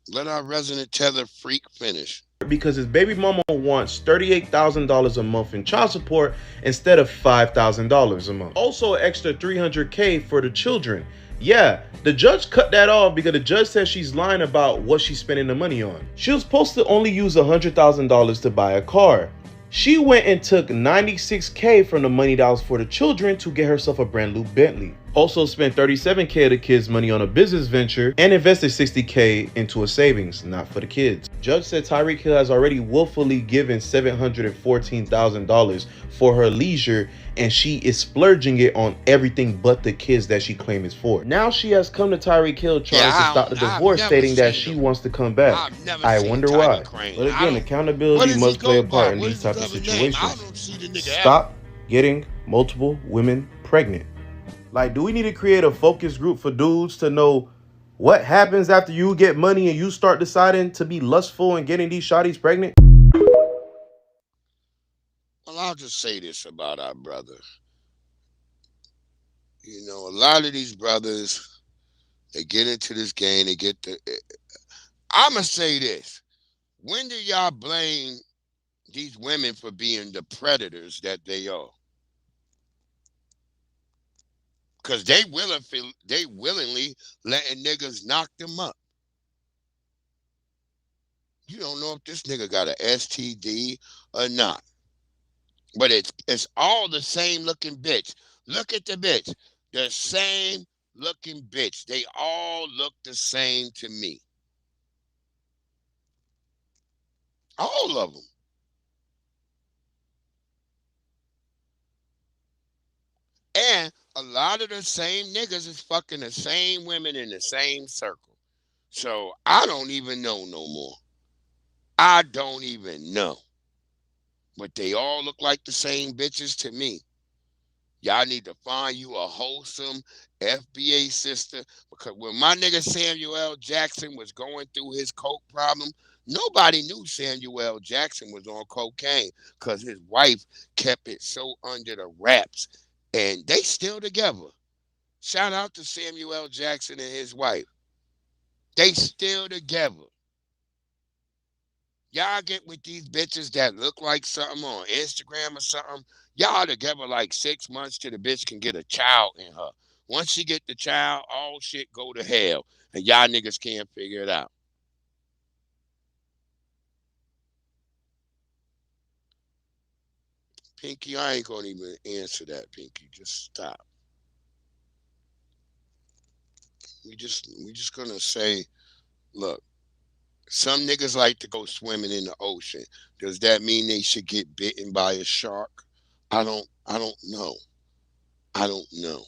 Let our resident tether freak finish. Because his baby mama wants $38,000 a month in child support instead of $5,000 a month. Also, an extra $300K for the children. Yeah, the judge cut that off because the judge said she's lying about what she's spending the money on. She was supposed to only use $100,000 to buy a car. She went and took $96K from the money that was for the children to get herself a brand new Bentley. Also spent $37K of the kids' money on a business venture and invested $60K into a savings, not for the kids. Judge said Tyreek Hill has already willfully given $714,000 for her leisure, and she is splurging it on everything but the kids that she claims is for. Now she has come to Tyreek Hill trying to stop the divorce, stating that she wants to come back. I wonder why. But again, accountability must play a part in these types of situations. Stop getting multiple women pregnant. Like, do we need to create a focus group for dudes to know what happens after you get money and you start deciding to be lustful and getting these shawties pregnant? Well, I'll just say this about our brother. You know, a lot of these brothers, they get into this game, I'ma say this. When do y'all blame these women for being the predators that they are? Because they willingly letting niggas knock them up. You don't know if this nigga got an STD or not. But it's all the same looking bitch. Look at the bitch. The same looking bitch. They all look the same to me. All of them. And a lot of the same niggas is fucking the same women in the same circle. So I don't even know no more. I don't even know. But they all look like the same bitches to me. Y'all need to find you a wholesome FBA sister. Because when my nigga Samuel L. Jackson was going through his coke problem, nobody knew Samuel L. Jackson was on cocaine because his wife kept it so under the wraps. And they still together. Shout out to Samuel L. Jackson and his wife. They still together. Y'all get with these bitches that look like something on Instagram or something. Y'all together like 6 months till the bitch can get a child in her. Once she get the child, all shit go to hell. And y'all niggas can't figure it out. Pinky, I ain't gonna even answer that, Pinky. Just stop. We just gonna say, look, some niggas like to go swimming in the ocean. Does that mean they should get bitten by a shark? I don't know. I don't know.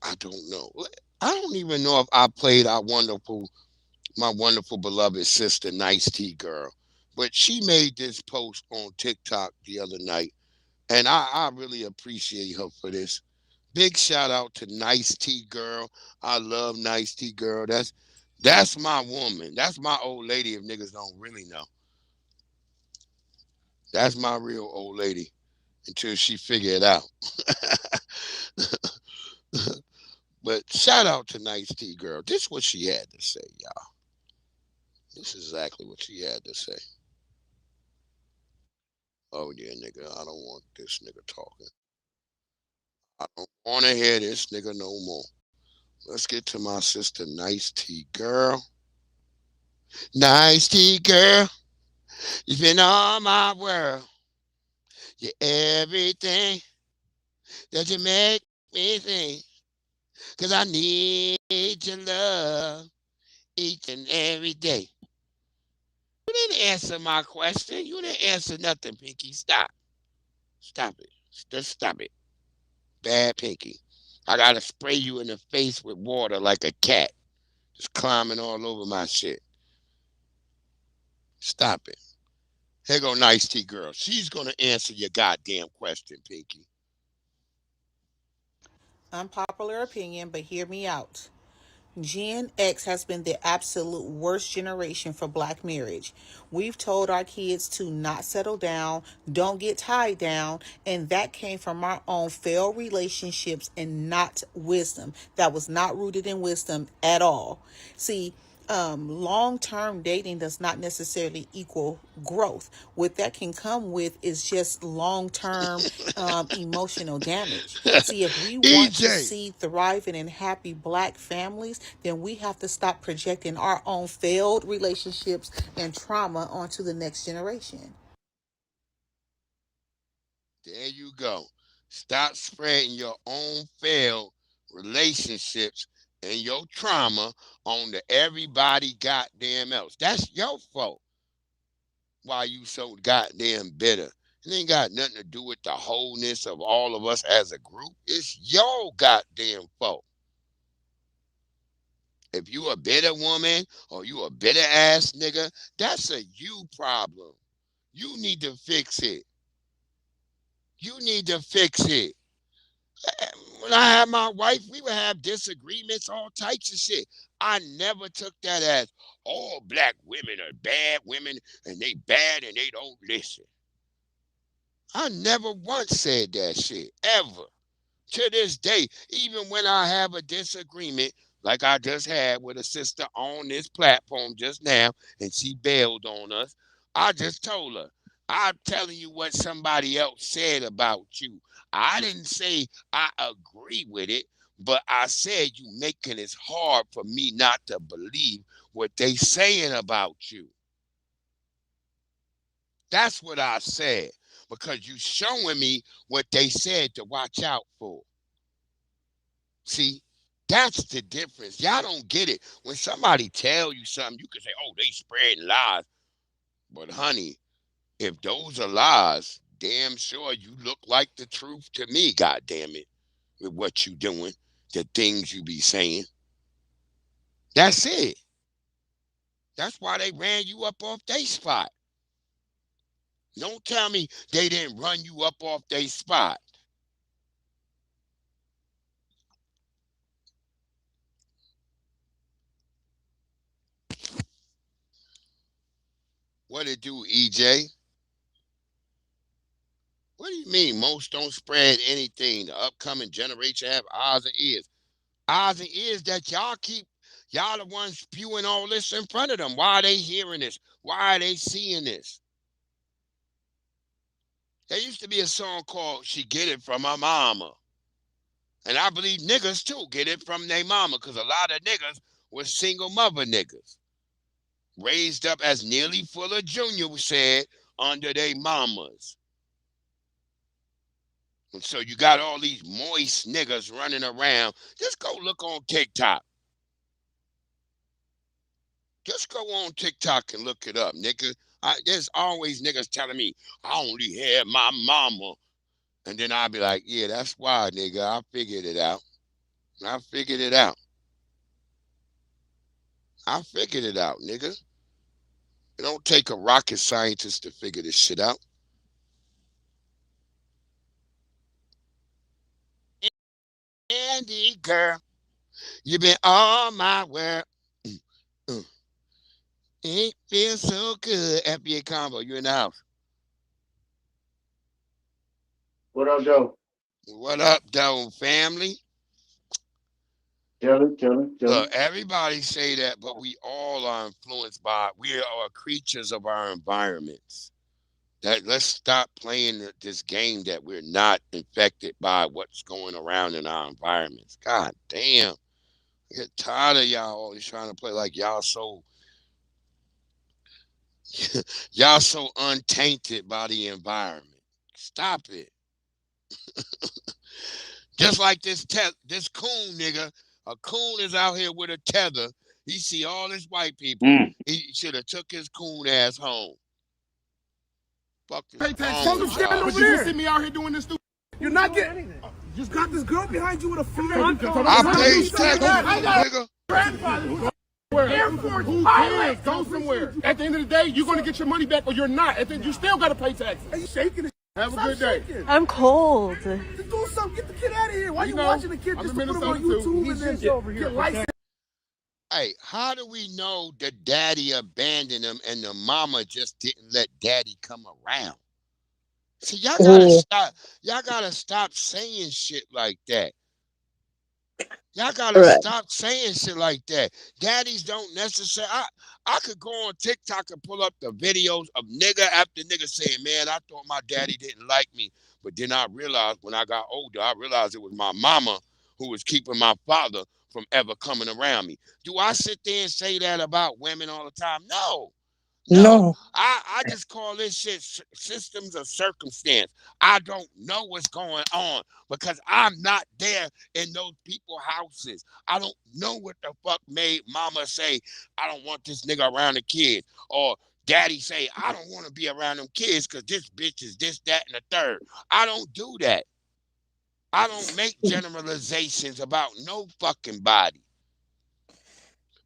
I don't know. I don't even know if I played my wonderful beloved sister, Nice T Girl. But she made this post on TikTok the other night, and I really appreciate her for this. Big shout out to Nice T Girl. I love Nice T Girl. That's my woman. That's my old lady if niggas don't really know. That's my real old lady until she figure it out. But shout out to Nice T Girl. This is what she had to say, y'all. This is exactly what she had to say. Oh yeah, nigga, I don't want this nigga talking. I don't want to hear this nigga no more. Let's get to my sister, Nice T Girl. Nice T Girl, you've been all my world. You're everything that you make me think. Cause I need your love each and every day. You didn't answer my question. You didn't answer nothing, Pinky. Stop. Stop it. Just stop it. Bad Pinky. I gotta spray you in the face with water like a cat. Just climbing all over my shit. Stop it. Here go Nice T Girl. She's gonna answer your goddamn question, Pinky. Unpopular opinion, but hear me out. Gen X has been the absolute worst generation for black marriage. We've told our kids to not settle down, don't get tied down, and that came from our own failed relationships and not wisdom. That was not rooted in wisdom at all. See, long-term dating does not necessarily equal growth. What that can come with is just long-term emotional damage. See, if we want to see thriving and happy black families, then we have to stop projecting our own failed relationships and trauma onto the next generation. There you go. Stop spreading your own failed relationships and your trauma on to everybody goddamn else. That's your fault. Why you so goddamn bitter? It ain't got nothing to do with the wholeness of all of us as a group. It's your goddamn fault. If you a bitter woman or you a bitter ass nigga, that's a you problem. You need to fix it. You need to fix it. When I had my wife, we would have disagreements, all types of shit. I never took that as, all black women are bad women and they bad and they don't listen. I never once said that shit, ever. To this day, even when I have a disagreement, like I just had with a sister on this platform just now, and she bailed on us, I just told her, I'm telling you what somebody else said about you. I didn't say I agree with it, but I said you making it hard for me not to believe what they saying about you. That's what I said, because you showing me what they said to watch out for. See, that's the difference. Y'all don't get it. When somebody tell you something, you can say, oh, they spreading lies. But honey, if those are lies, damn sure you look like the truth to me, goddamn it, with what you doing, the things you be saying. That's it. That's why they ran you up off their spot. Don't tell me they didn't run you up off their spot. What it do, EJ? What do you mean most don't spread anything? The upcoming generation have eyes and ears. Eyes and ears that y'all keep Y'all the ones spewing all this in front of them. Why are they hearing this? Why are they seeing this? There used to be a song called She Get It From Her Mama. And I believe niggas too get it from their mama, because a lot of niggas were single mother niggas. Raised up, as Neely Fuller Jr. said, under their mamas. And so you got all these moist niggas running around. Just go look on TikTok. Just go on TikTok and look it up, nigga. There's always niggas telling me, I only had my mama. And then I'll be like, yeah, that's why, nigga. I figured it out. I figured it out. I figured it out, nigga. It don't take a rocket scientist to figure this shit out. Andy, girl, you been all my world. It feels so good. FBA Combo, you in the house. What up, Joe? What up, though, family? Chilling. Look, everybody say that, but we all are influenced by, we are creatures of our environments. Let's stop playing this game that we're not infected by what's going around in our environments. God damn. I get tired of y'all always trying to play like y'all so untainted by the environment. Stop it. Just like this coon nigga. A coon is out here with a tether. He see all this white people. He should have took his coon ass home. Fuck this. Pay tax. But you see me out here doing this stupid. You're not getting. You got this girl behind you with a phone. I paid tax, nigga. Grandfather. Air Force pilot. Go somewhere. At the end of the day, you're going to get your money back or you're not. At the end, you still got to pay taxes. Are you shaking it? Have a good day. I'm cold. Just do something. Get the kid out of here. Why you watching the kid just to put him on YouTube and then get licensed? Hey, how do we know the daddy abandoned him and the mama just didn't let daddy come around? See, y'all gotta stop. Y'all gotta stop saying shit like that. Y'all gotta stop saying shit like that. Daddies don't necessarily. I could go on TikTok and pull up the videos of nigga after nigga saying, man, I thought my daddy didn't like me. But then I realized when I got older, I realized it was my mama who was keeping my father from ever coming around me. Do I sit there and say that about women all the time? No. I just call this shit systems of circumstance. I don't know what's going on because I'm not there in those people's houses. I don't know what the fuck made mama say, I don't want this nigga around the kids. Or daddy say, I don't want to be around them kids because this bitch is this, that, and the third. I don't do that. I don't make generalizations about no fucking body.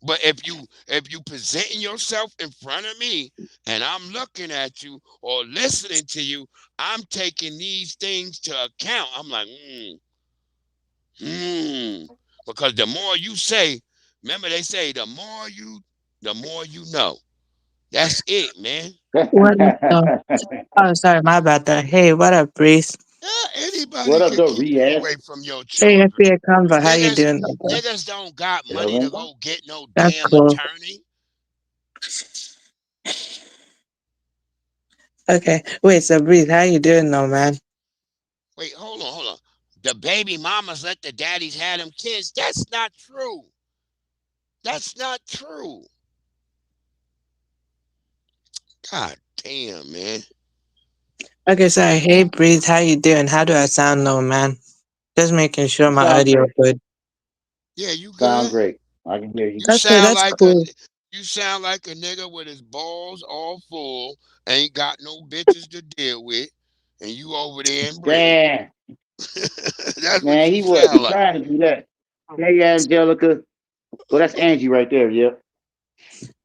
But if you presenting yourself in front of me and I'm looking at you or listening to you, I'm taking these things to account. I'm like, because the more you say, remember they say the more you know. That's it, man. What up, oh, sorry, my bad there. Hey, what up, Breeze? Anybody what up, can though, keep you away from your Hey, children. FBA Convo, how you doing? Niggas don't got money to go get no That's damn cool. attorney. Okay, wait, so Breeze, how you doing though, man? Wait, hold on. The baby mamas let the daddies have them kids. That's not true. That's not true. God damn, man. Okay, sorry. Hey, Breeze, how you doing? How do I sound though, man? Just making sure my audio good. Yeah, you good? Sound great. I can hear you. You Okay, sound that's like cool. you sound like a nigga with his balls all full, ain't got no bitches to deal with, and you over there in bread. Damn. That's Man, what he you wasn't sound like. trying to do that. Hey, Angelica. Well, that's Angie right there, yep.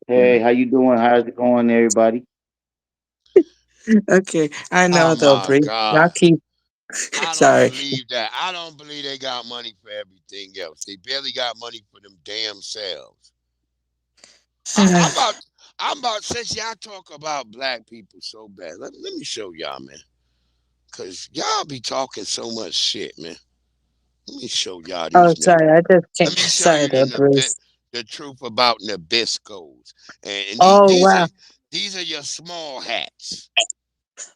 Hey, how you doing? How's it going, everybody? Okay, I know Oh though, my Breeze. God. Y'all keep. I don't Sorry. believe that. I don't believe they got money for everything else. They barely got money for them damn selves. I'm about since y'all talk about black people so bad. Let me show y'all, man. Cause y'all be talking so much shit, man. Let me show y'all these Oh, niggas. sorry, I just Let can't. me show Sorry you though, Breeze. the truth about Nabiscos. And wow. These are your small hats.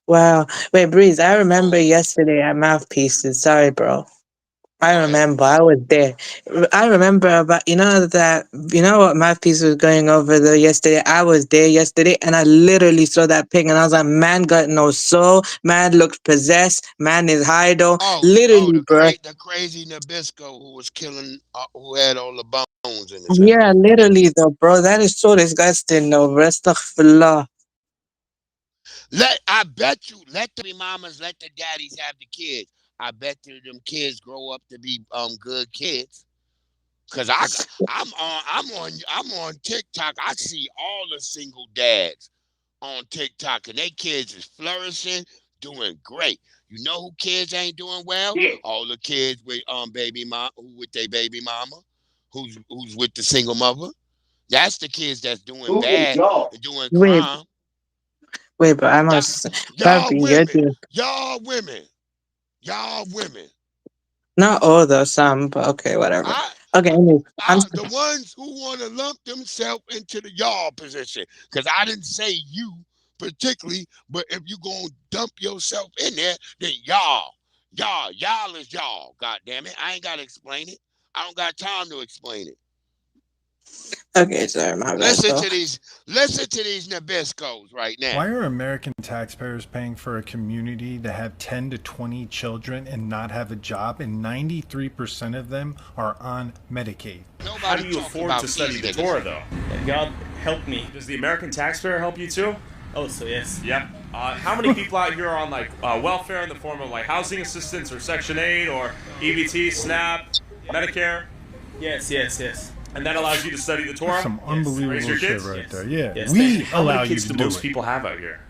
Wow. Wait, Breeze, I remember yesterday at Mouthpieces. Sorry, bro. I remember. I was there. I remember about, you know what Mouthpiece was going over there yesterday? I was there yesterday and I literally saw that pig and I was like, man got no soul. Man looks possessed. Man is high though. Literally, bro. The crazy Nabisco who was killing, who had all the bones in his Yeah, head. literally though, bro. That is so disgusting though. Astaghfirullah. I bet you, let the mamas, let the daddies have the kids. I bet them kids grow up to be good kids. Cause I'm on TikTok. I see all the single dads on TikTok, and they kids is flourishing, doing great. You know who kids ain't doing well? All the kids with baby mom, who with their baby mama, who's with the single mother. That's the kids that's doing bad and doing crime. Wait, but I must. Y'all women. Not all though, some, but okay, whatever. Okay, anyway, the ones who want to lump themselves into the y'all position, because I didn't say you particularly, but if you gonna dump yourself in there, then y'all is y'all. God damn it, I ain't gotta explain it. I don't got time to explain it. Okay, sorry, my bad. Listen to these Nabiscos right now. Why are American taxpayers paying for a community to have 10 to 20 children and not have a job, and 93% of them are on Medicaid? How do you afford to study the Torah, though? God help me. Does the American taxpayer help you too? Also, yes. Yep. How many people out here are on welfare in the form of housing assistance or Section 8 or EBT, SNAP, Medicare? Yes. And that allows you to study the Torah? Some unbelievable Raise your shit kids? right there. Yeah, Yes, we How allow many you kids to do do most it. people have out here?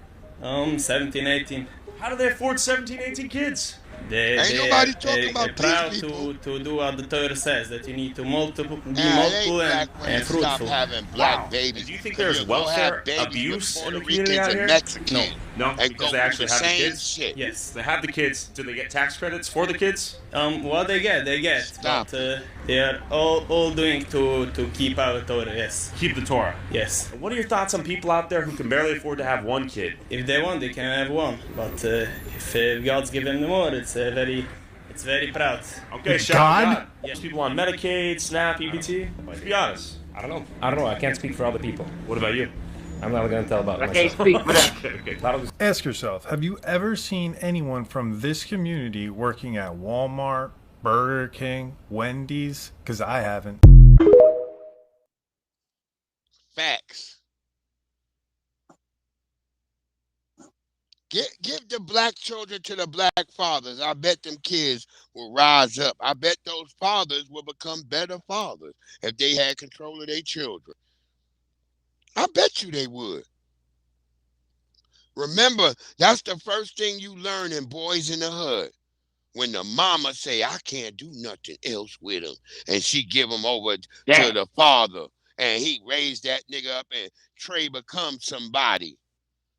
17, 18. How do they afford 17, 18 kids? Ain't nobody talking about proud these people. to do what the Torah says, that you need to be multiple and fruitful. Having black babies. Do you think there's welfare abuse in the community out here? No, because they actually have the kids. Shit. Yes, they have the kids. Do they get tax credits for the kids? Well, they get, but they are all doing to keep our Torah. Yes, keep the Torah. Yes. What are your thoughts on people out there who can barely afford to have one kid? If they want, they can have one, but if God's given them more, it's very proud. Okay, shout out. Yes, people on Medicaid, SNAP, EBT. Let's be honest. I don't know. I can't speak for other people. What about you? I'm not going to tell about myself. I can't speak for that. Okay. Ask yourself, have you ever seen anyone from this community working at Walmart, Burger King, Wendy's? Because I haven't. Facts. Give the black children to the black fathers. I bet them kids will rise up. I bet those fathers will become better fathers if they had control of their children. I bet you they would. Remember, that's the first thing you learn in Boys in the Hood. When the mama say, I can't do nothing else with him, and she give him over to the father, and he raised that nigga up, and Trey becomes somebody.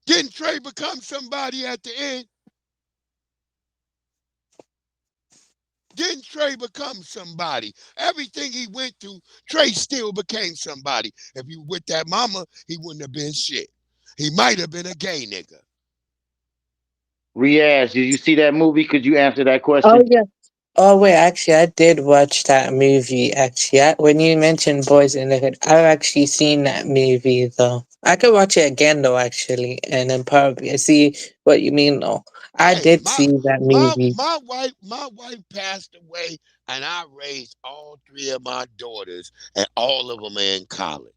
Didn't Trey become somebody at the end? Didn't Trey become somebody? Everything he went through, Trey still became somebody. If you with that mama, he wouldn't have been shit. He might have been a gay nigga. Riaz, did you see that movie? Could you answer that question? Oh, yeah. Oh, wait, actually, I did watch that movie, actually. When you mentioned Boys in the Hood, I've actually seen that movie, though. I could watch it again, though, actually, and then probably see what you mean, though. I did see that movie. My wife passed away, and I raised all three of my daughters, and all of them are in college.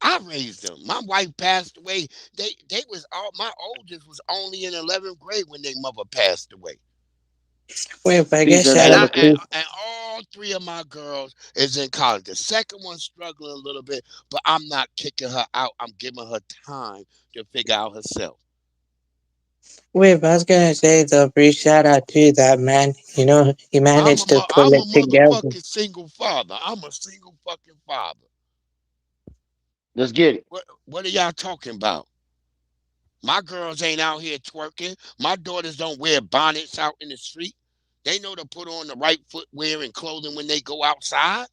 I raised them. My wife passed away. My oldest was only in 11th grade when their mother passed away. Wait, but I guess and all three of my girls is in college. The second one's struggling a little bit, but I'm not kicking her out. I'm giving her time to figure out herself. Wait, but I was gonna say though, brief shout out to that man. You know, he managed to pull it together. I'm a motherfucking single father. I'm a single fucking father. Let's get it. What are y'all talking about? My girls ain't out here twerking. My daughters don't wear bonnets out in the street. They know to put on the right footwear and clothing when they go outside.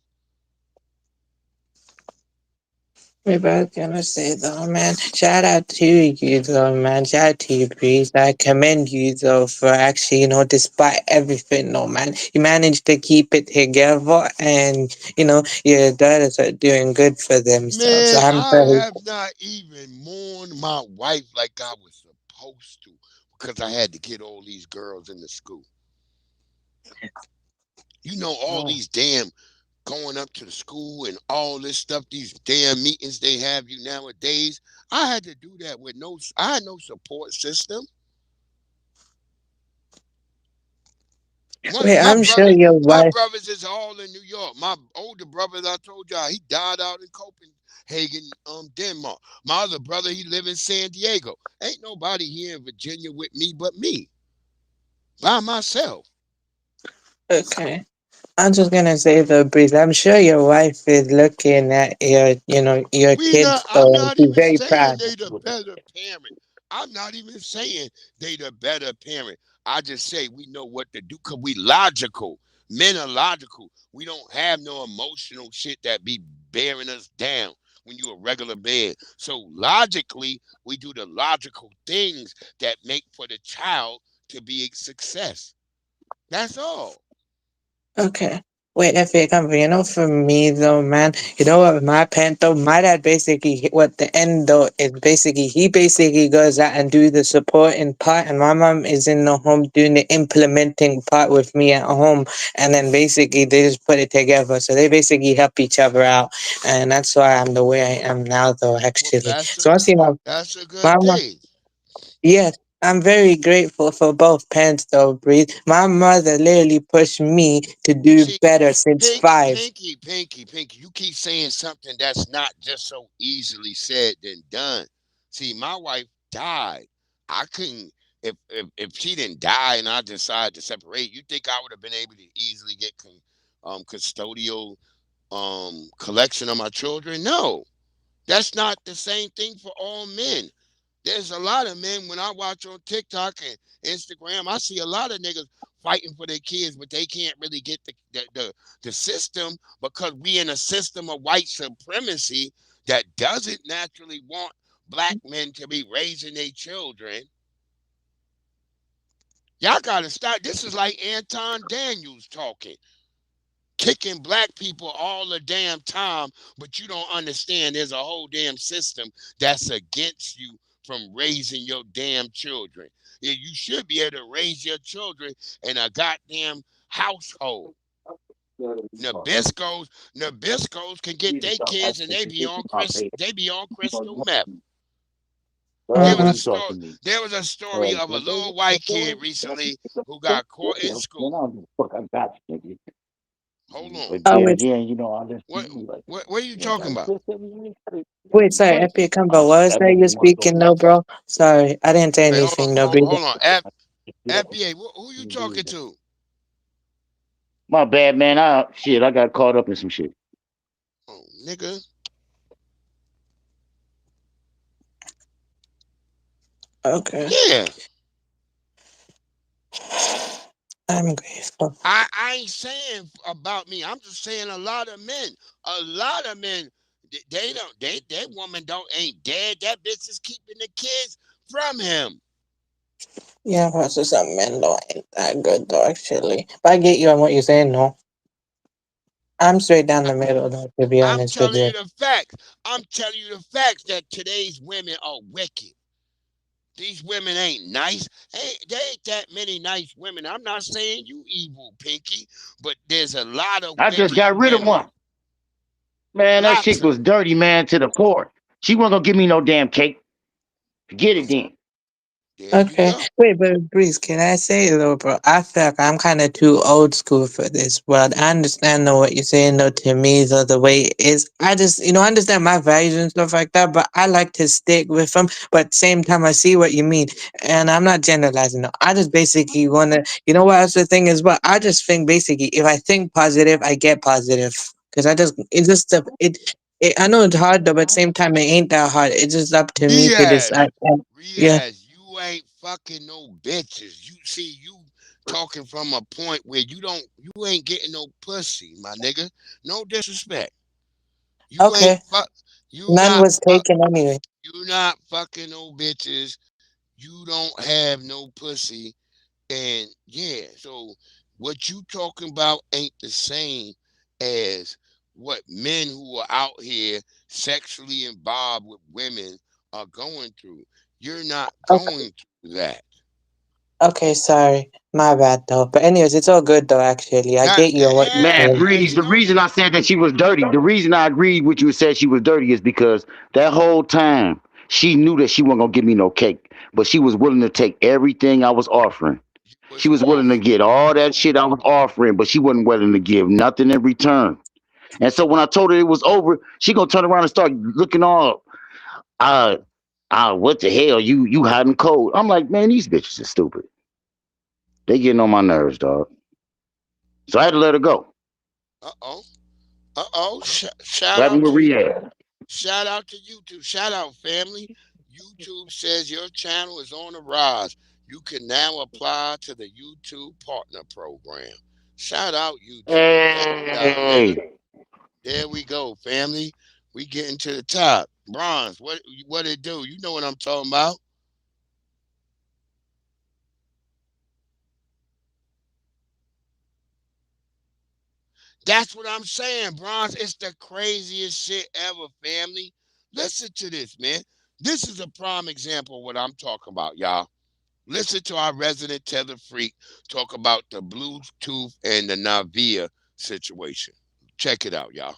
We both gonna say though, man. Shout out to you though, man. Shout out to you, Breeze. I commend you though for actually, despite everything, though, man, you managed to keep it together, and your daughters are doing good for themselves. Man, I'm I very. have not even mourned my wife like I was supposed to because I had to get all these girls into school. All these damn going up to the school and all this stuff, these damn meetings they have you nowadays. I had to do that with I had no support system. I'm sure your wife. My brothers is all in New York. My older brother, I told y'all, he died out in Copenhagen, Denmark. My other brother, he live in San Diego. Ain't nobody here in Virginia with me but me. By myself. Okay. I'm just gonna say though, Breeze, I'm sure your wife is looking at your kids I'm though, and not she's even very saying proud. they the better parent. I'm not even saying they the better parent. I just say we know what to do because we logical. Men are logical. We don't have no emotional shit that be bearing us down when you're a regular man. So logically, we do the logical things that make for the child to be a success. That's all. Okay. Wait, for me though, man, you know what, my parent though, my dad basically, what the end though is basically, he basically goes out and do the supporting part, and my mom is in the home doing the implementing part with me at home, and then basically they just put it together, so they basically help each other out, and that's why I'm the way I am now though, actually. So I see that's a good my mom. thing. Yes, I'm very grateful for both parents though, Breeze. My mother literally pushed me to do better since 5. Pinky, you keep saying something that's not just so easily said than done. See, my wife died. I couldn't, if she didn't die and I decided to separate, you think I would have been able to easily get custodial collection of my children? No. That's not the same thing for all men. There's a lot of men, when I watch on TikTok and Instagram, I see a lot of niggas fighting for their kids, but they can't really get the system because we in a system of white supremacy that doesn't naturally want black men to be raising their children. Y'all got to start. This is like Anton Daniels talking. Kicking black people all the damn time, but you don't understand there's a whole damn system that's against you from raising your damn children. You should be able to raise your children in a goddamn household. Nabiscos can get their kids and they be on crystal meth. There was a story of a little white kid recently who got caught in school. Hold on. What are you talking about? Wait, sorry, Epic Combo, what was that you speaking though, bro? Sorry, I didn't say anything though, Hold on. FBA, who you talking to? My bad, man. I got caught up in some shit. Oh, nigga. Okay. Yeah. I'm grateful. I ain't saying about me. I'm just saying a lot of men, that woman ain't dead. That bitch is keeping the kids from him. Yeah, but some men though ain't that good though, actually. But I get you on what you're saying, no. I'm straight down the middle though, to be honest with you. I'm telling you the facts that today's women are wicked. These women ain't nice. Hey, there ain't that many nice women. I'm not saying you evil, Pinky, but there's a lot of. I just got rid of one. Man, that chick was dirty, man, to the core. She wasn't gonna give me no damn cake. Get it then. Okay. Wait, but Breeze, can I say though, bro? I feel like I'm kind of too old school for this world. I understand though what you're saying though. To me, though, the way it is, I just I understand my values and stuff like that. But I like to stick with them. But at the same time, I see what you mean, and I'm not generalizing. Though. I just basically wanna, what else the thing is? But I just think basically, if I think positive, I get positive. Because I know it's hard though, but at the same time, it ain't that hard. It's just up to me to decide. Yeah. You ain't fucking no bitches. You see, you talking from a point where you ain't getting no pussy, my nigga. No disrespect. You None was taken anyway. You not fucking no bitches. You don't have no pussy. And yeah, so what you talking about ain't the same as what men who are out here sexually involved with women are going through. You're not going through that. Okay, sorry. My bad though. But anyways, it's all good though, actually. I get you on what you Man, said. Breeze, the reason I said that she was dirty, the reason I agreed with you and said she was dirty is because that whole time she knew that she wasn't gonna give me no cake, but she was willing to take everything I was offering. She was willing to get all that shit I was offering, but she wasn't willing to give nothing in return. And so when I told her it was over, she gonna turn around and start looking all, what the hell, you hot and cold. I'm like, man, these bitches are stupid. They getting on my nerves, dog. So I had to let her go. Shout out to YouTube. Shout out, family. YouTube says your channel is on the rise. You can now apply to the YouTube Partner Program. Shout out, YouTube. Hey. There we go, family. We getting to the top. Bronze, what it do? You know what I'm talking about. That's what I'm saying, Bronze. It's the craziest shit ever, family. Listen to this, man. This is a prime example of what I'm talking about, y'all. Listen to our resident tether freak talk about the Bluetooth and the Navia situation. Check it out, y'all.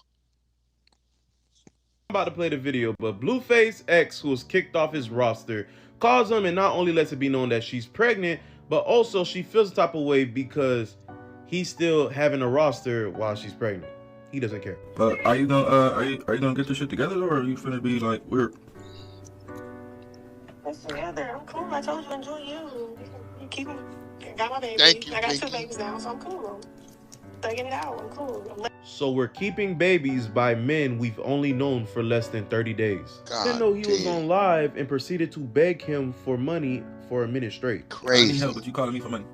I'm about to play the video, but Blueface X, who was kicked off his roster, calls him and not only lets it be known that she's pregnant, but also she feels the type of way because he's still having a roster while she's pregnant. He doesn't care. But are you gonna get this shit together, or are you finna be like weird? It's together. I'm cool. I told you, enjoy you. You keep got my baby. Thank you. I got 2 babies now, so I'm cool. Thugging it out. I'm cool. So we're keeping babies by men we've only known for less than 30 days. Even though he was on live and proceeded to beg him for money for a minute straight. Crazy. I need help, but you calling me for money.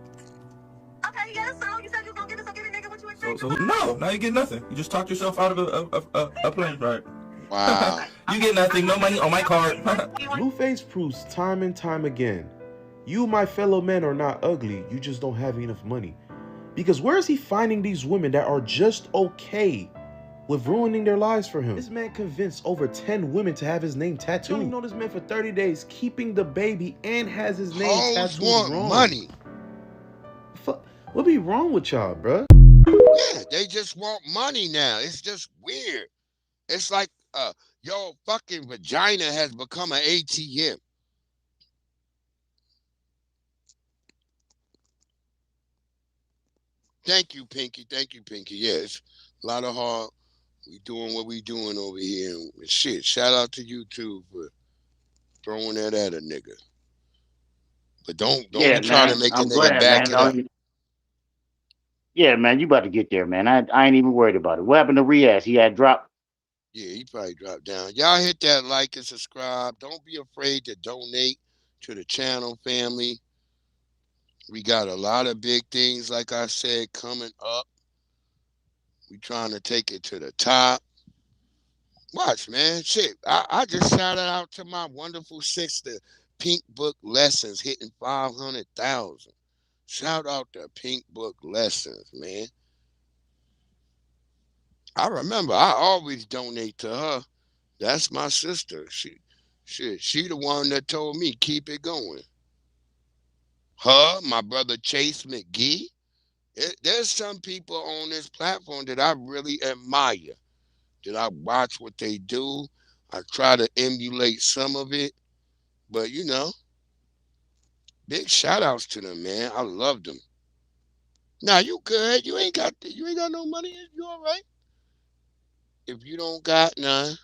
Okay, yeah, so you said you was gonna get it, so get it, nigga. What you expect? So no, now you get nothing. You just talked yourself out of a plane ride. Wow. You get nothing, no money on my card. Blueface proves time and time again, you, my fellow men, are not ugly. You just don't have enough money. Because where is he finding these women that are just okay with ruining their lives for him? This man convinced over 10 women to have his name tattooed. You only know this man for 30 days, keeping the baby, and has his name tattooed. Want money. What be wrong with y'all, bruh? Yeah, they just want money now. It's just weird. It's like your fucking vagina has become an ATM. Thank you, Pinky. Thank you, Pinky. Yeah, it's a lot of hard. We doing what we doing over here. And shit, shout out to YouTube for throwing that at a nigga. But don't be trying to make a nigga back it up. Yeah, man, you about to get there, man. I ain't even worried about it. What happened to Riaz? He had dropped? Yeah, he probably dropped down. Y'all hit that like and subscribe. Don't be afraid to donate to the channel, family. We got a lot of big things, like I said, coming up. We trying to take it to the top. Watch, man. Shit, I just shouted out to my wonderful sister, Pink Book Lessons, hitting 500,000. Shout out to Pink Book Lessons, man. I remember I always donate to her. That's my sister. She the one that told me keep it going. Her, my brother Chase McGee. There's some people on this platform that I really admire. That I watch what they do. I try to emulate some of it. But you know, big shout outs to them, man. I love them. Now you good. You ain't got no money. You all right? If you don't got none,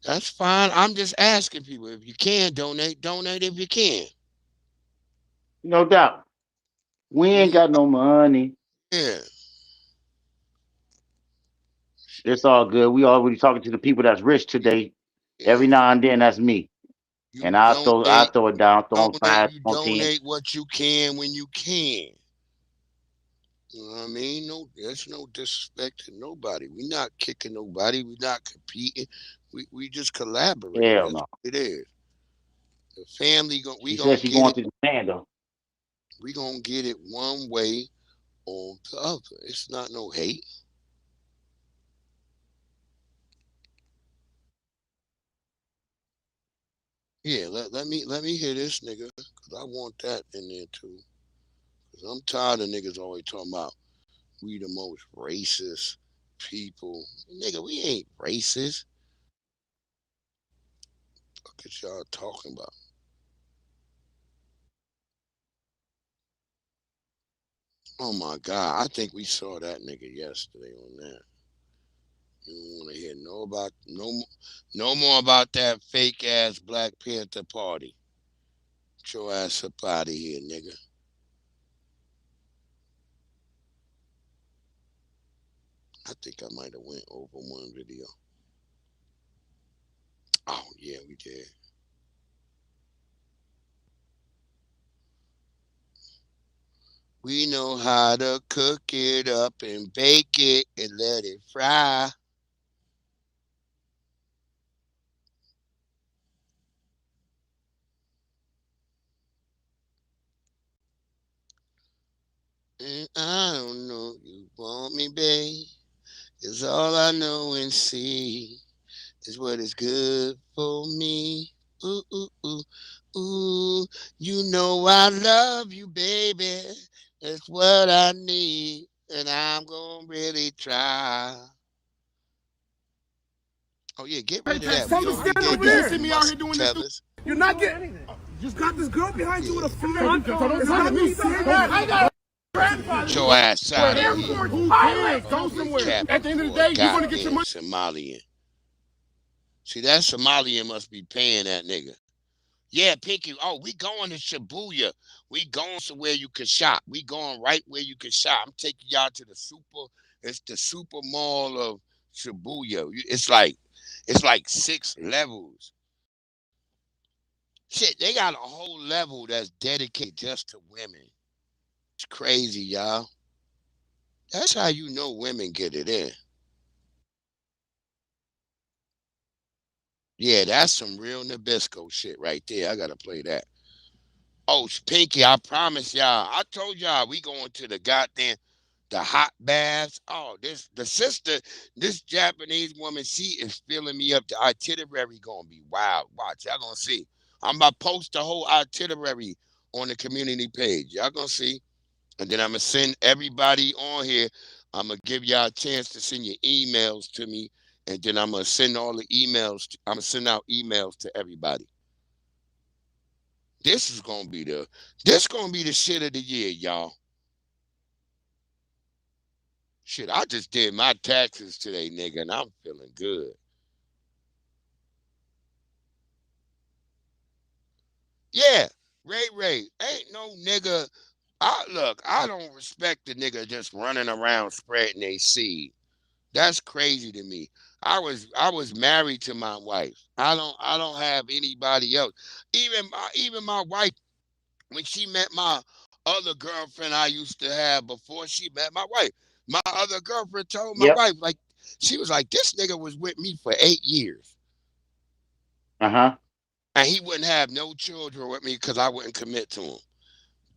that's fine. I'm just asking people, if you can donate if you can. No doubt. We ain't got no money. Yeah. It's all good. We already talking to the people that's rich today. Yeah. Every now and then, that's me. And I'll throw it down, throw them 5, you donate what you can when you can. You know what I mean? No, there's no disrespect to nobody. We not kicking nobody. We not competing. We just collaborate. Hell That's no. what it is. The family we She said gonna she get going it. to Japan though. We gonna get it one way or the other. It's not no hate. Yeah, let me hear this nigga, cause I want that in there too. Cause I'm tired of niggas always talking about we the most racist people. Nigga, we ain't racist. What is y'all talking about? Oh my God, I think we saw that nigga yesterday on that. You don't want to hear no more about that fake ass Black Panther party. Get your ass up out of here, nigga. I think I might have went over one video. Oh yeah, we did. We know how to cook it up and bake it and let it fry. And I don't know you want me, babe. 'Cause all I know and see is what is good for me. Ooh, ooh, ooh, ooh. You know I love you, baby. That's what I need. And I'm gonna really try. Oh yeah, get rid of that. We already did that. See me out here doing Tell this. us. You're not getting. Just got this girl behind you with a phone. It's not me saying that. I got grandfather. Get your ass out of here. Who cares? Go somewhere. At the end of the day, you're gonna get your money. Somalian. See, that Somalian must be paying that nigga. Yeah, Pinky. Oh, we going to Shibuya. We going to where you can shop. We going right where you can shop. I'm taking y'all to it's the super mall of Shibuya. It's like 6 levels. Shit, they got a whole level that's dedicated just to women. It's crazy, y'all. That's how you know women get it in. Yeah, that's some real Nabisco shit right there. I gotta play that. Oh, Pinky, I promise y'all. I told y'all we going to the hot baths. Oh, this Japanese woman, she is filling me up. The itinerary gonna be wild. Watch, y'all gonna see. I'm about to post the whole itinerary on the community page. Y'all gonna see. And then I'm gonna send everybody on here. I'm gonna give y'all a chance to send your emails to me. And then I'm gonna send all the emails. I'm gonna send out emails to everybody. This gonna be the shit of the year, y'all. Shit, I just did my taxes today, nigga, and I'm feeling good. Yeah, Ray, ain't no nigga. I don't respect the nigga just running around spreading they seed. That's crazy to me. I was married to my wife. I don't have anybody else. Even my wife, when she met my other girlfriend I used to have before she met my wife, my other girlfriend told my wife, like, she was like, this nigga was with me for 8 years. Uh-huh. And he wouldn't have no children with me because I wouldn't commit to him.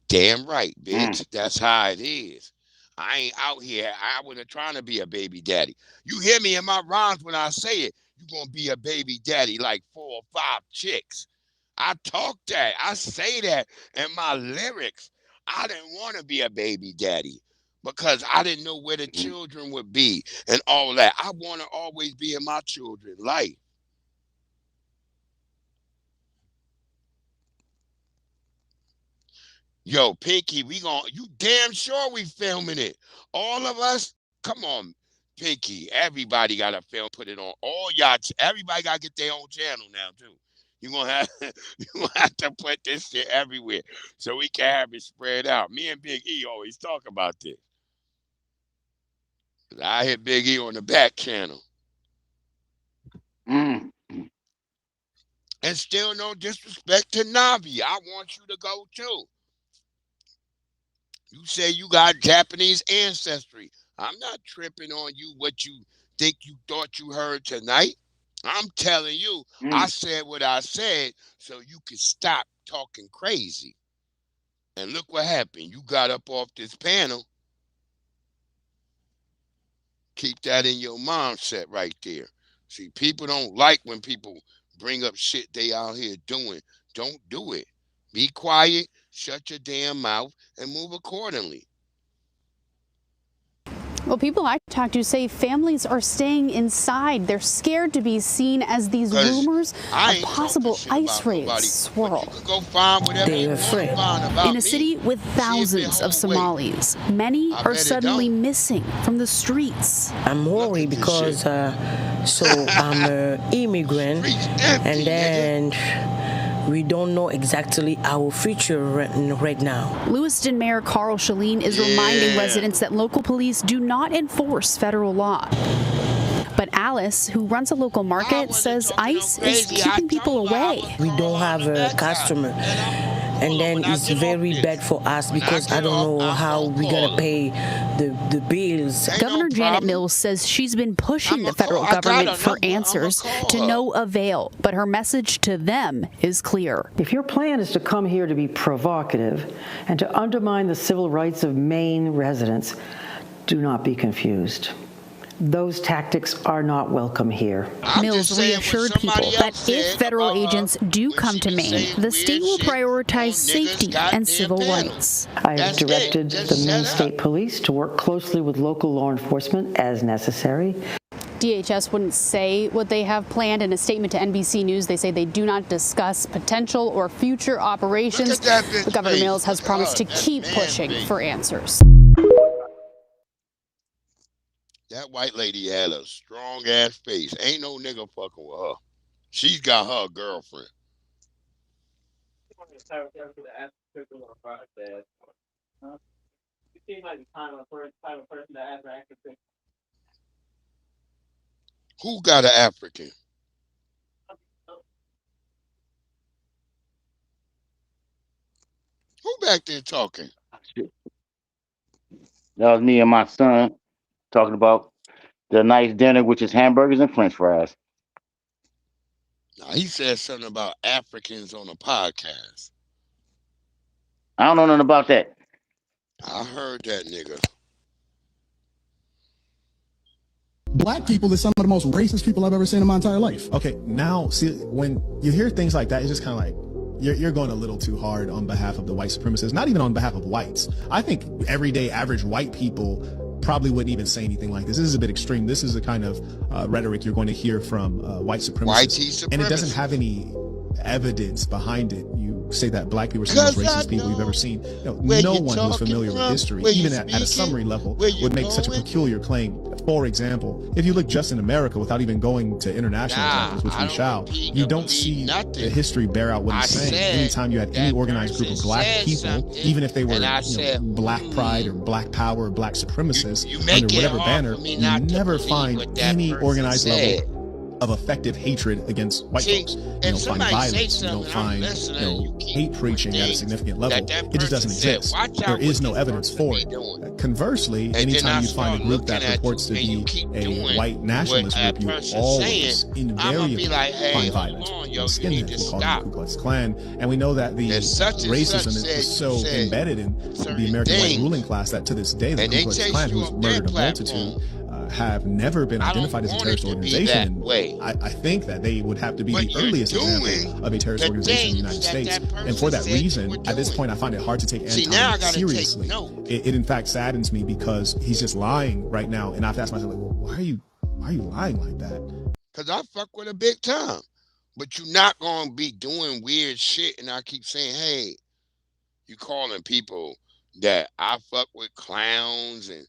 Damn right, bitch. That's how it is. I ain't out here. I wasn't trying to be a baby daddy. You hear me in my rhymes when I say it. You're going to be a baby daddy like 4 or 5 chicks. I talk that. I say that in my lyrics. I didn't want to be a baby daddy because I didn't know where the children would be and all that. I want to always be in my children's life. Yo, Pinky, you damn sure we filming it. All of us, come on, Pinky. Everybody got to film, put it on. All y'all, everybody got to get their own channel now, too. You're going to have to put this shit everywhere so we can have it spread out. Me and Big E always talk about this. I hit Big E on the back channel. And still no disrespect to Navi. I want you to go, too. You say you got Japanese ancestry. I'm not tripping on you what you think you thought you heard tonight. I'm telling you, I said what I said so you can stop talking crazy. And look what happened. You got up off this panel. Keep that in your mindset right there. See, people don't like when people bring up shit they out here doing. Don't do it. Be quiet, shut your damn mouth, and move accordingly. Well, people I talked to say families are staying inside. They're scared to be seen as these rumors of possible ICE raids swirl. They're afraid. In a city with thousands of Somalis, many are suddenly missing from the streets. I'm worried because I'm an immigrant, and then we don't know exactly our future right now. Lewiston Mayor Carl Shaleen is reminding residents that local police do not enforce federal law. But Alice, who runs a local market, says ICE is keeping people away. We don't have a customer. And then it's very bad for us because I don't know how we're going to pay the bills. Governor Janet Mills says she's been pushing the federal government for answers to no avail, but her message to them is clear. If your plan is to come here to be provocative and to undermine the civil rights of Maine residents, do not be confused. Those tactics are not welcome here. Mills reassured people that if federal agents do come to Maine, the state will prioritize safety and civil rights. I have directed the Maine State Police to work closely with local law enforcement as necessary. DHS wouldn't say what they have planned. In a statement to NBC News, they say they do not discuss potential or future operations. But Governor Mills has promised to keep pushing for answers. That white lady had a strong ass face. Ain't no nigga fucking with her. She's got her girlfriend. Who got an African? Who back there talking? That was me and my son talking about the nice dinner, which is hamburgers and French fries. Now, he said something about Africans on a podcast. I don't know nothing about that. I heard that nigga. Black people is some of the most racist people I've ever seen in my entire life. Okay, now, see, when you hear things like that, it's just kind of like, you're going a little too hard on behalf of the white supremacists, not even on behalf of whites. I think everyday average white people probably wouldn't even say anything like this. This is a bit extreme. This is the kind of rhetoric you're going to hear from white supremacists. And it doesn't have any evidence behind it. You say that black people are some of the most racist people you've ever seen. No one who's familiar with history, even at a summary level, would make such a peculiar claim. For example, if you look just in America without even going to international examples, which we shall, you don't see the history bear out what he's saying. Anytime you had any organized group of black people, even if they were black pride or black power or black supremacists, under whatever banner, you never find any organized level of effective hatred against white folks. You don't find violence. You don't find hate preaching at a significant level. It just doesn't exist. There is no evidence for it. Conversely, anytime you find a group that purports to be a white nationalist group, you always invariably find violence. Skinheads, we call them the Ku Klux Klan, and we know that the racism is so embedded in the American white ruling class that to this day, the Ku Klux Klan, who's murdered a multitude, have never been identified as a terrorist organization. I think that they would have to be the earliest example of a terrorist organization in the United States. And for that reason, at this point, I find it hard to take Anton seriously. It in fact saddens me because he's just lying right now. And I have to ask myself, like, well, why are you lying like that? Because I fuck with a big time. But you're not going to be doing weird shit. And I keep saying, hey, you calling people that I fuck with clowns and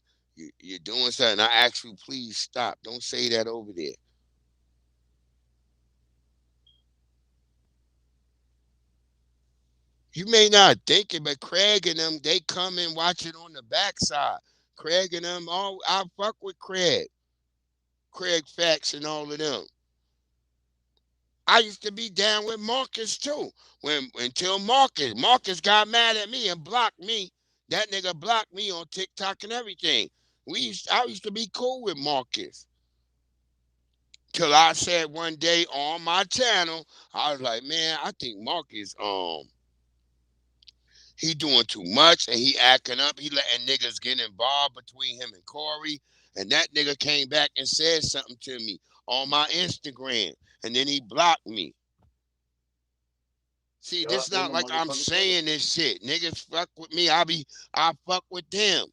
you're doing something. I ask you, please stop. Don't say that over there. You may not think it, but Craig and them, they come and watch it on the backside. Craig and them, I fuck with Craig. Craig Fax and all of them. I used to be down with Marcus too. Until Marcus got mad at me and blocked me. That nigga blocked me on TikTok and everything. I used to be cool with Marcus. Till I said one day on my channel, I was like, man, I think Marcus, he doing too much and he acting up. He letting niggas get involved between him and Corey. And that nigga came back and said something to me on my Instagram. And then he blocked me. See, this not like I'm saying this shit. Niggas fuck with me. I fuck with them.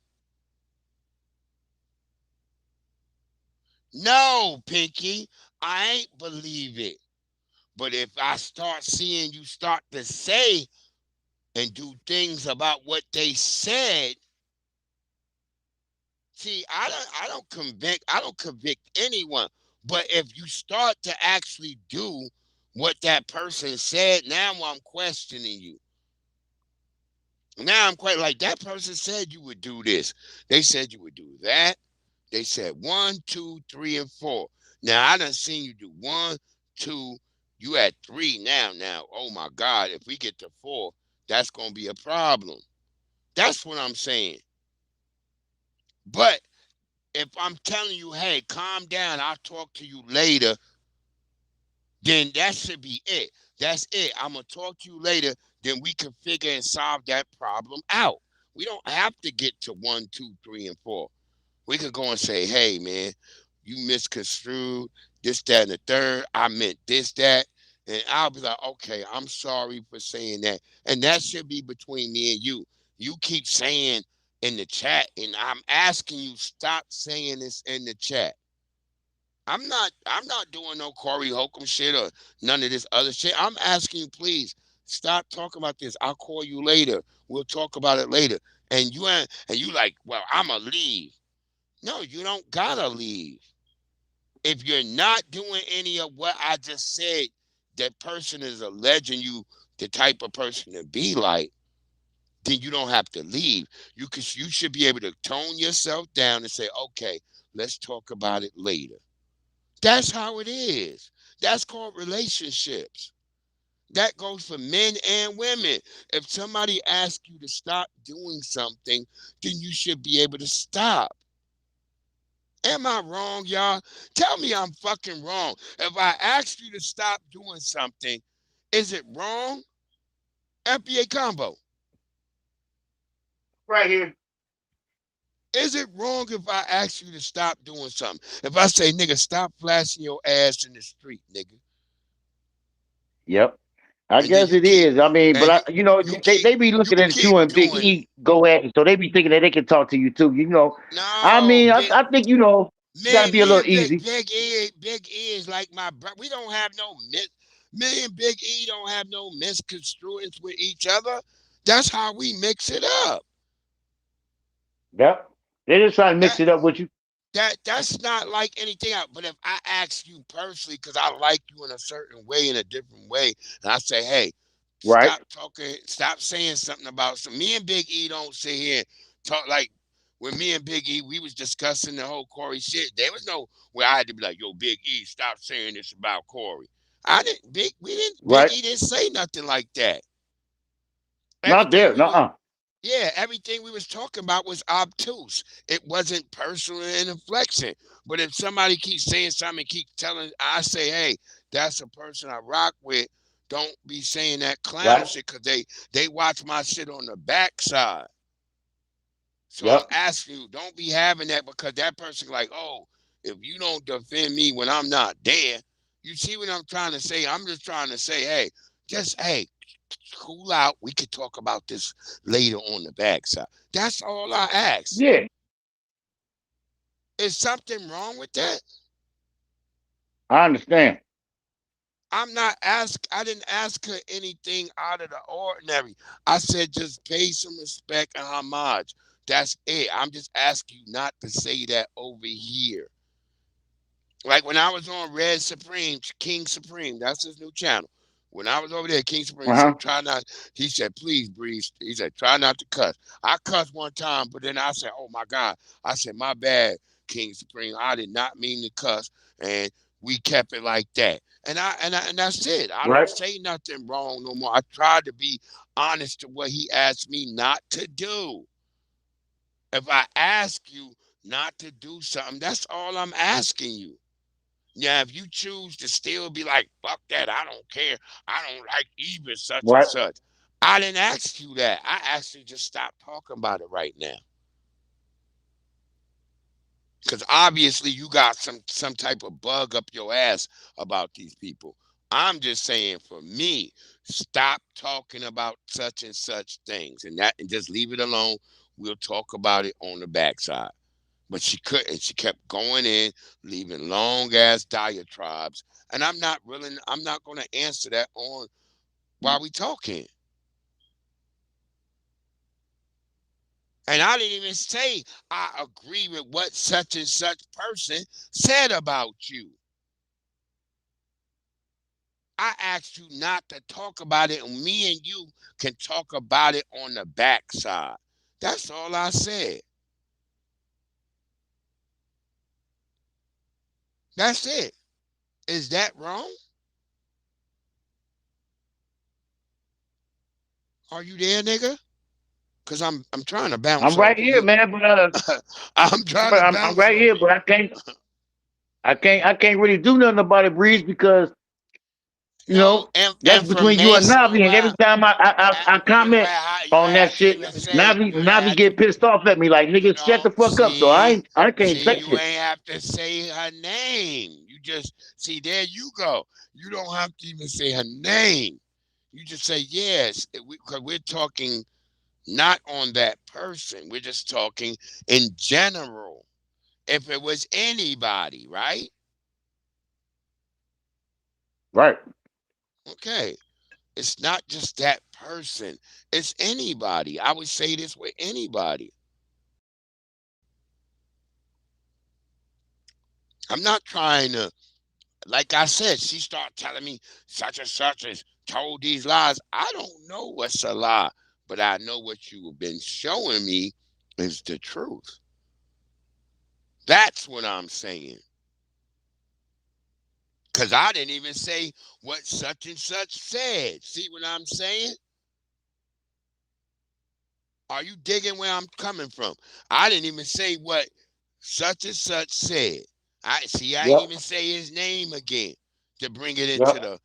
No, Pinky, I ain't believe it. But if I start seeing you start to say and do things about what they said, see, I don't convict anyone. But if you start to actually do what that person said, now I'm questioning you. Now I'm quite like, that person said you would do this. They said you would do that. They said 1, 2, 3, and 4. Now I done seen you do 1, 2. You at 3 now. Oh my God, if we get to 4, that's gonna be a problem. That's what I'm saying. But if I'm telling you, hey, calm down, I'll talk to you later, then that should be it. That's it. I'm gonna talk to you later, then we can figure and solve that problem out. We don't have to get to 1, 2, 3, and 4. We could go and say, hey, man, you misconstrued this, that, and the third. I meant this, that. And I'll be like, okay, I'm sorry for saying that. And that should be between me and you. You keep saying in the chat, and I'm asking you, stop saying this in the chat. I'm not doing no Corey Holcomb shit or none of this other shit. I'm asking you, please, stop talking about this. I'll call you later. We'll talk about it later. And you like, well, I'ma leave. No, you don't gotta leave. If you're not doing any of what I just said, that person is alleging you the type of person to be like, then you don't have to leave. You should be able to tone yourself down and say, okay, let's talk about it later. That's how it is. That's called relationships. That goes for men and women. If somebody asks you to stop doing something, then you should be able to stop. Am I wrong, y'all? Tell me I'm fucking wrong. If I ask you to stop doing something, is it wrong? FBA combo. Right here. Is it wrong if I ask you to stop doing something? If I say, nigga, stop flashing your ass in the street, nigga. Yep. I guess it is. I mean, but they be looking at you and Big E go at it, so they be thinking that they can talk to you too. No, I mean, I think you gotta be a little easy. Big E is like my brother. We don't have no me and Big E don't have no misconstruence with each other. That's how we mix it up. Yep. They just trying to mix it up with you. That's not like anything else. But if I ask you personally, because I like you in a certain way, in a different way, and I say, hey, stop talking, stop saying something about some. Me and Big E don't sit here and talk like when me and Big E, we was discussing the whole Corey shit. There was no where I had to be like, yo, Big E, stop saying this about Corey. Big E didn't say nothing like that. Not there, nuh-uh. Yeah, everything we was talking about was obtuse. It wasn't personal and inflection. But if somebody keeps saying something, keep telling, I say, hey, that's a person I rock with. Don't be saying that clown shit because they watch my shit on the backside. So I'm asking you, don't be having that because that person like, oh, if you don't defend me when I'm not there, you see what I'm trying to say? I'm just trying to say, hey, cool out. We could talk about this later on the backside. That's all I ask. Yeah. Is something wrong with that? I understand. I didn't ask her anything out of the ordinary. I said just pay some respect and homage. That's it. I'm just asking you not to say that over here. Like when I was on Red Supreme, King Supreme, that's his new channel. When I was over there, King Supreme said, try not. He said, please, Breeze. He said, try not to cuss. I cussed one time, but then I said, oh my God. I said, my bad, King Supreme. I did not mean to cuss, and we kept it like that. And that's it. I don't say nothing wrong no more. I tried to be honest to what he asked me not to do. If I ask you not to do something, that's all I'm asking you. Yeah, if you choose to still be like, fuck that, I don't care, I don't like even such and Right. such. I didn't ask you that. I asked you to just stop talking about it right now. Because obviously you got some type of bug up your ass about these people. I'm just saying, for me, stop talking about such and such things and just leave it alone. We'll talk about it on the backside. But she couldn't. She kept going in, leaving long ass diatribes. And I'm not going to answer that on while we talking. And I didn't even say I agree with what such and such person said about you. I asked you not to talk about it, and me and you can talk about it on the backside. That's all I said. That's it. Is that wrong? Are you there, nigga? Because I'm trying to bounce. I'm right here, man. But I'm trying to bounce. I'm right here, but I can't really do nothing about it, Breeze, because you know that's between you and Navi. And every time I comment on that shit, Navi get pissed off at me like, nigga, shut the fuck up. So I can't take you it. ain't have to say her name. You just see, there you go. You don't have to even say her name. You just say yes, because we're talking not on that person. We're just talking in general. If it was anybody, right? Right. Okay. It's not just that person. It's anybody. I would say this with anybody. I'm not trying to, like I said, she started telling me such and such has told these lies. I don't know what's a lie, but I know what you have been showing me is the truth. That's what I'm saying. Because I didn't even say what such and such said. See what I'm saying? Are you digging where I'm coming from? I didn't even say what such and such said. I didn't even say his name again to bring it into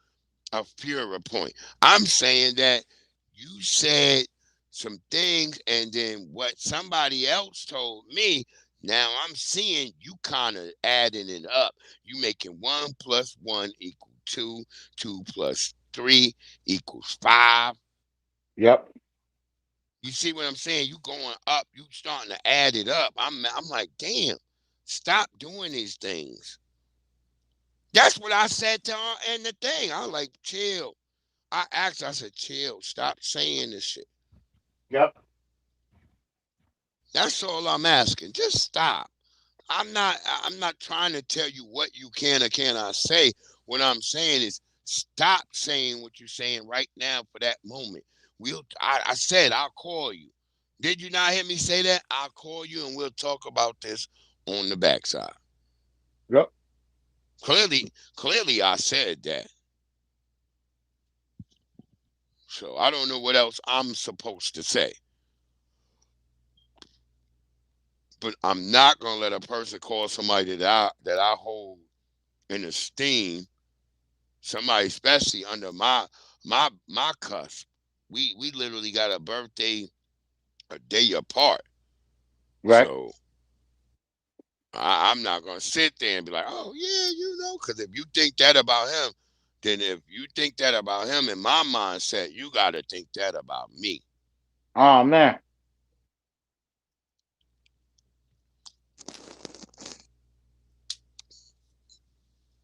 a purer point. I'm saying that you said some things, and then what somebody else told me, now I'm seeing you kind of adding it up. You making 1 + 1 = 2, 2 + 3 = 5. Yep. You see what I'm saying? You going up, you starting to add it up. I'm like, damn, stop doing these things. That's what I said to her in the thing. I was like, chill. I said, chill, stop saying this shit. Yep. That's all I'm asking. Just stop. I'm not trying to tell you what you can or cannot say. What I'm saying is stop saying what you're saying right now for that moment. I said I'll call you. Did you not hear me say that? I'll call you and we'll talk about this on the backside. Yep. Clearly I said that. So I don't know what else I'm supposed to say. But I'm not gonna let a person call somebody that I hold in esteem, somebody especially under my cusp. We literally got a birthday a day apart. Right. So I'm not gonna sit there and be like, oh yeah, because if you think that about him, then if you think that about him in my mindset, you gotta think that about me. Oh man.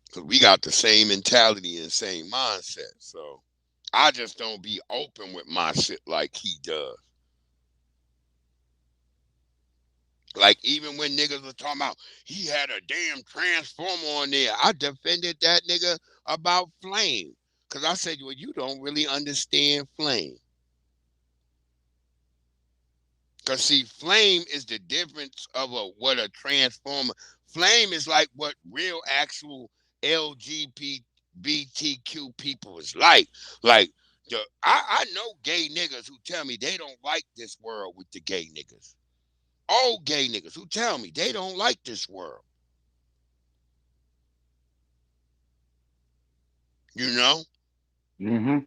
Because we got the same mentality and same mindset. So I just don't be open with my shit like he does. Like, even when niggas was talking about he had a damn transformer on there, I defended that nigga about Flame. Because I said, well, you don't really understand Flame. Because, see, Flame is the difference of what a transformer. Flame is like what real actual LGBTQ people is like. Like, I know gay niggas who tell me they don't like this world with the gay niggas. Old gay niggas who tell me they don't like this world. You know? Mm-hmm.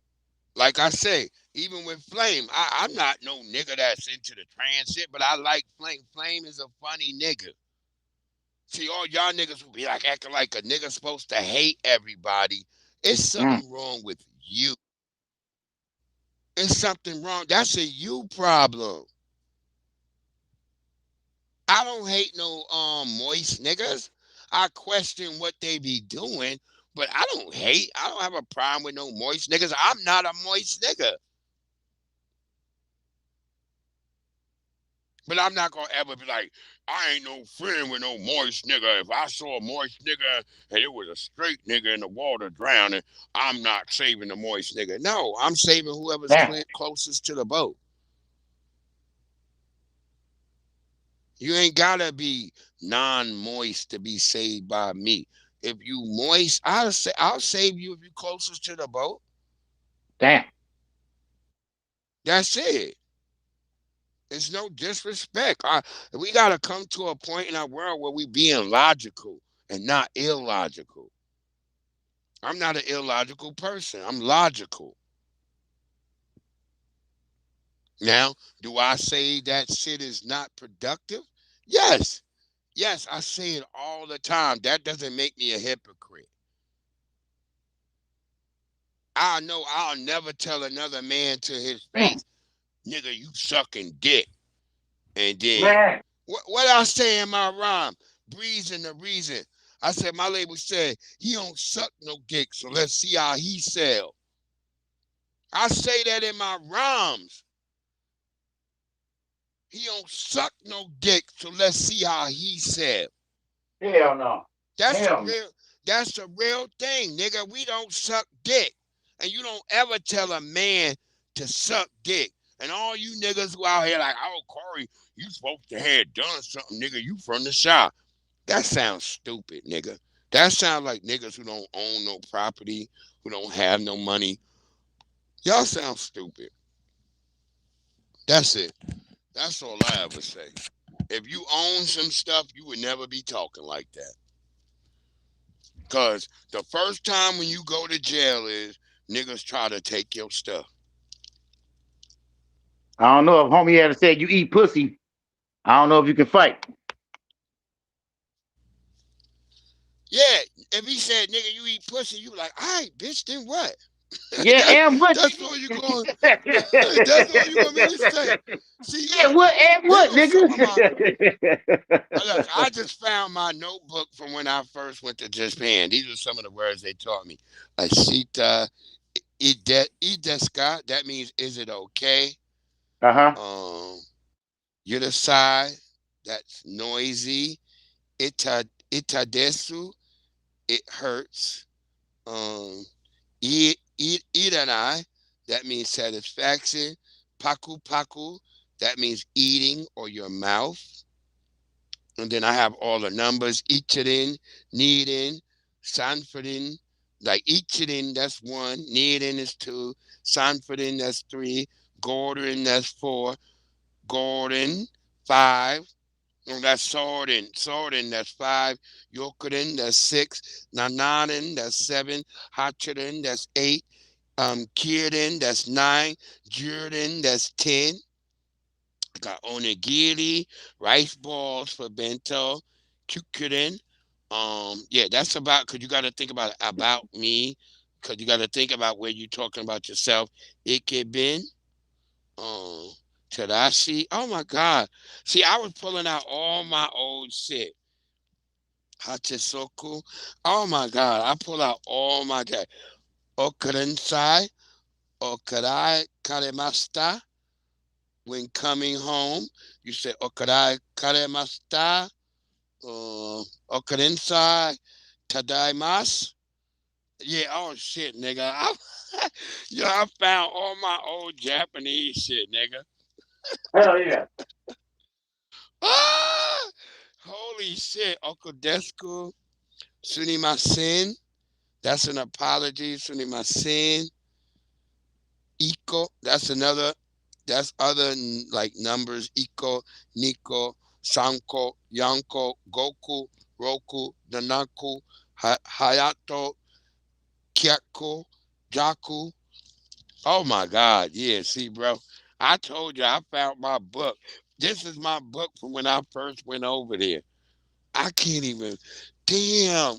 Like I say, even with Flame, I'm not no nigga that's into the trans shit, but I like Flame. Flame is a funny nigga. See, all y'all niggas will be like acting like a nigga supposed to hate everybody. It's something wrong with you. It's something wrong. That's a you problem. I don't hate no moist niggas. I question what they be doing, but I don't have a problem with no moist niggas. I'm not a moist nigga. But I'm not gonna ever be like, I ain't no friend with no moist nigga. If I saw a moist nigga and it was a straight nigga in the water drowning, I'm not saving the moist nigga. No, I'm saving whoever's closest to the boat. You ain't gotta be non-moist to be saved by me. If you moist, I'll save you if you closest to the boat. Damn. That's it. It's no disrespect. We gotta come to a point in our world where we being logical and not illogical. I'm not an illogical person. I'm logical. Now, do I say that shit is not productive? Yes. Yes, I say it all the time. That doesn't make me a hypocrite. I know I'll never tell another man to his face, nigga, you sucking dick. And then, what I say in my rhyme, Breezing the reason. I said, my label said, he don't suck no dick, so let's see how he sell. I say that in my rhymes. He don't suck no dick, so let's see how he sell. Hell no. That's a real thing, nigga. We don't suck dick. And you don't ever tell a man to suck dick. And all you niggas who out here like, oh, Corey, you supposed to have done something, nigga. You from the South. That sounds stupid, nigga. That sounds like niggas who don't own no property, who don't have no money. Y'all sound stupid. That's it. That's all I ever say. If you own some stuff, you would never be talking like that. Because the first time when you go to jail is niggas try to take your stuff. I don't know if homie had said you eat pussy. I don't know if you can fight. Yeah, if he said, nigga, you eat pussy, you like, all right, bitch, then what? Yeah, and what? That's all you going. That's all you gonna make me say. See, yeah, what and what, nigga? Look, I just found my notebook from when I first went to Japan. These are some of the words they taught me. Ashita, ideska. That means is it okay? Yudasai. That's noisy. Itadesu. It hurts. Iranai, that means satisfaction. Paku paku, that means eating or your mouth. And then I have all the numbers. Ichirin, needing, sanfordin. Like Ichirin, that's 1. Needing is 2. Sanfordin, that's 3. Gordon, that's 4. Gordon, 5. And that's Sordin. Sordin, that's 5. Yokurin, that's 6. Nananin, that's 7. Hachirin, that's 8. Kirin, that's 9. Jordan, that's 10. I got onigiri, rice balls for bento. Kukurin. Yeah, that's about, because you got to think about me, because you got to think about where you're talking about yourself. Ikebin. Tadashi. Oh my God. See, I was pulling out all my old shit. Hachisoku. Oh my God. I pull out all my God. Okarensai. Okarai karemasta. When coming home, you say Okarai karemasta. Okarensai tadaimasu. Yeah, oh shit, nigga. I found all my old Japanese shit, nigga. Hell yeah. Holy shit. Okodesku. Sunimasen. That's an apology. Sunimasen. Iko. That's other like numbers. Iko, Nico, Sanko, Yanko, Goku, Roku, Nanaku, Hayato, Kyako, Jaku. Oh my God. Yeah, see, bro. I told you I found my book. This is my book from when I first went over there. I can't even. Damn.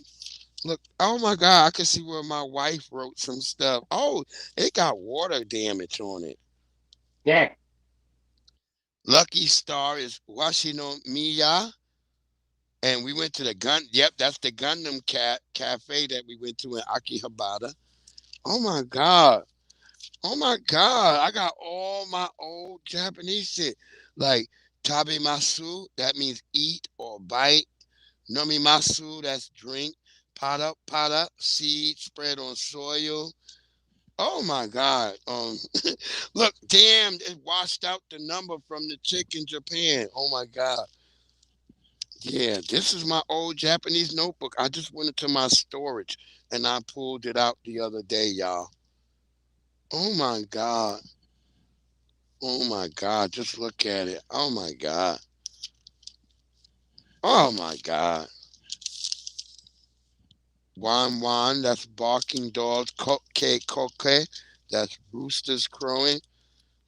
Look, oh my God, I can see where my wife wrote some stuff. Oh, it got water damage on it. Yeah. Lucky Star is Washino-miya. And we went to the Yep, that's the Gundam cafe that we went to in Akihabara. Oh my God. Oh my God. I got all my old Japanese shit. Like Tabemasu, that means eat or bite. Nomimasu, that's drink. Pada, seed spread on soil. Oh my God. Look, damn, it washed out the number from the chick in Japan. Oh my God. Yeah, this is my old Japanese notebook. I just went into my storage and I pulled it out the other day, y'all. Oh my God. Oh my God. Just look at it. Oh my God. Oh my God. Wan, that's barking dogs. Koke, that's roosters crowing.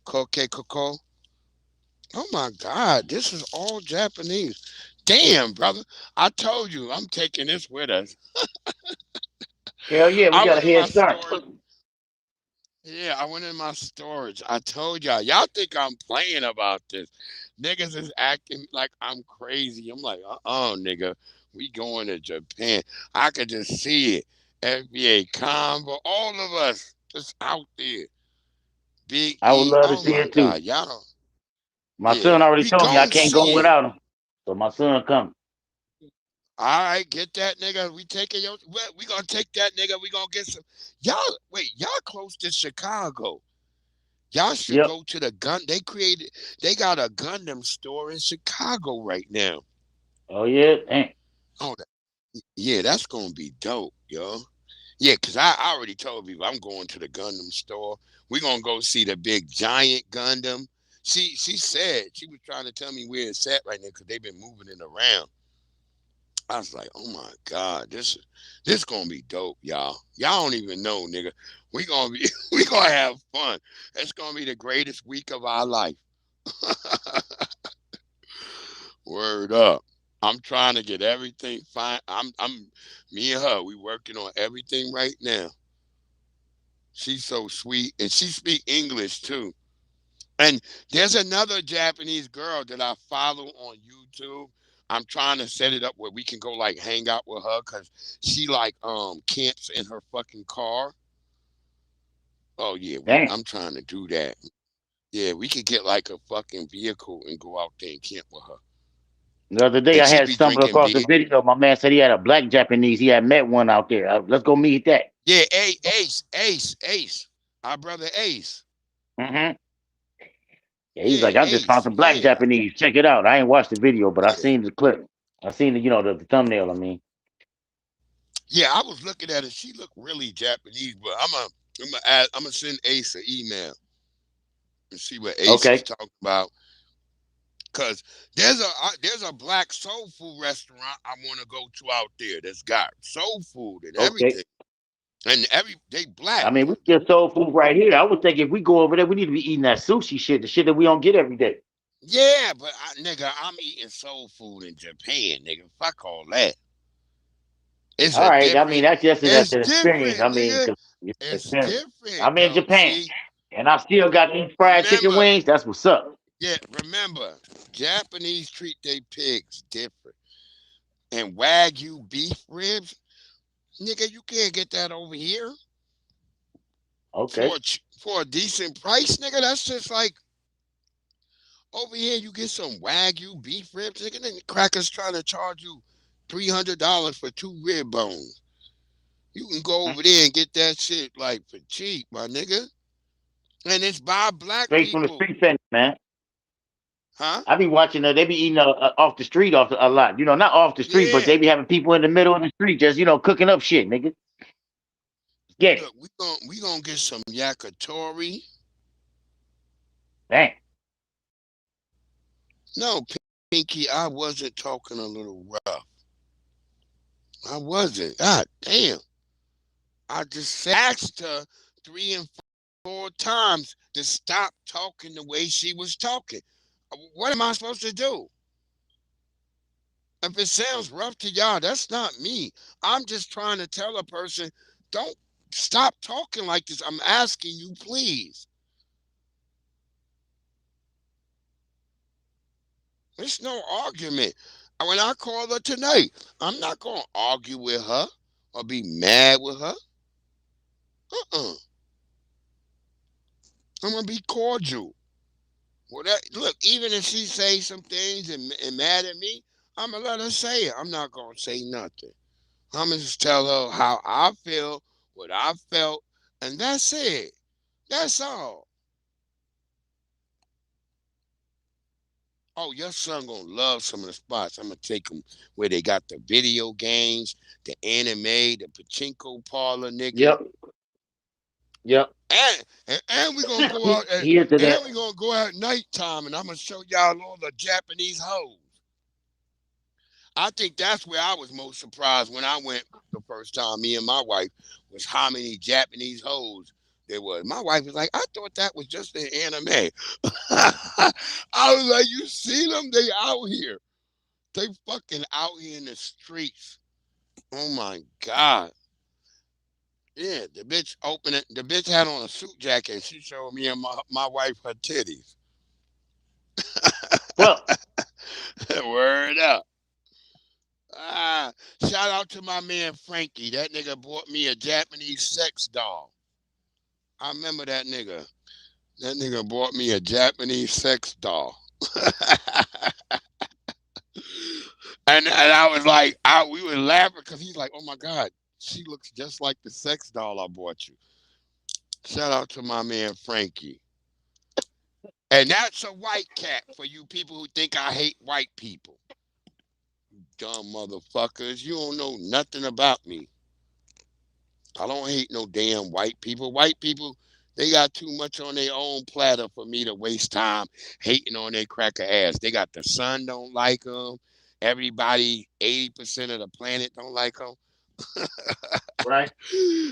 Koko. Oh my God, this is all Japanese. Damn, brother. I told you, I'm taking this with us. Hell yeah, we got a head start. Yeah, I went in my storage. I told y'all. Y'all think I'm playing about this. Niggas is acting like I'm crazy. I'm like, nigga. We going to Japan. I could just see it. FBA Combo, all of us just out there. Big I would E. love to Oh see my it too. God, y'all don't. My Yeah, son already we told me I gon' can't go see it. without him. So my son coming. All right, get that nigga. We taking your. We gonna take that nigga. We gonna get some. Y'all wait. Y'all close to Chicago. Y'all should Yep. go to the gun. They got a Gundam store in Chicago right now. Oh yeah, damn. Oh, yeah, that's gonna be dope, yo. Yeah, cause I already told people I'm going to the Gundam store. We're gonna go see the big giant Gundam. She said she was trying to tell me where it's at right now because they've been moving it around. I was like, oh my God, this gonna be dope, y'all. Y'all don't even know, nigga. We gonna have fun. It's gonna be the greatest week of our life. Word up. I'm trying to get everything fine. Me and her, we working on everything right now. She's so sweet and she speak English too. And there's another Japanese girl that I follow on YouTube. I'm trying to set it up where we can go like hang out with her because she like camps in her fucking car. Oh yeah, I'm trying to do that. Yeah, we could get like a fucking vehicle and go out there and camp with her. The other day And I she had be stumbled drinking across a beer. video. My man said he had a black Japanese. He had met one out there. Let's go meet that. Yeah, Ace. Our brother Ace. Mm-hmm. Yeah, he's like, I just found some black Japanese. Check it out. I ain't watched the video, but I seen the clip. I seen the, the thumbnail. I mean. Yeah, I was looking at it. She looked really Japanese, but I'm gonna send Ace an email and see what Ace is talking about. Cause there's a black soul food restaurant I want to go to out there that's got soul food and everything, and they black. I mean, we get soul food right here. I would think if we go over there, we need to be eating that sushi shit, the shit that we don't get every day. Yeah, but nigga, I'm eating soul food in Japan, nigga. Fuck all that. It's all right. I mean, that's just an experience. I mean, it's different. I'm in Japan, and I still got these fried chicken wings. That's what's up. Yeah, remember, Japanese treat their pigs different. And Wagyu beef ribs, nigga, you can't get that over here. Okay. For a decent price, nigga, that's just like over here you get some Wagyu beef ribs, nigga, then the crackers trying to charge you $300 for 2 rib bones. You can go over there and get that shit like for cheap, my nigga. And it's by black Straight people. from the street vendor, man. Huh? I be watching they be eating off the street a lot. Not off the street, but they be having people in the middle of the street just, cooking up shit, nigga. Get it. Look, we gonna get some yakitori. Dang. No, Pinky, I wasn't talking a little rough. I wasn't. God damn. I just asked her 3 and 4 times to stop talking the way she was talking. What am I supposed to do? If it sounds rough to y'all, that's not me. I'm just trying to tell a person, don't stop talking like this. I'm asking you, please. It's no argument. When I call her tonight, I'm not going to argue with her or be mad with her. I'm going to be cordial. Well, look, even if she says some things and mad at me, I'm going to let her say it. I'm not going to say nothing. I'm going to just tell her how I feel, what I felt, and that's it. That's all. Oh, your son going to love some of the spots. I'm going to take him where they got the video games, the anime, the pachinko parlor, nigga. Yep. And we're going to go out and we're going to go out at nighttime, and I'm going to show y'all all the Japanese hoes. I think that's where I was most surprised when I went the first time, me and my wife, was how many Japanese hoes there was. My wife was like, I thought that was just an anime. I was like, you see them? They out here. They fucking out here in the streets. Oh my God. Yeah, the bitch opened it. The bitch had on a suit jacket and she showed me and my wife her titties. Well, word up. Shout out to my man Frankie. That nigga bought me a Japanese sex doll. I remember that nigga. That nigga bought me a Japanese sex doll. and I was like, we were laughing because he's like, oh my God, she looks just like the sex doll I bought you. Shout out to my man Frankie. And that's a white cat for you people who think I hate white people. Dumb motherfuckers. You don't know nothing about me. I don't hate no damn white people. White people, they got too much on their own platter for me to waste time hating on their cracker ass. They got the sun don't like them. Everybody, 80% of the planet don't like them. Right.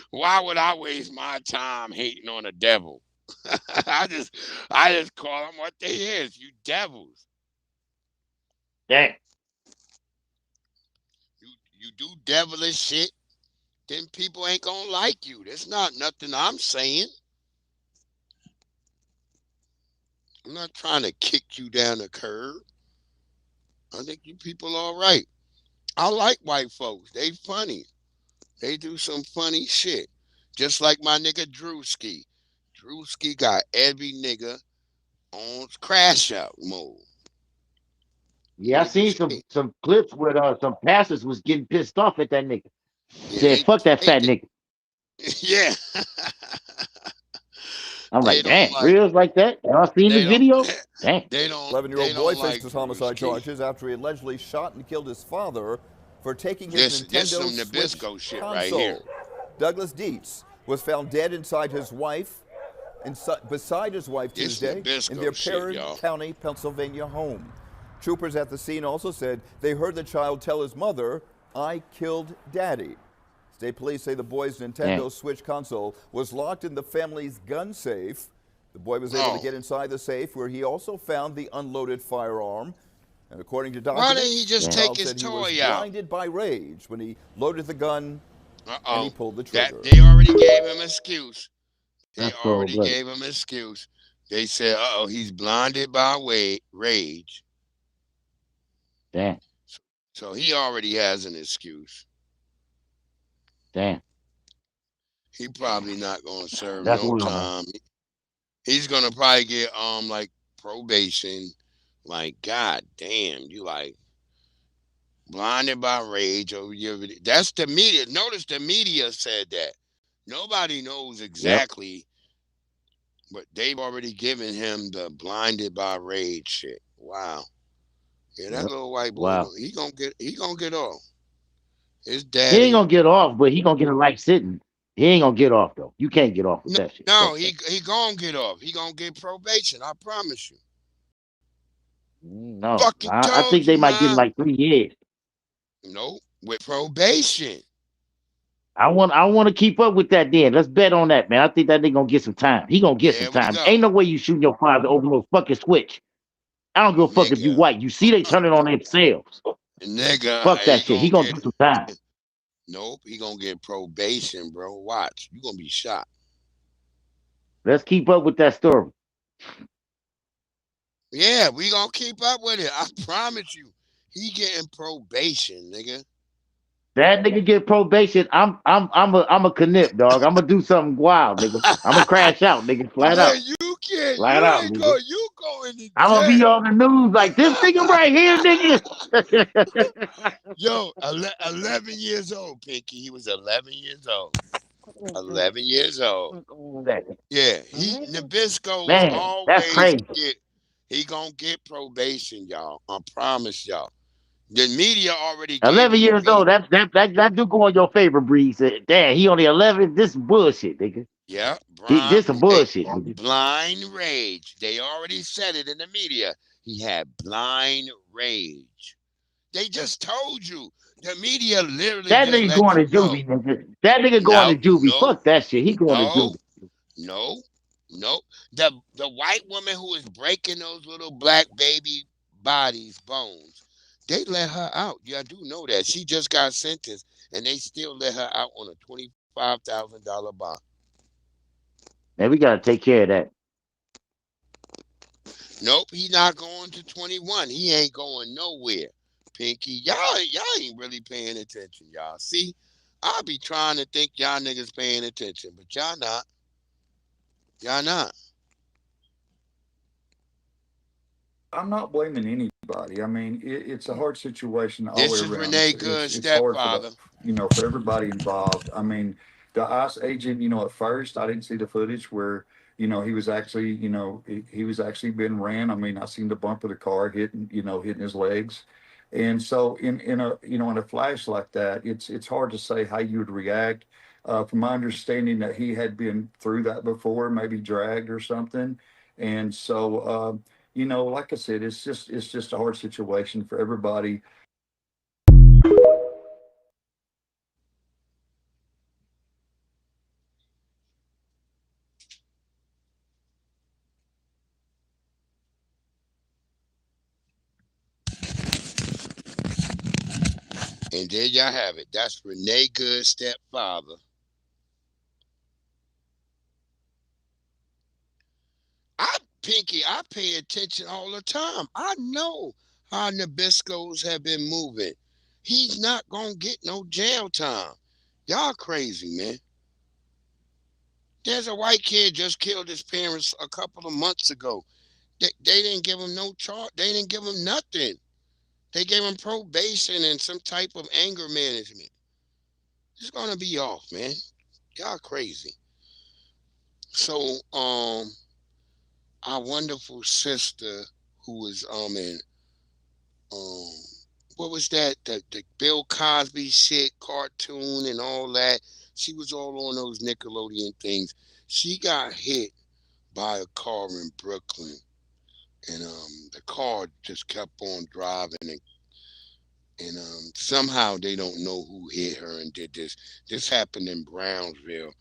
Why would I waste my time hating on the devil? I just call them what they is, you devils. Dang. You do devilish shit, then people ain't gonna like you. That's not nothing I'm saying. I'm not trying to kick you down the curb. I think you people all right. I like white folks. They funny. They do some funny shit. Just like my nigga Drewski. Drewski got every nigga on crash out mode. Yeah, I seen some clips where some pastors was getting pissed off at that nigga. Said, fuck that fat nigga. Yeah. I'm like, damn, reels like that? Y'all seen the video? Damn. 11-year-old boy faces homicide charges after he allegedly shot and killed his father for taking his Nintendo some Nabisco Switch shit console. right here. Douglas Dietz was found dead beside his wife Tuesday in their Perrin County, Pennsylvania home. Troopers at the scene also said they heard the child tell his mother, "I killed Daddy." State police say the boy's Nintendo Switch console was locked in the family's gun safe. The boy was able to get inside the safe, where he also found the unloaded firearm. And according to documents, why didn't he just take his toy he was out? blinded by rage when he loaded the gun and he pulled the trigger. They already gave him an excuse. They already gave him an excuse. They said, he's blinded by rage. Damn. So he already has an excuse. Damn. He probably not going to serve no time. He's going to probably get like probation. Like, God damn, you like blinded by rage over your video. That's the media. Notice the media said that. Nobody knows exactly, but they've already given him the blinded by rage shit. Wow. Yeah, that little white boy, he gonna get off. His dad. He ain't gonna get off, but he gonna get a life sentence. He ain't gonna get off though. You can't get off with that shit. No, he gonna get off. He gonna get probation. I promise you. No, Fucking I told think they you, might give him man. like 3 years. Nope, with probation. I want to keep up with that. Then let's bet on that, man. I think that nigga gonna get some time. He gonna get some There we time. go. Ain't no way you shooting your father over no fucking switch. I don't give a fuck if you white. You see they turn it on themselves. Nigga, Fuck that shit. He gonna do some time. Nope, he gonna get probation, bro. Watch, you gonna be shot. Let's keep up with that story. Yeah, we gonna keep up with it. I promise you. He getting probation, nigga. That nigga get probation. I'm a knip, dog. I'm gonna do something wild, nigga. I'm gonna crash out, nigga. Flat out. You can't. Flat you out, ain't nigga. go. You going to I'm gonna be jail. on the news like this nigga right here, nigga. Yo, 11 years old, Pinky. He was 11 years old. 11 years old. Yeah, Nabisco Man, always that's crazy. he gonna get probation, y'all. I promise y'all. The media already 11 gave years old. That do go in your favor, Breeze. Damn, he only 11. This is bullshit, nigga. Yeah, This some bullshit. Blind rage. They already said it in the media. He had blind rage. They just told you. The media literally. That nigga going to juvie, nigga. That nigga going to juvie. Fuck that shit. He going to juvie. No. The white woman who was breaking those little black baby bodies, bones, they let her out. Yeah, I do know that. She just got sentenced, and they still let her out on a $25,000 bond. Man, we gotta take care of that. Nope, he's not going to 21. He ain't going nowhere. Pinky, y'all ain't really paying attention, y'all. See, I be trying to think y'all niggas paying attention, but y'all not. Y'all not. I'm not blaming anybody. I mean, it's a hard situation all This the is way around. Renee Good, It's hard stepfather. for everybody involved. I mean, the ICE agent, at first I didn't see the footage where, he was actually, he was actually being ran. I mean, I seen the bump of the car hitting his legs. And so in a flash like that, it's hard to say how you would react. From my understanding that he had been through that before, maybe dragged or something. And so, like I said, it's just a hard situation for everybody. And there y'all have it. That's Renee Good, stepfather. Pinky, I pay attention all the time. I know how Nabiscos have been moving. He's not going to get no jail time. Y'all crazy, man. There's a white kid just killed his parents a couple of months ago. They didn't give him no charge. They didn't give him nothing. They gave him probation and some type of anger management. It's going to be off, man. Y'all crazy. So, our wonderful sister who was what was that? The Bill Cosby shit, cartoon and all that. She was all on those Nickelodeon things. She got hit by a car in Brooklyn. And the car just kept on driving and somehow they don't know who hit her and did this. This happened in Brownsville.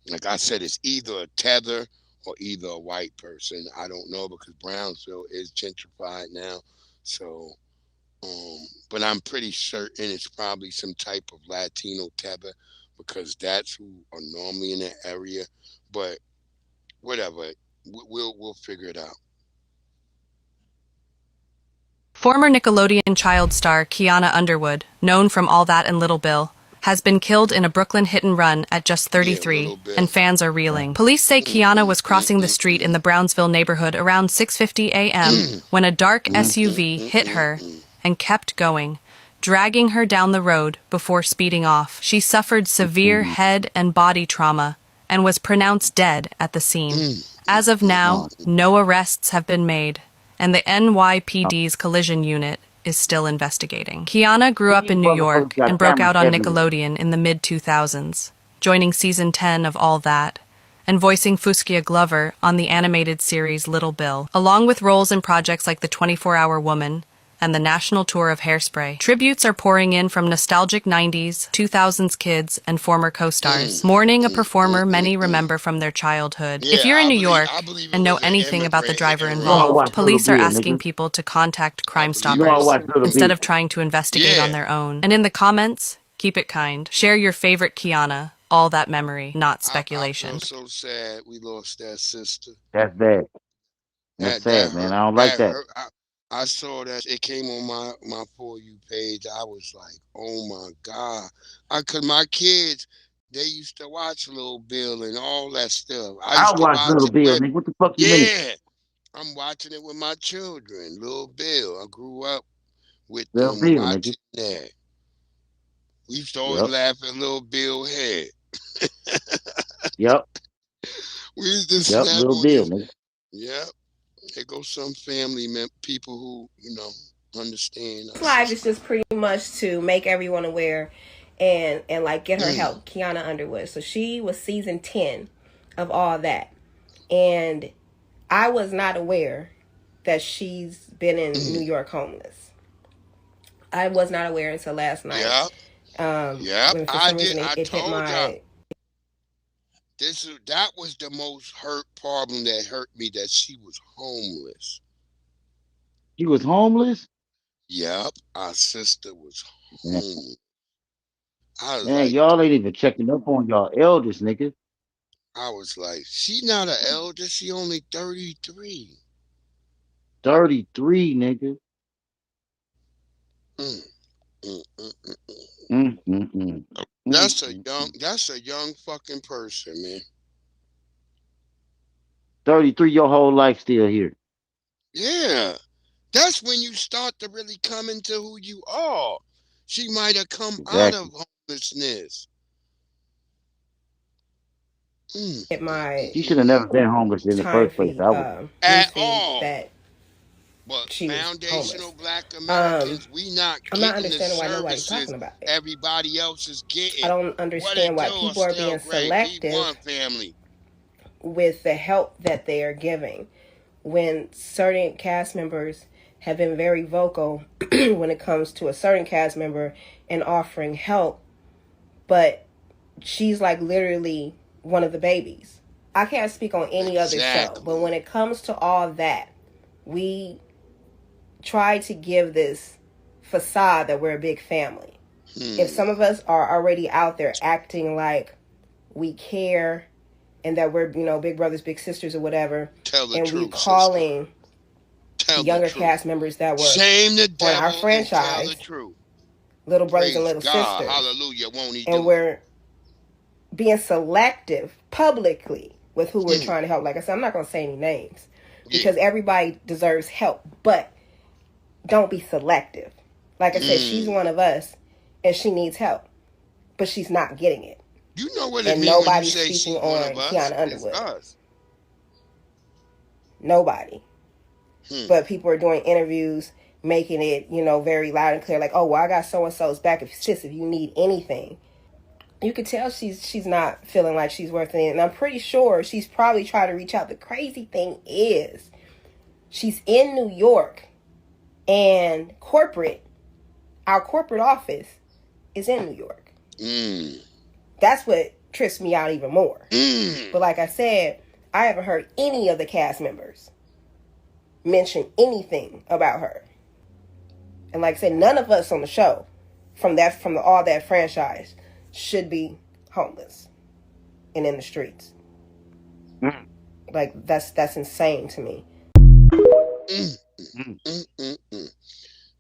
Like I said, it's either a tether or either a white person. I don't know because Brownsville is gentrified now. So, but I'm pretty certain it's probably some type of Latino tether because that's who are normally in that area. But whatever, we'll figure it out. Former Nickelodeon child star Kiana Underwood, known from All That and Little Bill, has been killed in a Brooklyn hit-and-run at just 33, and fans are reeling. Police say Kiana was crossing the street in the Brownsville neighborhood around 6:50 a.m. when a dark SUV hit her and kept going, dragging her down the road before speeding off. She suffered severe head and body trauma and was pronounced dead at the scene. As of now, no arrests have been made, and the NYPD's collision unit is still investigating. Kiana grew up in New York and broke out on Nickelodeon in the mid-2000s, joining season 10 of All That, and voicing Fuskia Glover on the animated series Little Bill, along with roles in projects like The 24-Hour Woman and the national tour of Hairspray. Tributes are pouring in from nostalgic 90s, 2000s kids, and former co-stars, mourning a performer many remember from their childhood. If you're in New York and know anything about the driver involved, police are asking people to contact Crime Stoppers instead of trying to investigate on their own. And in the comments, keep it kind. Share your favorite Kiana. All that memory, not speculation. I feel so sad we lost that sister. That's bad. That's sad, man. I don't like that. I saw that it came on my For You page. I was like, oh my God. My kids, they used to watch Little Bill and all that stuff. I watch Little Bill, nigga. What the fuck you mean? Yeah. I'm watching it with my children. Little Bill. I grew up with Little them Bill, watching nigga. that. We used to always laugh at Little Bill head. Yep. We used to snap Little on Bill, his. nigga. Yep. There goes some family people who, understand us. Live is just pretty much to make everyone aware and like get her help, Kiana Underwood. So she was season 10 of all that. And I was not aware that she's been in New York homeless. I was not aware until last night. Yeah. When for some reason it hit told my... y'all. That was the most problem that hurt me, that she was homeless. She was homeless? Yep, our sister was homeless. Man, y'all ain't even checking up on y'all elders, nigga. I was like, she not an elder, she only 33. 33, nigga. That's a young fucking person, man. 33, your whole life still here. Yeah. That's when you start to really come into who you are. She might have come out of homelessness. She should have never been homeless in the first place. At all. But she foundational Black Americans, we not getting I'm not understanding why nobody's services talking about it. Everybody else is getting. I don't understand why people are being selective with the help that they are giving. When certain cast members have been very vocal when it comes to a certain cast member and offering help, but she's like literally one of the babies. I can't speak on any other show, but when it comes to all that, we try to give this facade that we're a big family. If some of us are already out there acting like we care and that we're, big brothers, big sisters or whatever, and we calling younger cast members that were on our franchise little brothers and little sisters. Hallelujah, won't he and we're being selective publicly with who we're trying to help. Like I said, I'm not going to say any names because everybody deserves help, but don't be selective. Like I said, she's one of us and she needs help, but she's not getting it. You know what it and means nobody's when you say speaking she's one on of us. Kiana Underwood. It's us. Nobody. But people are doing interviews, making it, very loud and clear. Like, oh, well, I got so-and-so's back. If you need anything. You could tell she's not feeling like she's worth it. And I'm pretty sure she's probably trying to reach out. The crazy thing is she's in New York and our corporate office is in New York. That's what trips me out even more. But like I said, I haven't heard any of the cast members mention anything about her. And like I said, none of us on the show from all that franchise should be homeless and in the streets. Like that's insane to me.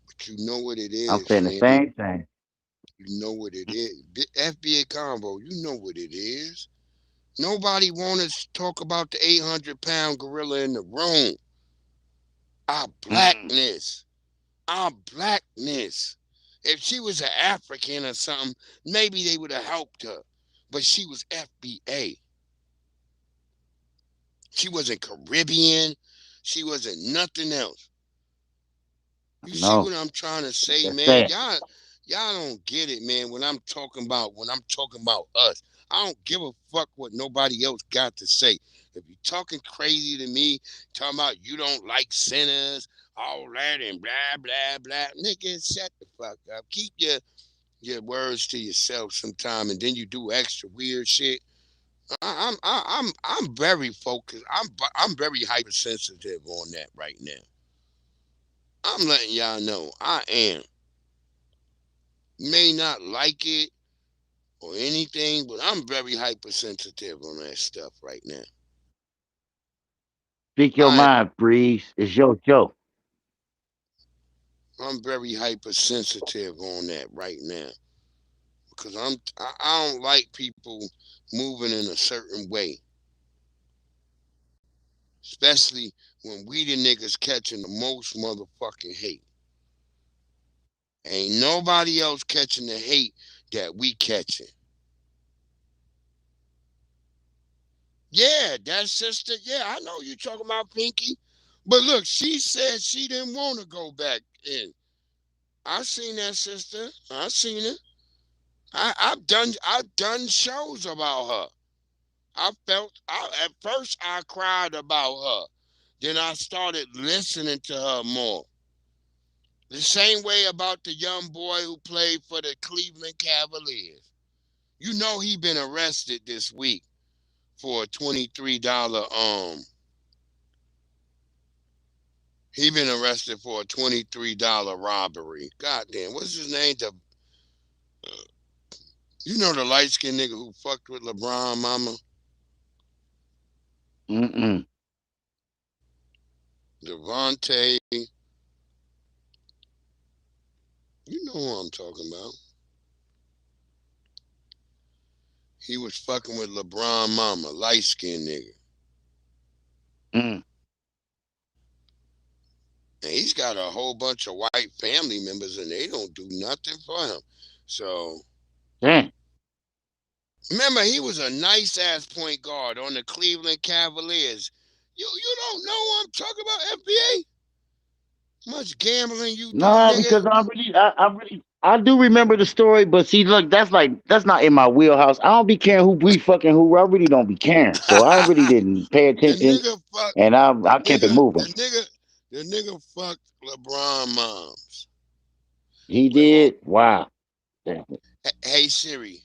But you know what it is. I'm saying the same thing. You know what it is. FBA Convo, you know what it is. Nobody want to talk about the 800-pound gorilla in the room. Our blackness. Our blackness. If she was an African or something, maybe they would have helped her. But she was FBA. She wasn't Caribbean. She wasn't nothing else. You see what I'm trying to say, man? Y'all don't get it, man. When I'm talking about us, I don't give a fuck what nobody else got to say. If you're talking crazy to me, talking about you don't like sinners, all that and blah, blah, blah, nigga, shut the fuck up. Keep your words to yourself sometime, and then you do extra weird shit. I'm very focused. I'm very hypersensitive on that right now. I'm letting y'all know I am. May not like it or anything, but I'm very hypersensitive on that stuff right now. Speak your mind, Breeze. It's your show. I'm very hypersensitive on that right now because I don't like people moving in a certain way, especially when we the niggas catching the most motherfucking hate. Ain't nobody else catching the hate that we catching. Yeah, that sister. Yeah, I know you talking about Pinky. But look, she said she didn't want to go back in. I seen that sister. I seen it. I've done shows about her. At first I cried about her. Then I started listening to her more. The same way about the young boy who played for the Cleveland Cavaliers. You know he been arrested this week for a $23 he been arrested for a $23 robbery. Goddamn, what's his name? You know the light-skinned nigga who fucked with LeBron mama? Devontae. You know who I'm talking about. He was fucking with LeBron mama, light-skinned nigga. And he's got a whole bunch of white family members, and they don't do nothing for him. So, remember, he was a nice-ass point guard on the Cleveland Cavaliers. You don't know what I'm talking about, FBA? Much gambling you do, No, nigga? because I do remember the story, but see, look, that's not in my wheelhouse. I don't be caring who we fucking who. I really don't be caring, so I really didn't pay attention, and I kept it moving. The nigga fucked LeBron moms. He did. Wow. Hey Siri,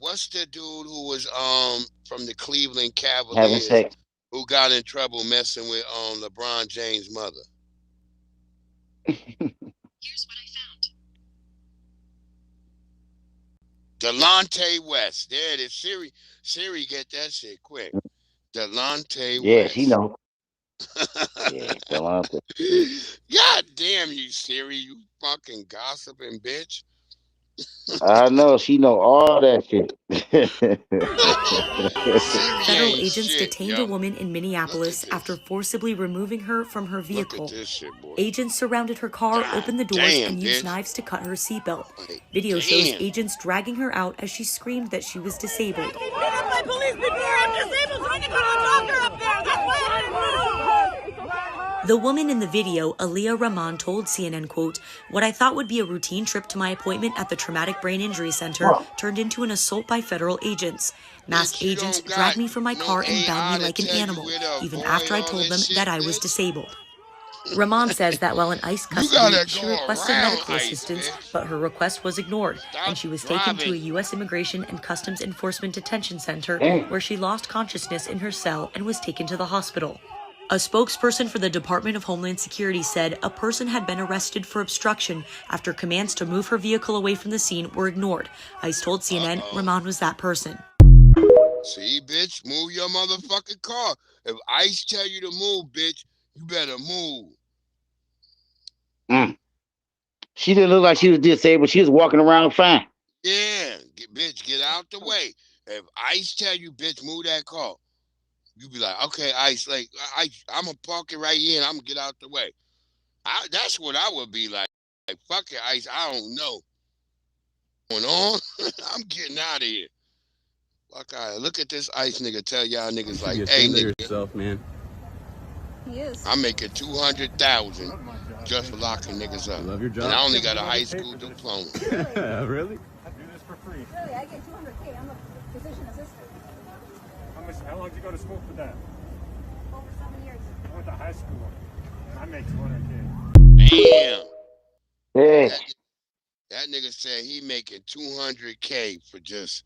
what's the dude who was from the Cleveland Having Cavaliers sex. who got in trouble messing with LeBron James' mother? Here's what I found. Delonte West. There it is. Siri, get that shit quick. Delonte West. Yeah, she know. Yeah, Delonte. God damn you, Siri, you fucking gossiping bitch. I know she know all that shit. Federal agents detained a woman in Minneapolis after forcibly removing her from her vehicle. Agents surrounded her car, opened the doors, and used knives to cut her seatbelt. Video shows agents dragging her out as she screamed that she was disabled. My police before I'm disabled, so I can put a doctor up there. That's why I The woman in the video, Aaliyah Rahman, told CNN, quote, "What I thought would be a routine trip to my appointment at the Traumatic Brain Injury Center turned into an assault by federal agents. Masked agents dragged me from my car and bound me like an animal, even after I told them that I was disabled." Rahman says that while in ICE custody, she requested medical assistance, but her request was ignored, and she was taken to a U.S. Immigration and Customs Enforcement Detention Center, where she lost consciousness in her cell and was taken to the hospital. A spokesperson for the Department of Homeland Security said a person had been arrested for obstruction after commands to move her vehicle away from the scene were ignored. ICE told CNN Rahman was that person. See, bitch, move your motherfucking car. If ICE tell you to move, bitch, you better move. She didn't look like she was disabled. She was walking around fine. Yeah, bitch, get out the way. If ICE tell you, bitch, move that car, you be like, okay, ICE, like, I'm going to park it right here and I'm going to get out the way. That's what I would be like. Like, fuck it, ICE, I don't know. What's going on? I'm getting out of here. Fuck, look at this ICE nigga tell y'all niggas like, hey, nigga. Yourself, man. He is. I'm making $200,000 just for locking niggas up. Love your job. And I only got a high school diploma. Really? free. Really, I get 200K. I'm a physician assistant. How long did you go to school for that? Over 7 years. I went to high school, and I make 200K. Damn. Yeah. That nigga said he making 200K for just,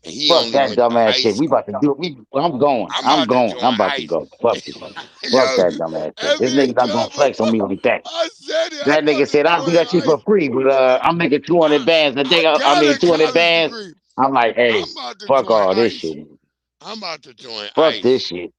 and he Fuck only that went to dumbass high shit. We school. about to do it. I'm going. I'm I'm about to going. join I'm about to ICE. go. Fuck it. Fuck Yo, that dumbass shit. This every nigga not gonna time flex on me when he back. I said it, I'm That about nigga to said I'll do join that shit ICE. for free, but I'm making 200 bands. The day I Got mean a 200 college bands. degree. I'm like, hey, I'm about to fuck join all this ICE. shit. I'm about to join Fuck ICE. this shit.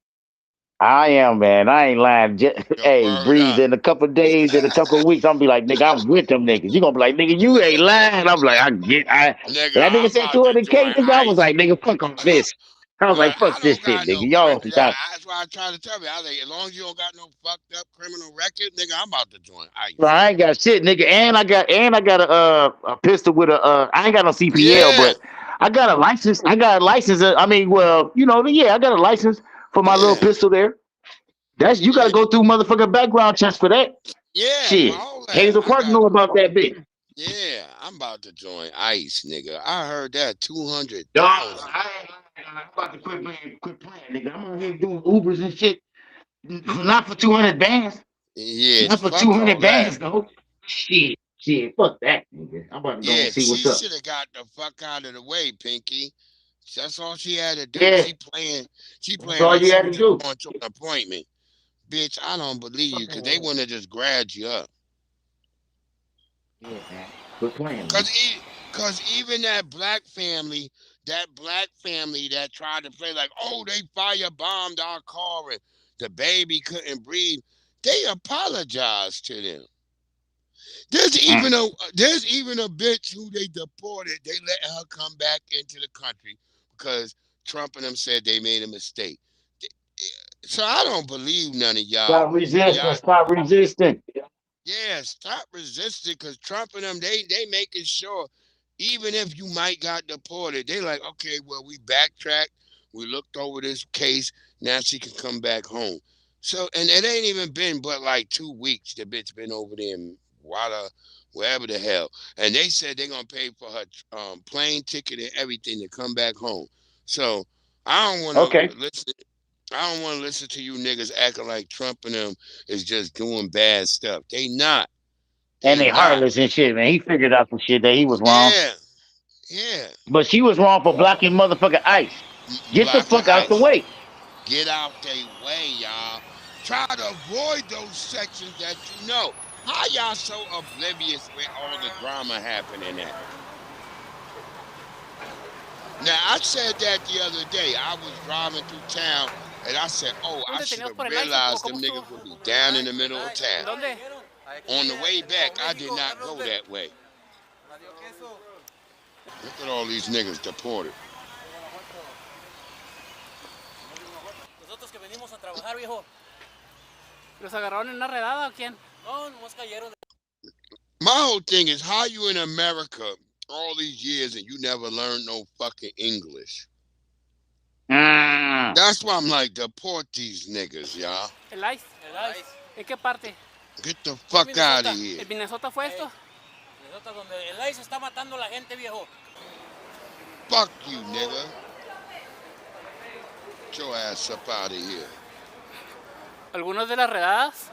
I am, man. I ain't lying. Hey, word Breeze, up. in a couple of days, in a couple of weeks, I'm be like, nigga, I'm with them niggas. You gonna be like, nigga, you ain't lying. I'm like, Nigga, that nigga I'm said about to 200K, join nigga. I was ICE. like, nigga, fuck all this. I was Look, like, fuck I this don't shit, got no nigga. Y'all criminal. got That's why I try to tell you. I was like, as long as you don't got no fucked up criminal record, nigga, I'm about to join ICE. Well, I ain't got shit, nigga, and I got a pistol with I ain't got no CPL, Yeah. but I got a license. I got a license. I mean, well, you know, yeah, I got a license for my little pistol there. That's you got to go through motherfucking background checks for that. Yeah, Shit, all that. Hazel Park know about that bitch. Yeah, I'm about to join ICE, nigga. I heard that 200,000. I'm about to quit playing, nigga. I'm out here doing Ubers and shit, not for 200 bands. Yeah, Not for fuck 200 all bands, that. though. Shit, fuck that, nigga. I'm about to go Yeah, and see what's she up. should have got the fuck out of the way, Pinky. That's all she had to do. Yeah. She playing That's all like you she had was to do. going to an appointment. Bitch, I don't believe you, because they wouldn't have just grabbed you up. Yeah, man. Quit playing, man. Because even that black family that tried to play like, oh, they firebombed our car and the baby couldn't breathe, they apologized to them. There's even a bitch who they deported. They let her come back into the country because Trump and them said they made a mistake. So I don't believe none of y'all. Stop resisting. Stop resisting. Yeah, stop resisting, because Trump and them, they making sure, even if you might got deported, they like, okay, well, we backtracked, we looked over this case, now she can come back home. So, and it ain't even been but like 2 weeks the bitch been over there in wherever the hell. And they said they're going to pay for her plane ticket and everything to come back home. So, I don't want to listen. I don't want to listen to you niggas acting like Trump and them is just doing bad stuff. They not. And they heartless and shit, man. He figured out some shit that he was wrong. Yeah. But she was wrong for blocking motherfucking ICE. Get the fuck out the way. Get out their way, y'all. Try to avoid those sections that you know. How y'all so oblivious with all the drama happening at? Now, I said that the other day. I was driving through town, and I said, oh, I should have realized them niggas would be down in the middle of town. On the way back, I did not go that way. Look at all these niggas deported. Nosotros que venimos a trabajar, viejo. ¿Los agarraron en una redada o quién? No, nomás cayeron. My whole thing is, how you in America all these years and you never learned no fucking English? That's why I'm like, deport these niggas, y'all. El ICE. ¿En qué parte? Get the fuck out of here. ¿En Minnesota fue esto? Minnesota, donde el ICE está matando a la gente, viejo. Fuck you, nigga. Get your ass up out of here. ¿Algunos de las redadas?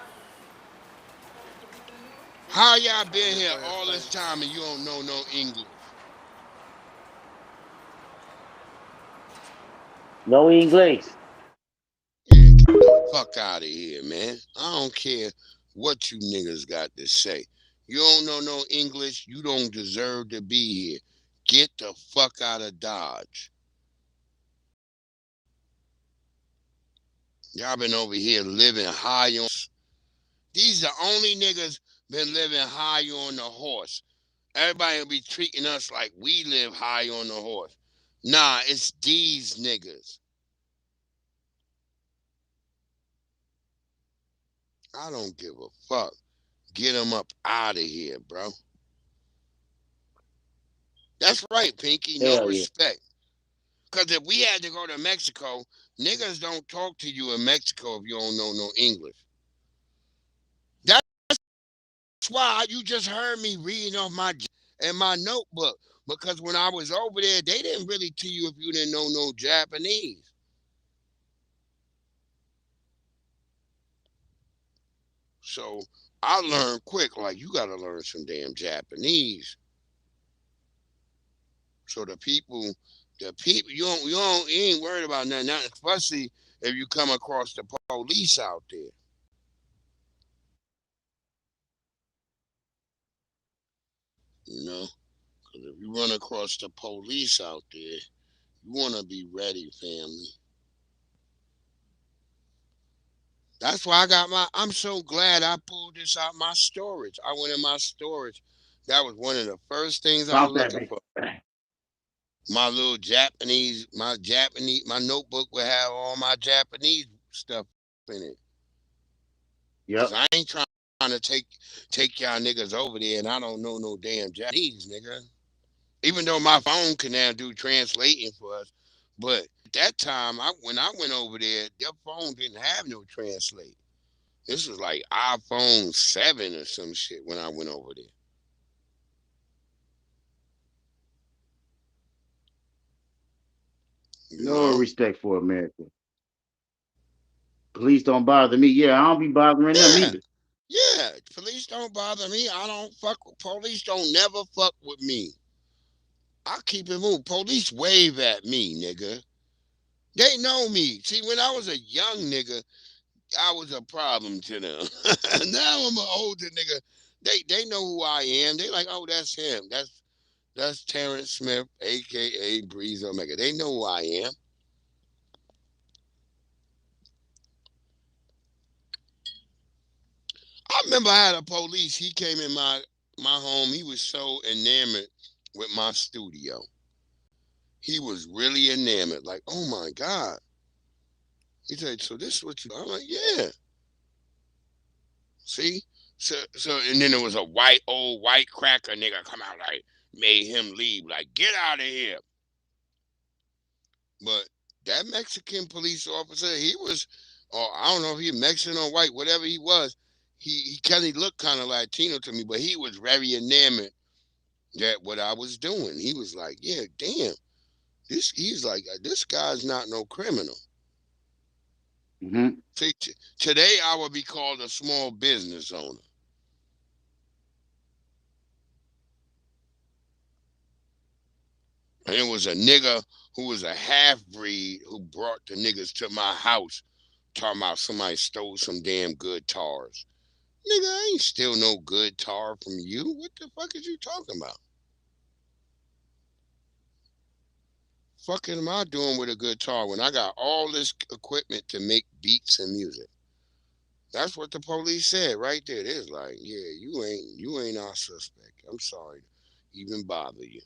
How y'all been here all this time and you don't know no English? No English. Yeah, get the fuck out of here, man. I don't care what you niggas got to say. You don't know no English, you don't deserve to be here. Get the fuck out of Dodge. Y'all been over here living high on... These are the only niggas been living high on the horse. Everybody will be treating us like we live high on the horse. Nah, it's these niggas. I don't give a fuck. Get them up out of here, bro. That's right, Pinky. No respect. Because if we had to go to Mexico, niggas don't talk to you in Mexico if you don't know no English. That's why you just heard me reading off my... in my notebook. Because when I was over there, they didn't really tell you if you didn't know no Japanese. So I learned quick, like, you got to learn some damn Japanese. So the people, you ain't worried about nothing, especially if you come across the police out there. You know, because if you run across the police out there, you want to be ready, family. That's why I'm so glad I pulled this out my storage. I went in my storage. That was one of the first things I was looking for. My little Japanese, my notebook would have all my Japanese stuff in it. Yep. I ain't trying to take y'all niggas over there and I don't know no damn Japanese, nigga. Even though my phone can now do translating for us. But at that time, when I went over there, their phone didn't have no translate. This was like iPhone 7 or some shit when I went over there. No respect for America. Police don't bother me. Yeah, I don't be bothering them either. Yeah, police don't bother me. I don't fuck with police. Don't never fuck with me. I keep it moving. Police wave at me, nigga. They know me. See, when I was a young nigga, I was a problem to them. Now I'm an older nigga. They know who I am. They like, oh, that's him. That's Terrence Smith, aka Breeze Omega. They know who I am. I remember I had a police. He came in my home. He was so enamored with my studio. He was really enamored. Like, oh my God. He said, so this is what you... I'm like, yeah. See? So and then there was a old white cracker nigga come out, like, made him leave. Like, get out of here. But that Mexican police officer, he was, or I don't know if he was Mexican or white, whatever he was, he looked kind of Latino to me, but he was very enamored that what I was doing. He was like, yeah, damn. He's like, this guy's not no criminal. Mm-hmm. See, today I would be called a small business owner. And it was a nigga who was a half-breed who brought the niggas to my house talking about somebody stole some damn good tars. Nigga, I ain't steal no good tar from you. What the fuck is you talking about? Fucking am I doing with a guitar when I got all this equipment to make beats and music? That's what the police said right there. They was like, yeah, you ain't our suspect. I'm sorry to even bother you.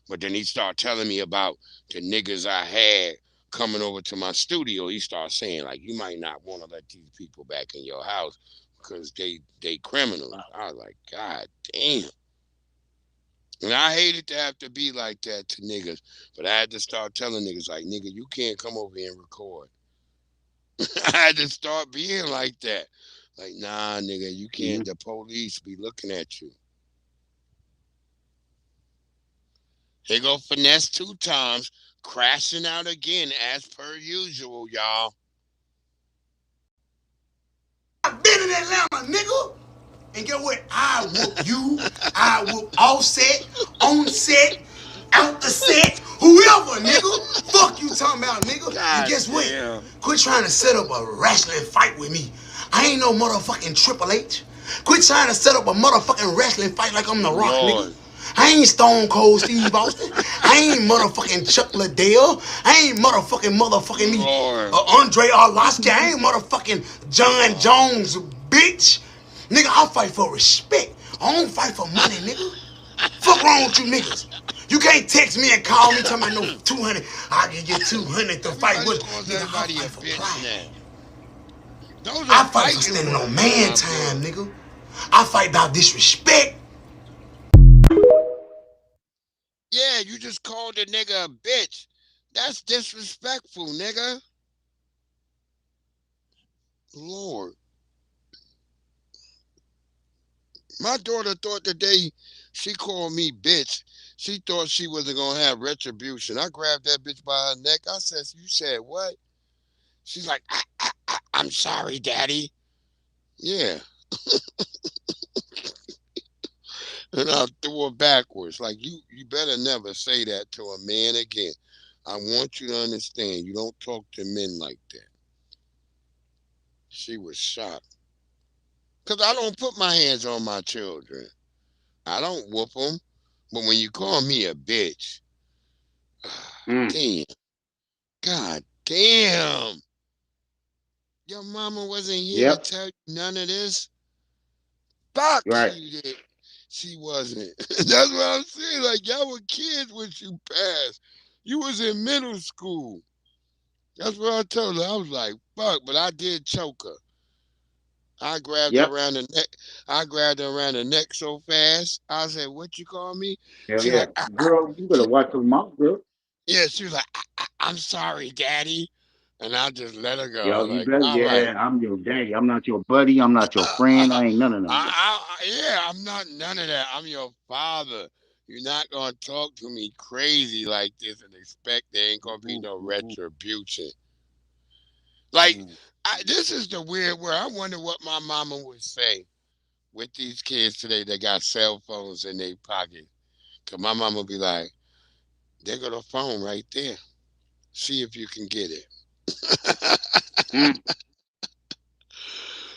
But then he started telling me about the niggas I had coming over to my studio. He started saying, like, you might not want to let these people back in your house because they criminals. I was like, God damn. And I hated to have to be like that to niggas, but I had to start telling niggas, like, nigga, you can't come over here and record. I had to start being like that. Like, nah, nigga, you can't. The police be looking at you. Here go Finesse 2 times, crashing out again as per usual, y'all. I've been in Atlanta, nigga. And get what? I whoop you. I whoop Offset, on set, out the set, whoever, nigga. Fuck you talking about, nigga. God and guess what? damn. Quit trying to set up a wrestling fight with me. I ain't no motherfucking Triple H. Quit trying to set up a motherfucking wrestling fight like I'm The Rock, nigga. I ain't Stone Cold Steve Austin. I ain't motherfucking Chuck Liddell. I ain't motherfucking me. Andre Arlovsky. I ain't motherfucking John Jones, bitch. Nigga, I'll fight for respect. I don't fight for money, nigga. Fuck wrong with you niggas? You can't text me and call me talking about no 200. I'll give you 200 to fight with. Nigga, I fight for pride. I fight for standing on man time, nigga. I fight about disrespect. Yeah, you just called a nigga a bitch. That's disrespectful, nigga. Lord. My daughter thought the day she called me bitch, she thought she wasn't going to have retribution. I grabbed that bitch by her neck. I said, you said what? She's like, I'm sorry, Daddy. Yeah. And I threw her backwards. Like, you better never say that to a man again. I want you to understand, you don't talk to men like that. She was shocked. Because I don't put my hands on my children. I don't whoop them. But when you call me a bitch, damn. God damn. Your mama wasn't here to tell you none of this. Fuck you did. She wasn't. That's what I'm saying. Like, y'all were kids when you passed. You was in middle school. That's what I told her. I was like, fuck, but I did choke her. I grabbed her around the neck. I grabbed her around the neck so fast. I said, what you call me? She like, girl, you better watch your mouth, girl. Yeah, she was like, I'm sorry, Daddy. And I just let her go. Yo, like, you better, I'm your daddy. I'm not your buddy. I'm not your friend. I ain't none of that. I'm not none of that. I'm your father. You're not going to talk to me crazy like this and expect there ain't going to be no retribution. Like, this is the weird word. I wonder what my mama would say with these kids today that got cell phones in their pocket. Because my mama would be like, there go the phone right there. See if you can get it.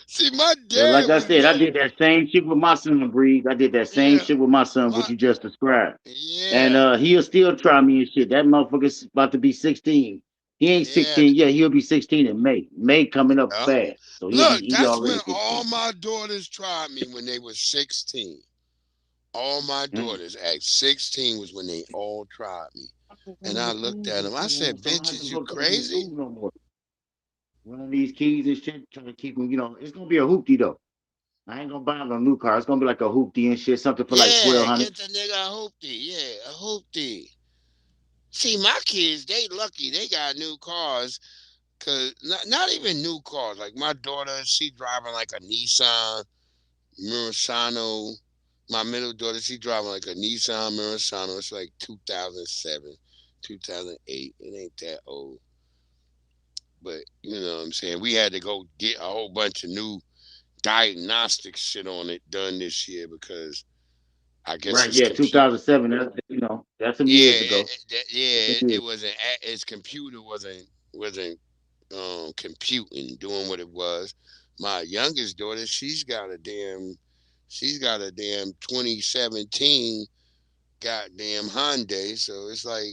See, my dad. Like I said, I did that same shit with my son, Breeze. I did that same shit with my son, what you just described. Yeah. And he'll still try me and shit. That motherfucker's about to be 16. He ain't 16 yet. He'll be 16 in May. May coming up fast. So look, he that's already when 16. all my daughters tried me when they were 16. All my daughters at 16 was when they all tried me. And I looked at them. I said, bitches, you crazy? One of these keys and shit, trying to keep them, it's going to be a hoopty, though. I ain't going to buy him a new car. It's going to be like a hoopty and shit, something for like $1,200. Get the nigga a hoopty. Yeah, a hoopty. See, my kids, they lucky. They got new cars. Cause not even new cars. Like my daughter, she driving like a Nissan Murano. My middle daughter, she driving like a Nissan Murano. It's like 2007, 2008. It ain't that old. But you know what I'm saying? We had to go get a whole bunch of new diagnostic shit on it done this year because I guess right, 2007. That's some years ago. It wasn't. Its computer wasn't computing, doing what it was. My youngest daughter, she's got a damn 2017 goddamn Hyundai. So it's like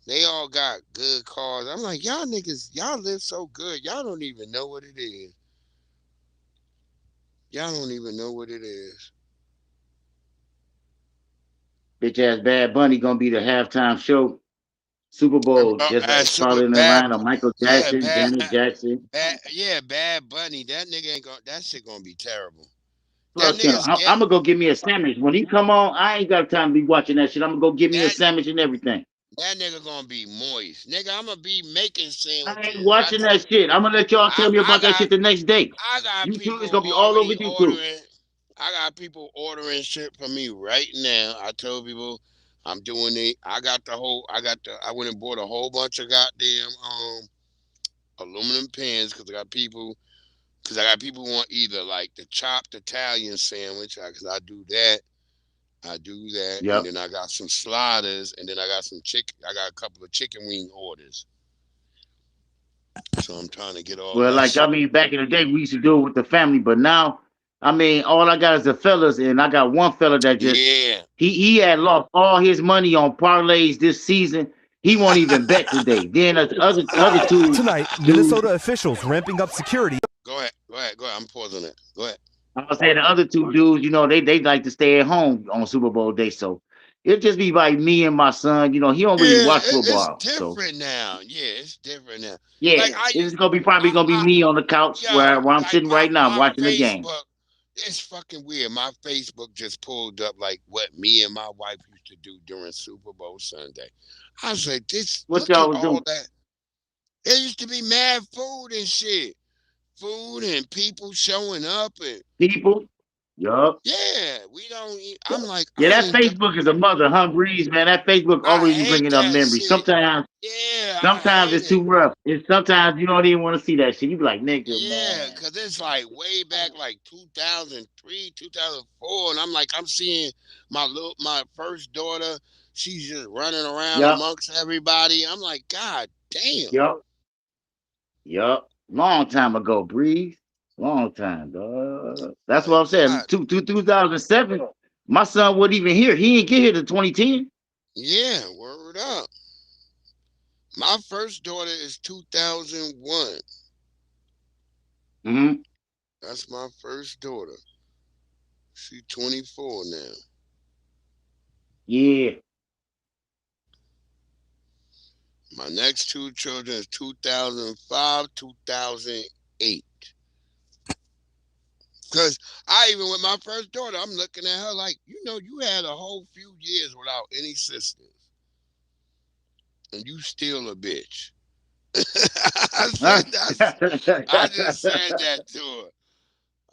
they all got good cars. I'm like, y'all niggas, y'all live so good. Y'all don't even know what it is. Y'all don't even know what it is. Bitch ass Bad Bunny gonna be the halftime show. Super Bowl, just like Charlotte in Atlanta, Michael Jackson, Janet Jackson. Bad Bunny. That nigga ain't gonna. That shit gonna be terrible. I'm gonna go get me a sandwich. When he come on, I ain't got time to be watching that shit. I'm gonna go get me a sandwich and everything. That nigga gonna be moist. Nigga, I'm gonna be making sandwiches. I ain't watching that shit. I'm gonna let y'all tell me about that shit the next day. I got YouTube is gonna be all over YouTube. I got people ordering shit from me right now. I told people I'm doing it. I went and bought a whole bunch of goddamn aluminum pans because I got people who want either like the chopped Italian sandwich, because I do that. Yep. And then I got some sliders, and then I got some chicken. I got a couple of chicken wing orders. So I'm trying to get all. Well, like shit. Back in the day we used to do it with the family, but now, all I got is the fellas, and I got one fella that just he had lost all his money on parlays this season. He won't even bet today. Then the other two tonight, Minnesota officials ramping up security. Go ahead. I'm pausing it. Go ahead. I was saying the other two dudes, they like to stay at home on Super Bowl day, so it'll just be like me and my son. He don't really watch football. It's different now. Yeah, it's different now. Yeah, it's probably gonna be me on the couch where I'm sitting right now watching the game. It's fucking weird. My Facebook just pulled up like what me and my wife used to do during Super Bowl Sunday. I was like, what y'all was doing? That. There used to be mad food and shit. Food and people showing up and people. Yup. Yeah, we don't. I'm like, Yeah, that Facebook is a mother, huh, Breeze, man? That Facebook always be bringing up memories. Sometimes it's too rough. Sometimes you don't even want to see that shit. You be like, nigga, man. Because it's like way back, like 2003, 2004, and I'm like, I'm seeing my first daughter. She's just running around amongst everybody. I'm like, God damn. Yup. Long time ago, Breeze. Long time, dog. That's what I'm saying. 2007, my son wasn't even here. He didn't get here to 2010. Yeah, word up. My first daughter is 2001. Mm-hmm. That's my first daughter. She's 24 now. Yeah. My next two children is 2005, 2008. Because even with my first daughter, I'm looking at her like, you had a whole few years without any sisters. And you still a bitch. I just said that to her.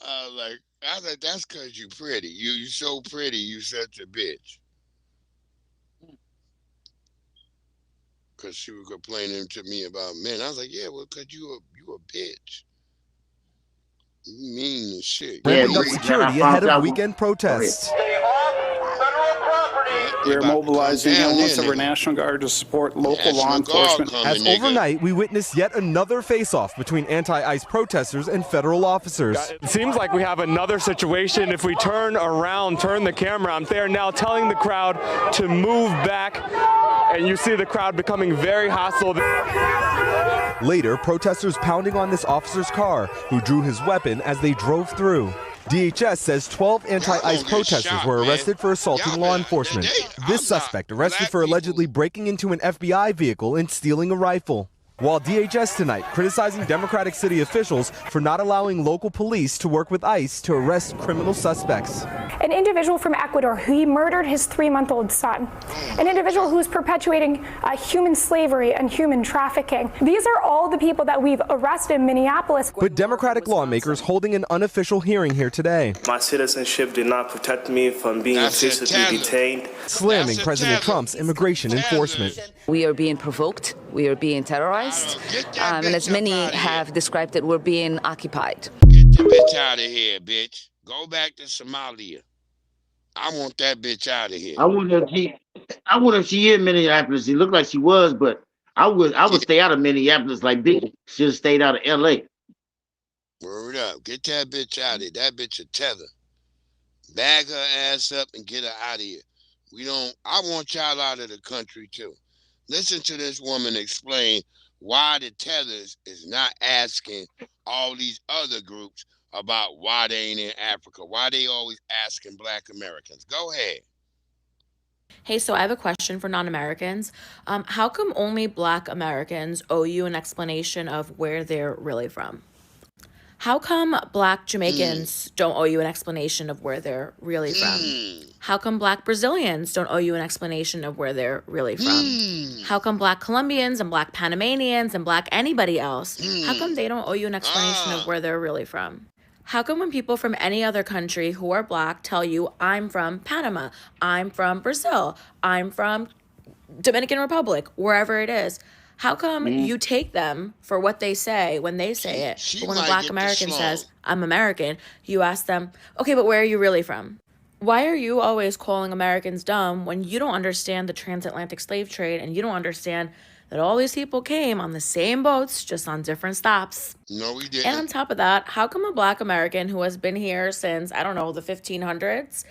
I said, that's because you pretty. You so pretty, you such a bitch. Because she was complaining to me about men. I was like, yeah, well, because you a bitch. You mean as shit. Ramping up security ahead of weekend protests. We're mobilizing elements of our National Guard to support local law enforcement. As overnight, we witnessed yet another face-off between anti-ICE protesters and federal officers. It seems like we have another situation. If we turn around, turn the camera, they are now telling the crowd to move back, and you see the crowd becoming very hostile. Later, protesters pounding on this officer's car, who drew his weapon as they drove through. DHS says 12 anti-ICE protesters were arrested for assaulting law enforcement. This suspect arrested for allegedly breaking into an FBI vehicle and stealing a rifle. While DHS tonight criticizing Democratic city officials for not allowing local police to work with ICE to arrest criminal suspects. An individual from Ecuador who murdered his 3-month-old son. An individual who's perpetuating human slavery and human trafficking. These are all the people that we've arrested in Minneapolis. But Democratic lawmakers holding an unofficial hearing here today. My citizenship did not protect me from being officially detained. Slamming President Trump's immigration enforcement. We are being provoked. We are being terrorized. And as many have described it, we're being occupied. Get the bitch out of here, bitch. Go back to Somalia. I want that bitch out of here. I wonder if she in Minneapolis. It looked like she was, but I would stay out of Minneapolis like bitch. Should have stayed out of LA. Word up. Get that bitch out of here. That bitch a tether. Bag her ass up and get her out of here. I want y'all out of the country too. Listen to this woman explain why the tethers is not asking all these other groups about why they ain't in Africa, why they always asking Black Americans. Go ahead. Hey, so I have a question for non-Americans. How come only Black Americans owe you an explanation of where they're really from? How come Black Jamaicans don't owe you an explanation of where they're really from? How come Black Brazilians don't owe you an explanation of where they're really from? How come Black Colombians and Black Panamanians and Black anybody else, how come they don't owe you an explanation of where they're really from? How come when people from any other country who are Black tell you, I'm from Panama, I'm from Brazil, I'm from Dominican Republic, wherever it is, how come you take them for what they say when they say it? But when a Black American says, I'm American, you ask them, okay, but where are you really from? Why are you always calling Americans dumb when you don't understand the transatlantic slave trade and you don't understand that all these people came on the same boats, just on different stops? No, we didn't. And on top of that, how come a Black American who has been here since, I don't know, the 1500s,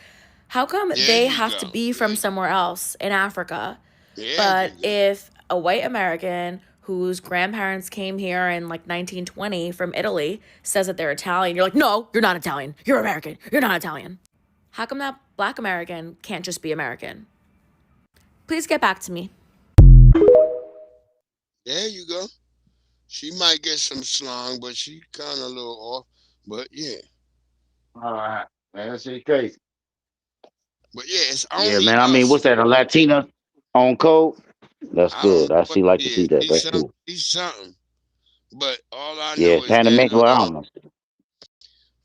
how come they have to be from somewhere else in Africa? But if a white American whose grandparents came here in like 1920 from Italy says that they're Italian, you're like, no, you're not Italian. You're American. You're not Italian. How come that Black American can't just be American? Please get back to me. There you go. She might get some slang, but she kind of a little off. But yeah. All right, man, that's crazy. But yeah, it's only man. I mean, what's that? A Latina on code? That's good. I see. Like to see that. That's cool. He's something. But all I know yeah, is Panamanian. Well, I don't know.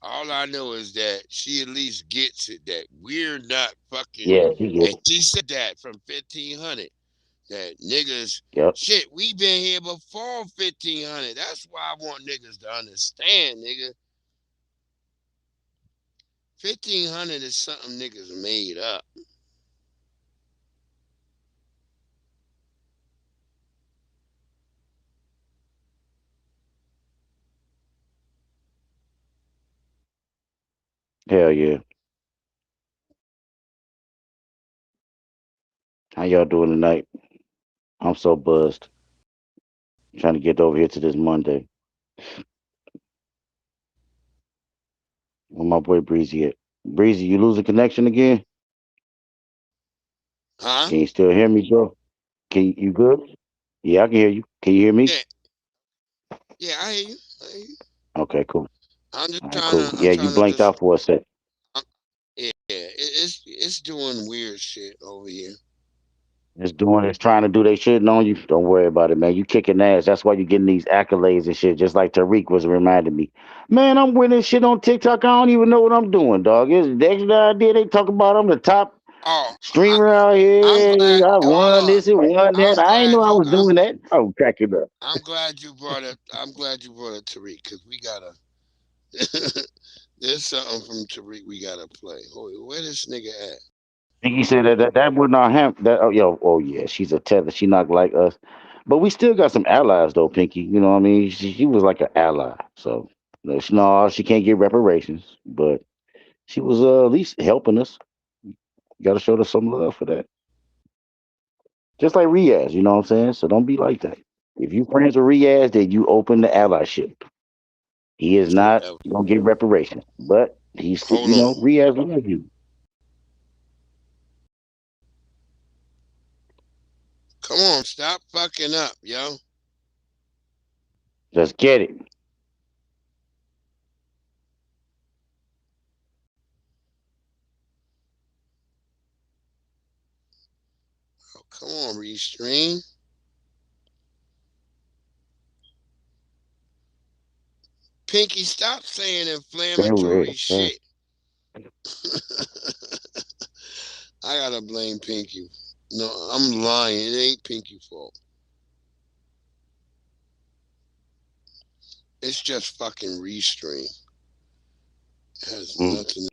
All I know is that she at least gets it that we're not fucking. Yeah, she gets And it. she said that from 1500. That niggas, Yep. shit, we been here before 1500. That's why I want niggas to understand, nigga. 1500 is something niggas made up. Hell yeah. How y'all doing tonight? I'm so buzzed. Trying to get over here to this Monday. Where my boy Breezy at? Breezy, you losing connection again? Huh? Can you still hear me, bro? You good? Yeah, I can hear you. Can you hear me? Yeah, I hear you. I hear you. Okay, cool. I'm just All right, trying cool. to. Yeah, you blanked out for a sec. Yeah, it's doing weird shit over here. It's trying to do their shit on you. Don't worry about it, man. You kicking ass. That's why you getting these accolades and shit. Just like Tariq was reminding me. Man, I'm winning shit on TikTok. I don't even know what I'm doing, dog. It's the extra idea they talk about. I'm the top streamer out here. I won this and won that. I ain't know I was doing that. I'm cracking up. I'm glad you brought it. I'm glad you brought it, Tariq, because we gotta. There's something from Tariq we gotta play. Where this nigga at? He said that would not happen. That oh yeah, she's a tether. She not like us, but we still got some allies though, Pinky. You know what I mean? She was like an ally. So no, she can't get reparations, but she was at least helping us. Got to show her some love for that. Just like Riaz, you know what I'm saying? So don't be like that. If you friends with Riaz, then you open the allyship. He is not gonna get reparations, but he's still, Riaz loves you. Come on, stop fucking up, yo. Let's get it. Oh, come on, Restream. Pinky, stop saying inflammatory shit. I gotta blame Pinky. No, I'm lying. It ain't Pinky's fault. It's just fucking Restream. It has nothing.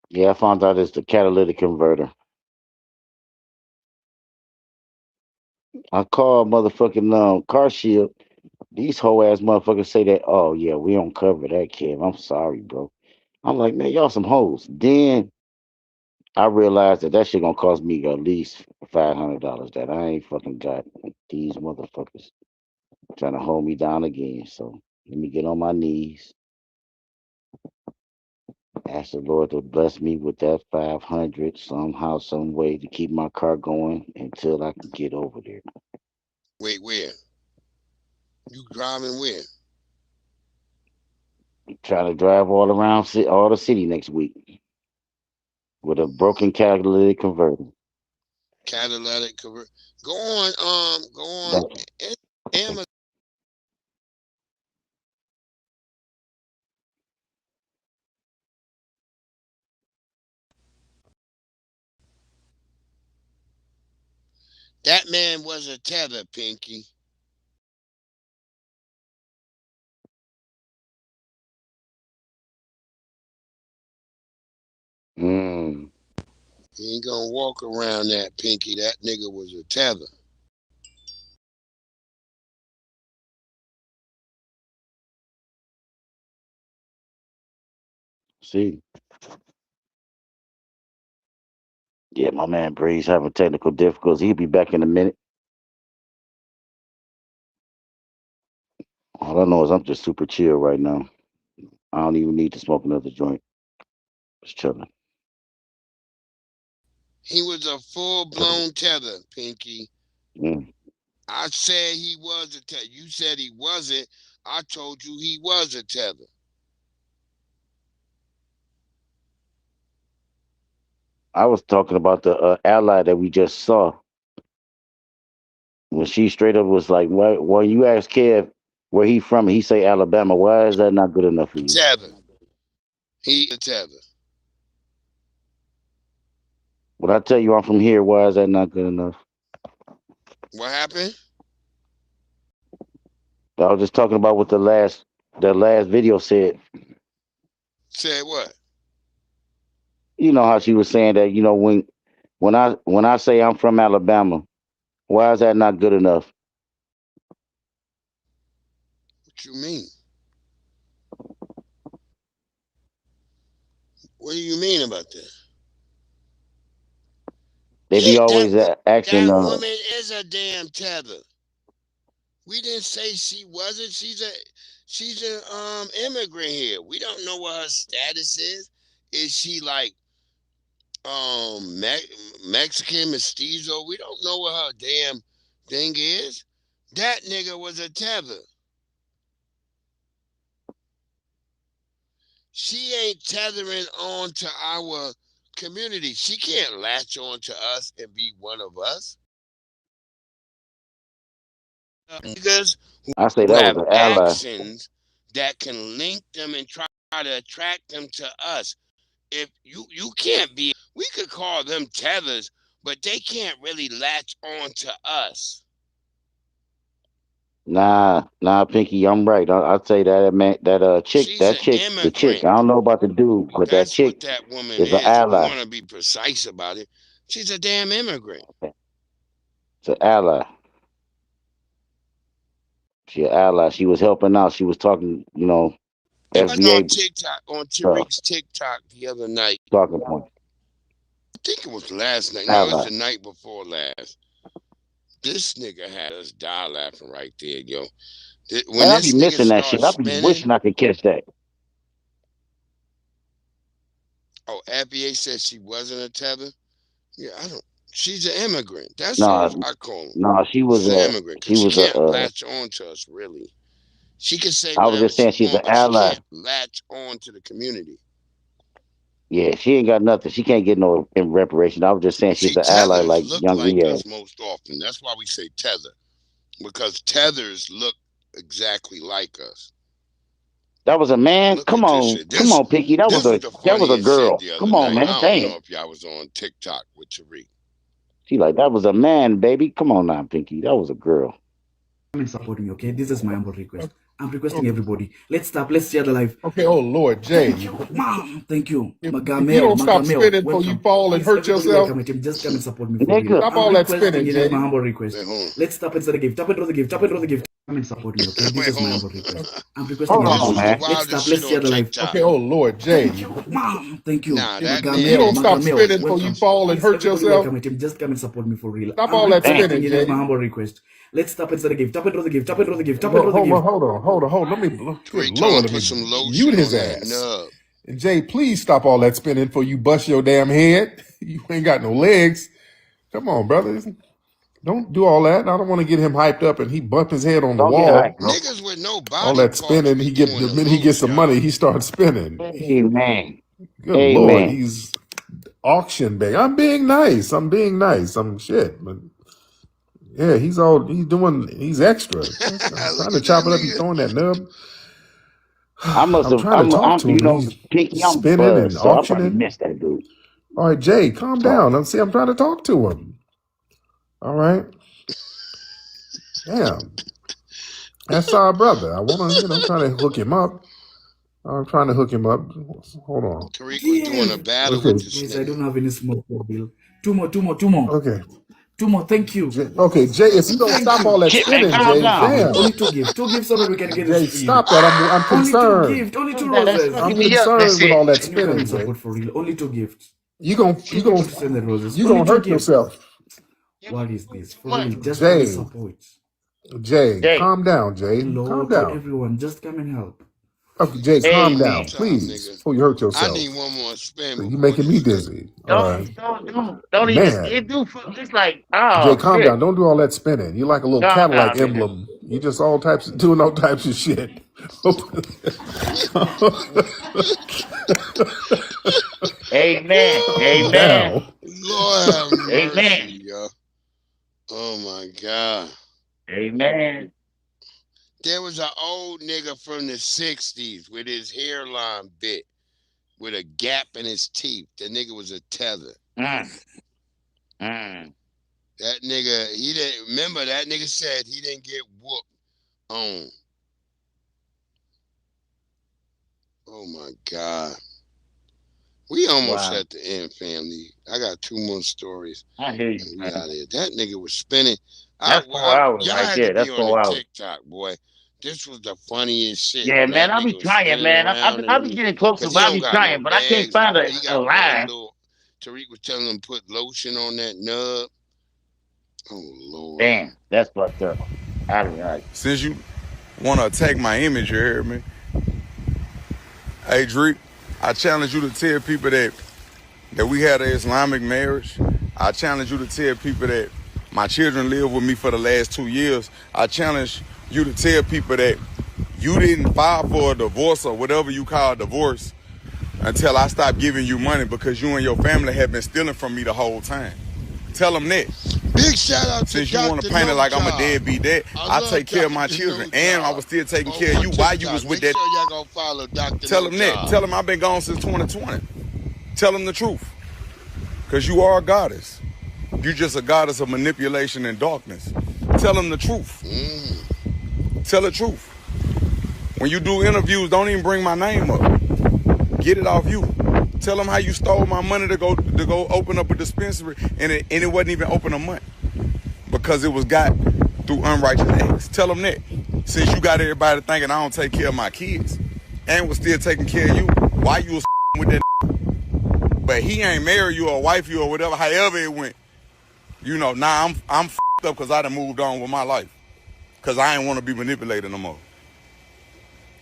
Yeah, I found out it's the catalytic converter. I called motherfucking Car Shield. These hoe ass motherfuckers say that, oh yeah, we don't cover that, Kev. I'm sorry, bro. I'm like, man, y'all some hoes. Then I realized that shit gonna cost me at least $500 that I ain't fucking got. These motherfuckers trying to hold me down again. So let me get on my knees. Ask the Lord to bless me with that 500 somehow, some way to keep my car going until I can get over there. Wait, where? You driving where? Trying to drive all around all the city next week with a broken catalytic converter. Catalytic converter. Go on Amazon. That man was a tether, Pinky. Mm. He ain't gonna walk around that, Pinky. That nigga was a tether. See? Yeah, my man Breeze having technical difficulties. He'll be back in a minute. All I know is I'm just super chill right now. I don't even need to smoke another joint. Just chilling. He was a full-blown tether, Pinky. Mm. I said he was a tether. You said he wasn't. I told you he was a tether. I was talking about the ally that we just saw. When she straight up was like, when you ask Kev where he from, he say Alabama. Why is that not good enough for you? Tether. He a tether. When I tell you I'm from here, why is that not good enough? What happened? I was just talking about what the last video said. Said what? You know how she was saying that, you know, when I say I'm from Alabama, why is that not good enough? What you mean? What do you mean about that? They be always asking. That woman is a damn tether. We didn't say she wasn't. She's an immigrant here. We don't know what her status is. Is she like Mexican mestizo? We don't know what her damn thing is. That nigga was a tether. She ain't tethering on to our community. She can't latch on to us and be one of us. Niggas who I say that was an ally. actions that can link them and try to attract them to us. If you can't be, we could call them tethers, but they can't really latch on to us. Nah, Pinky, I'm right. I'll say that chick, the chick. I don't know about the dude, but That's that chick what that woman is an is. ally. I want to be precise about it. She's a damn immigrant. It's an ally. She an ally. She was helping out. She was talking, you know, I was FBA on TikTok, on Tariq's TikTok the other night. talking point. I think it was last night. No, it was the night before last. This nigga had us die laughing right there, yo. When I this be missing nigga that shit. I started be spinning, wishing I could catch that. oh, FBA said she wasn't a tether. Yeah, I don't. She's an immigrant. That's Nah, all I call her. nah, she was She's an a immigrant she because she was can't a. latch on to us, really. She can say I was whatever just saying she she's an wants, but she ally. can't latch on to the community. Yeah, she ain't got nothing. She can't get no in reparation. I was just saying she's See, an ally tethers like look Young like Riaz. us most often. That's why we say tether, because tethers look exactly like us. That was a man. Look Come at this on, shit. come on, Pinky. That This was was a the that was a funniest shit girl. the other Come on, night. man. I don't Damn. know if y'all was on TikTok with Tariq. She like that was a man, baby. Come on now, Pinky. That was a girl. Come and support me, okay? This is my humble request. I'm requesting everybody. Let's stop. Let's share the live. Okay, oh Lord, Jay. Thank you, mom. Thank you. If you Magamel, don't stop Magamel. spinning before you Welcome. fall and Please, hurt everybody yourself, welcome it. Just come and support me for real. Nigga. stop I'm all that requesting. spinning, It is Jay. my humble request. Wait, hold on. Let's stop inside the gift. Tap and draw the gift. Tap and draw the gift. Come and support me, okay? This Wait, is my hold on. humble request. I'm requesting Hold This on, was the man. Let's wildest stop. shit Let's share on the live. TikTok. Okay, oh Lord, Jay. Thank you, mom. Thank you. Nah, that If man. you don't stop Magamel, spinning before you welcome. fall and Please, hurt everybody yourself, welcome it. Just come and support me for real. stop I'm all that requesting. spinning, It is my Jay. humble request. Let's stop inside the gift. Tap and draw the gift. Tap and draw the gift. Tap and draw the gift. Hold on. Let me, good Tariq told Lord, him let put some me lotion mute his on that ass. nub. And Jay, please stop all that spinning before you bust your damn head. You ain't got no legs. Come on, brothers. Don't do all that. I don't want to get him hyped up and he bump his head on the Don't get wall. hyped, bro. Niggas with no All body that parts spinning, be the doing the minute he gets most, the money, y'all. he starts spinning. Amen. Good Lord, Amen. he's auction bag. I'm being nice. I'm shit. But yeah, he's extra. I'm trying to chop it up. He's throwing that nub. I'm trying to talk to him. You And know, he's Pinky, I'm spinning and buzzed, so I probably auctioning. missed that dude. All right, Jay, calm down. I'm trying to talk to him. All right. Damn. That's our brother. I want to, I'm trying to hook him up. Hold on. Tariq was doing a battle Okay. with this Guys, I nigga. don't have any smoke for Bill. Two more. Okay. Two more. Thank you. Okay, Jay, if you don't Thank stop you. all that Shit, man, spinning, calm Jay, down. damn. Only two gifts. Two gifts so that we can get Jay, this in. stop that. I'm Only two concerned. gifts. Only two That's roses. I'm me up. concerned That's with all it. that Can you come spinning, and Jay. support for real? Only two gifts. You gon' Two people to send the roses. you Only gonna two hurt gifts. yourself. What is this? For real, just come and Jay, support. Jay, Jay. calm down, Jay. Calm Hello to down. everyone. Just come and help. Okay, Jay, calm Amen. down, please, before you hurt I yourself. need one more spin. You're making me dizzy. All right, Don't even. man. It's like, Jay, oh calm shit. down. Don't do all that spinning. You're like a little Calm Cadillac down, nigga. emblem. You just all types of doing all types of shit. Amen. Amen. Now. Lord have Amen. mercy, yo. Oh my God. Amen. There was an old nigga from the 60s with his hairline bit, with a gap in his teeth. The nigga was a tether. That nigga, he didn't remember. That nigga said he didn't get whooped on. Oh my God. We almost at the end, family. I got 2 more stories. I hear you, We man. out here. That nigga was spinning. That's 4 hours y'all right had there. to That's be 4 on the hours. TikTok, boy. This was the funniest shit. Yeah, when man. that I be nigga was trying, spinning man. around I and be getting closer, 'cause but he I don't be got trying, no but I can't legs, find boy. He a got one line. little. Tariq was telling him put lotion on that nub. Oh Lord. Damn, that's fucked up. All right. Since you want to attack my image, you hear me? Hey, Drake, I challenge you to tell people that we had an Islamic marriage. I challenge you to tell people that my children live with me for the last 2 years. I challenge you to tell people that you didn't file for a divorce or whatever you call a divorce until I stopped giving you money because you and your family have been stealing from me the whole time. Tell them that. Big shout out to Since you want to Dr. paint it like I'm a No deadbeat dad, I love take care of Dr. my children. No And I Job was still taking on care of you while you TikTok. was with Make that. sure y'all go follow Dr. Tell No them that. Job. Tell them I've been gone since 2020. Tell them the truth. Because you are a goddess. You're just a goddess of manipulation and darkness. Tell them the truth. Tell the truth. When you do interviews, don't even bring my name up. Get it off you. Tell them how you stole my money to go open up a dispensary and it wasn't even open a month because it was got through unrighteous acts. Tell them that. Since you got everybody thinking I don't take care of my kids and was still taking care of you, why you was with that? But he ain't married you or wife you or whatever, however it went. You know, now I'm up because I done moved on with my life. Because I ain't want to be manipulated no more.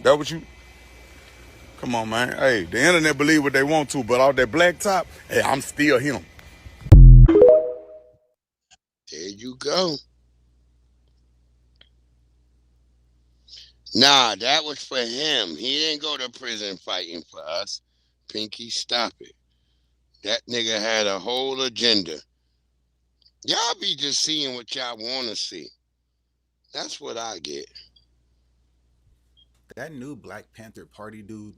That what you? Come on, man. Hey, the internet believe what they want to, but off that black top, hey, I'm still him. There you go. Nah, that was for him. He didn't go to prison fighting for us. Pinky, stop it. That nigga had a whole agenda. Y'all be just seeing what y'all want to see. That's what I get. That new Black Panther Party dude,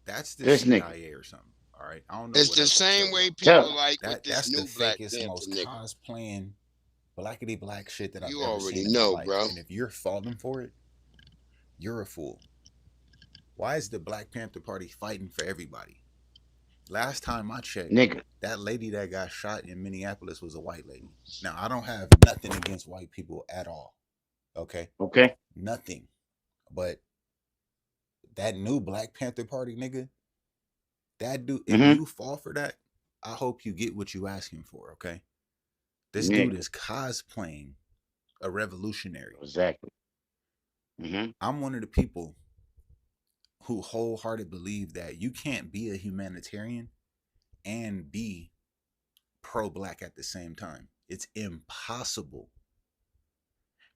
that's the This CIA nigga. or something. All right, I don't know. It's what the else to same tell way you. people like with That's this the new Black fakest, Panther most nigga. cosplaying, blackity black shit that You I've ever already seen in know, my life. bro. And if you're falling for it, you're a fool. Why is the Black Panther Party fighting for everybody? Last time I checked, Nigga. that lady that got shot in Minneapolis was a white lady. Now, I don't have nothing against white people at all. Okay? Okay. Nothing. But that new Black Panther Party nigga, that dude, if you fall for that, I hope you get what you asking for, okay? This dude is cosplaying a revolutionary. Exactly. I'm one of the people who wholeheartedly believe that you can't be a humanitarian and be pro-black at the same time. It's impossible.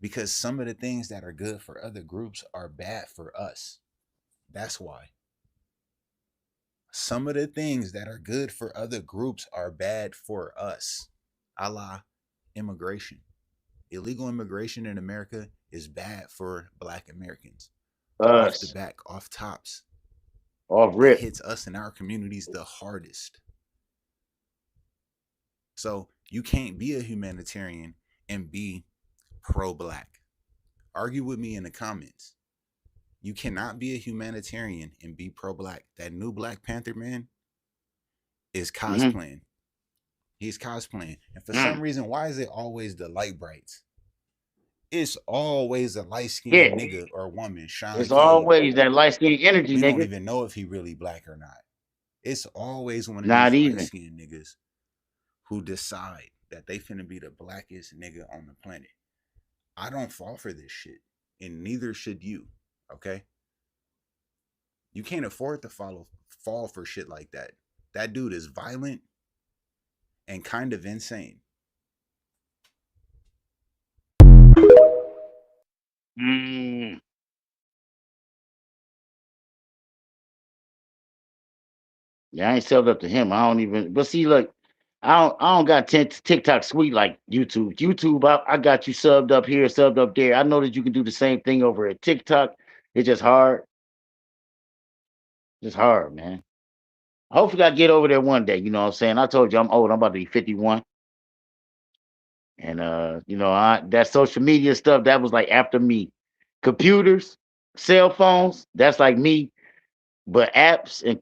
Because some of the things that are good for other groups are bad for us. That's why. Some of the things that are good for other groups are bad for us. A la immigration. Illegal immigration in America is bad for Black Americans. Off the back, off tops. Off rip. It hits us in our communities the hardest. So you can't be a humanitarian and be pro-black. Argue with me in the comments. You cannot be a humanitarian and be pro-black. That new Black Panther man is cosplaying. He's cosplaying. And for some reason, why is it always the light brights? It's always a light-skinned nigga or woman. Sean It's King. always that light-skinned energy, We don't nigga. even know if he really black or not. It's always one of Not these even. light-skinned niggas who decide that they finna be the blackest nigga on the planet. I don't fall for this shit, and neither should you, okay? You can't afford to fall for shit like that. That dude is violent and kind of insane. Yeah, I ain't subbed up to him. I don't even. But see, look, I don't got TikTok sweet like YouTube. YouTube, I got you subbed up here, subbed up there. I know that you can do the same thing over at TikTok. It's just hard. It's hard, man. Hopefully, I get over there one day. You know what I'm saying? I told you I'm old. I'm about to be 51. And that social media stuff, that was like after me. Computers, cell phones, that's like me. But apps and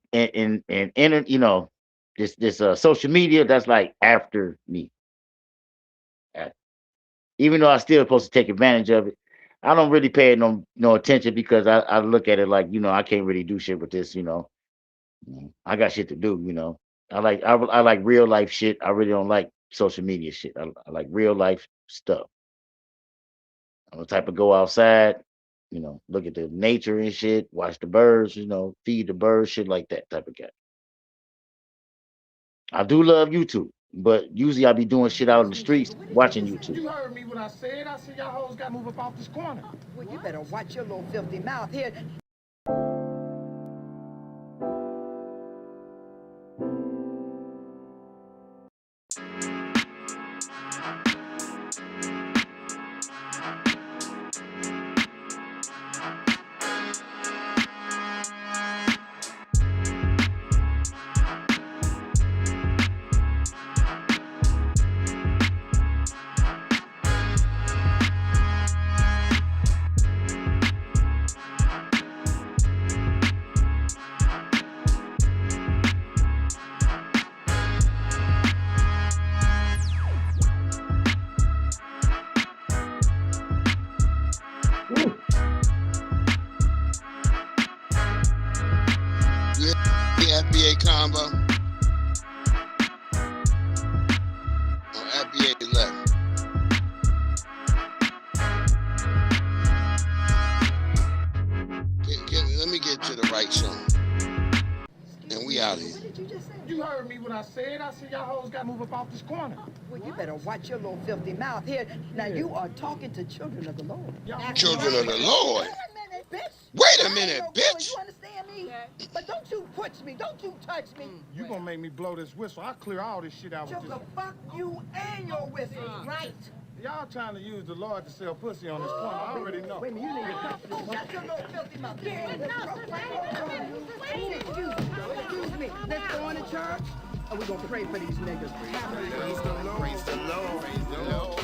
internet, this social media, that's like after me. Even though I still supposed to take advantage of it, I don't really pay it no attention because I look at it like, I can't really do shit with this, I got shit to do, I like real life shit. I really don't like social media shit. I like real life stuff. I'm the type of go outside, look at the nature and shit, watch the birds, feed the birds, shit like that type of guy. I do love YouTube, but usually I be doing shit out in the streets watching YouTube. You heard me when I said y'all hoes got to move up off this corner. Well, you better watch your little filthy mouth here. FBA combo. On FBA left. Let me get to the right song. And we out here. You heard me when I said y'all hoes got to move up off this corner. Well, you better watch your little filthy mouth here. Now, you are talking to children of the Lord. Children of the Lord. Bitch. Wait a minute, bitch. You understand me? But don't you push me. Don't you touch me. You gonna make me blow this whistle. I'll clear all this shit out with this. Joker, fuck you and your whistle. Right. Y'all trying to use the Lord to sell pussy on this corner. I already know. Wait a minute, you need to touch this. Shut your little filthy mouth. Excuse me. Let's go on to church. Or we gonna pray for these niggas. Praise the Lord. Praise the Lord. Praise the Lord.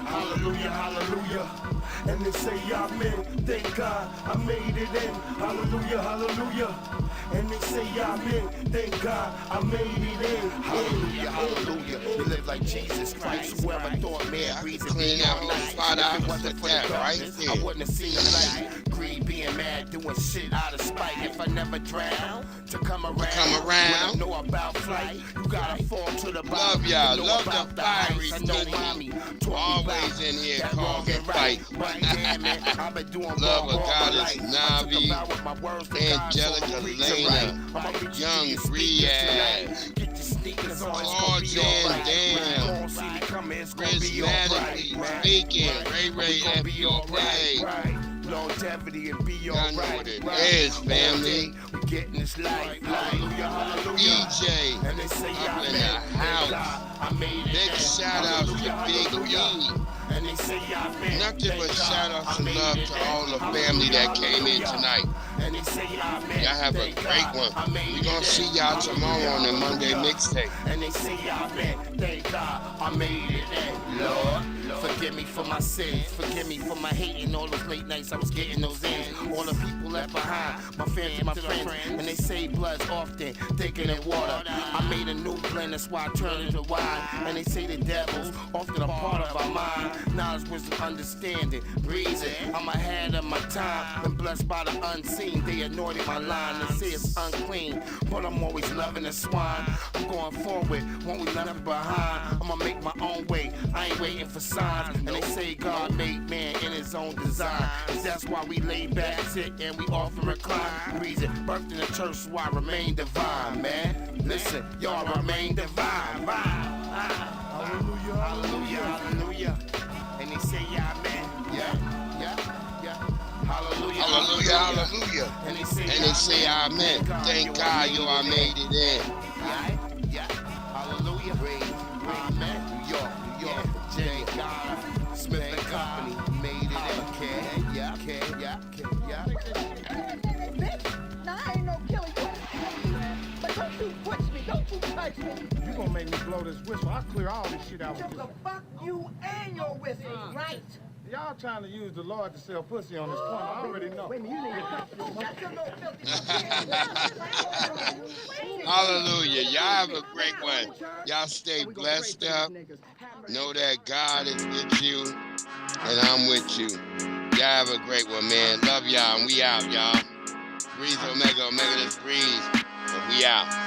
Hallelujah, hallelujah. And they say amen. Thank God I made it in. Hallelujah, hallelujah. And they say amen. Thank God I made it in. Hallelujah, hallelujah. You live like Jesus Christ. Whoever thought man breathes clean out on the spot out for that right there. I wouldn't have seen the light. Greed, being mad, doing shit out of spite. If I never drown, to come around. Know about flight. You gotta fall to the bottom. Love y'all. Love the fiery Tony. Always in here causing fight. Love of Goddess Navi, Angelica Lena, Young Riyadh, Tarzan Dan, Prismatically Speaking, Ray FBA. Longevity and be alright. Y'all know what it is, family. We getting this life. EJ and they say up in the house. Big shout out to Big E. And they say nothing but shout outs and love to all the family that came in tonight. Y'all have a great one. We gonna see y'all tomorrow on the Monday mixtape. And they say thank God I made it in. Lord, forgive me for my sins. Forgive me for my hating. All those late nights I was getting those in. All the people left behind. My family, my friends. And they say blood's often thicker than water. I made a new blend, that's why I turned into wine. And they say the devil's often a part of our mind. Knowledge, wisdom, understanding, breezy. I'm ahead of my time. Been blessed by the unseen. They anointed my line. They say it's unclean, but I'm always loving the swine. I'm going forward, won't we left behind. I'ma make my own way. I ain't waiting for signs. And they say God made man in his own design. That's why we lay back, sit, and we off and recline. Reason birthed in the church, so I remain divine, man. Listen, y'all remain divine. Hallelujah, hallelujah, hallelujah. And they say, yeah, man. Yeah. Hallelujah, hallelujah, hallelujah. And they say, amen. Thank God you all made it in. Yeah. Hallelujah. Amen. New York, Virginia, Ghana, Smith and Company made it in. Yeah. Now I ain't no killer. But don't you push me. Don't you touch me. You gonna make me blow this whistle. I'll clear all this shit out. Just the fuck you and your whistle. Right. Y'all trying to use the Lord to sell pussy on this corner. I already know. Wait a minute, you need to touch your little filthy. Hallelujah. Y'all have a great one. Y'all stay blessed up. Know that God is with you, and I'm with you. Y'all have a great one, man. Love y'all, and we out, y'all. Breeze Omega, Omega, let's breeze. And we out.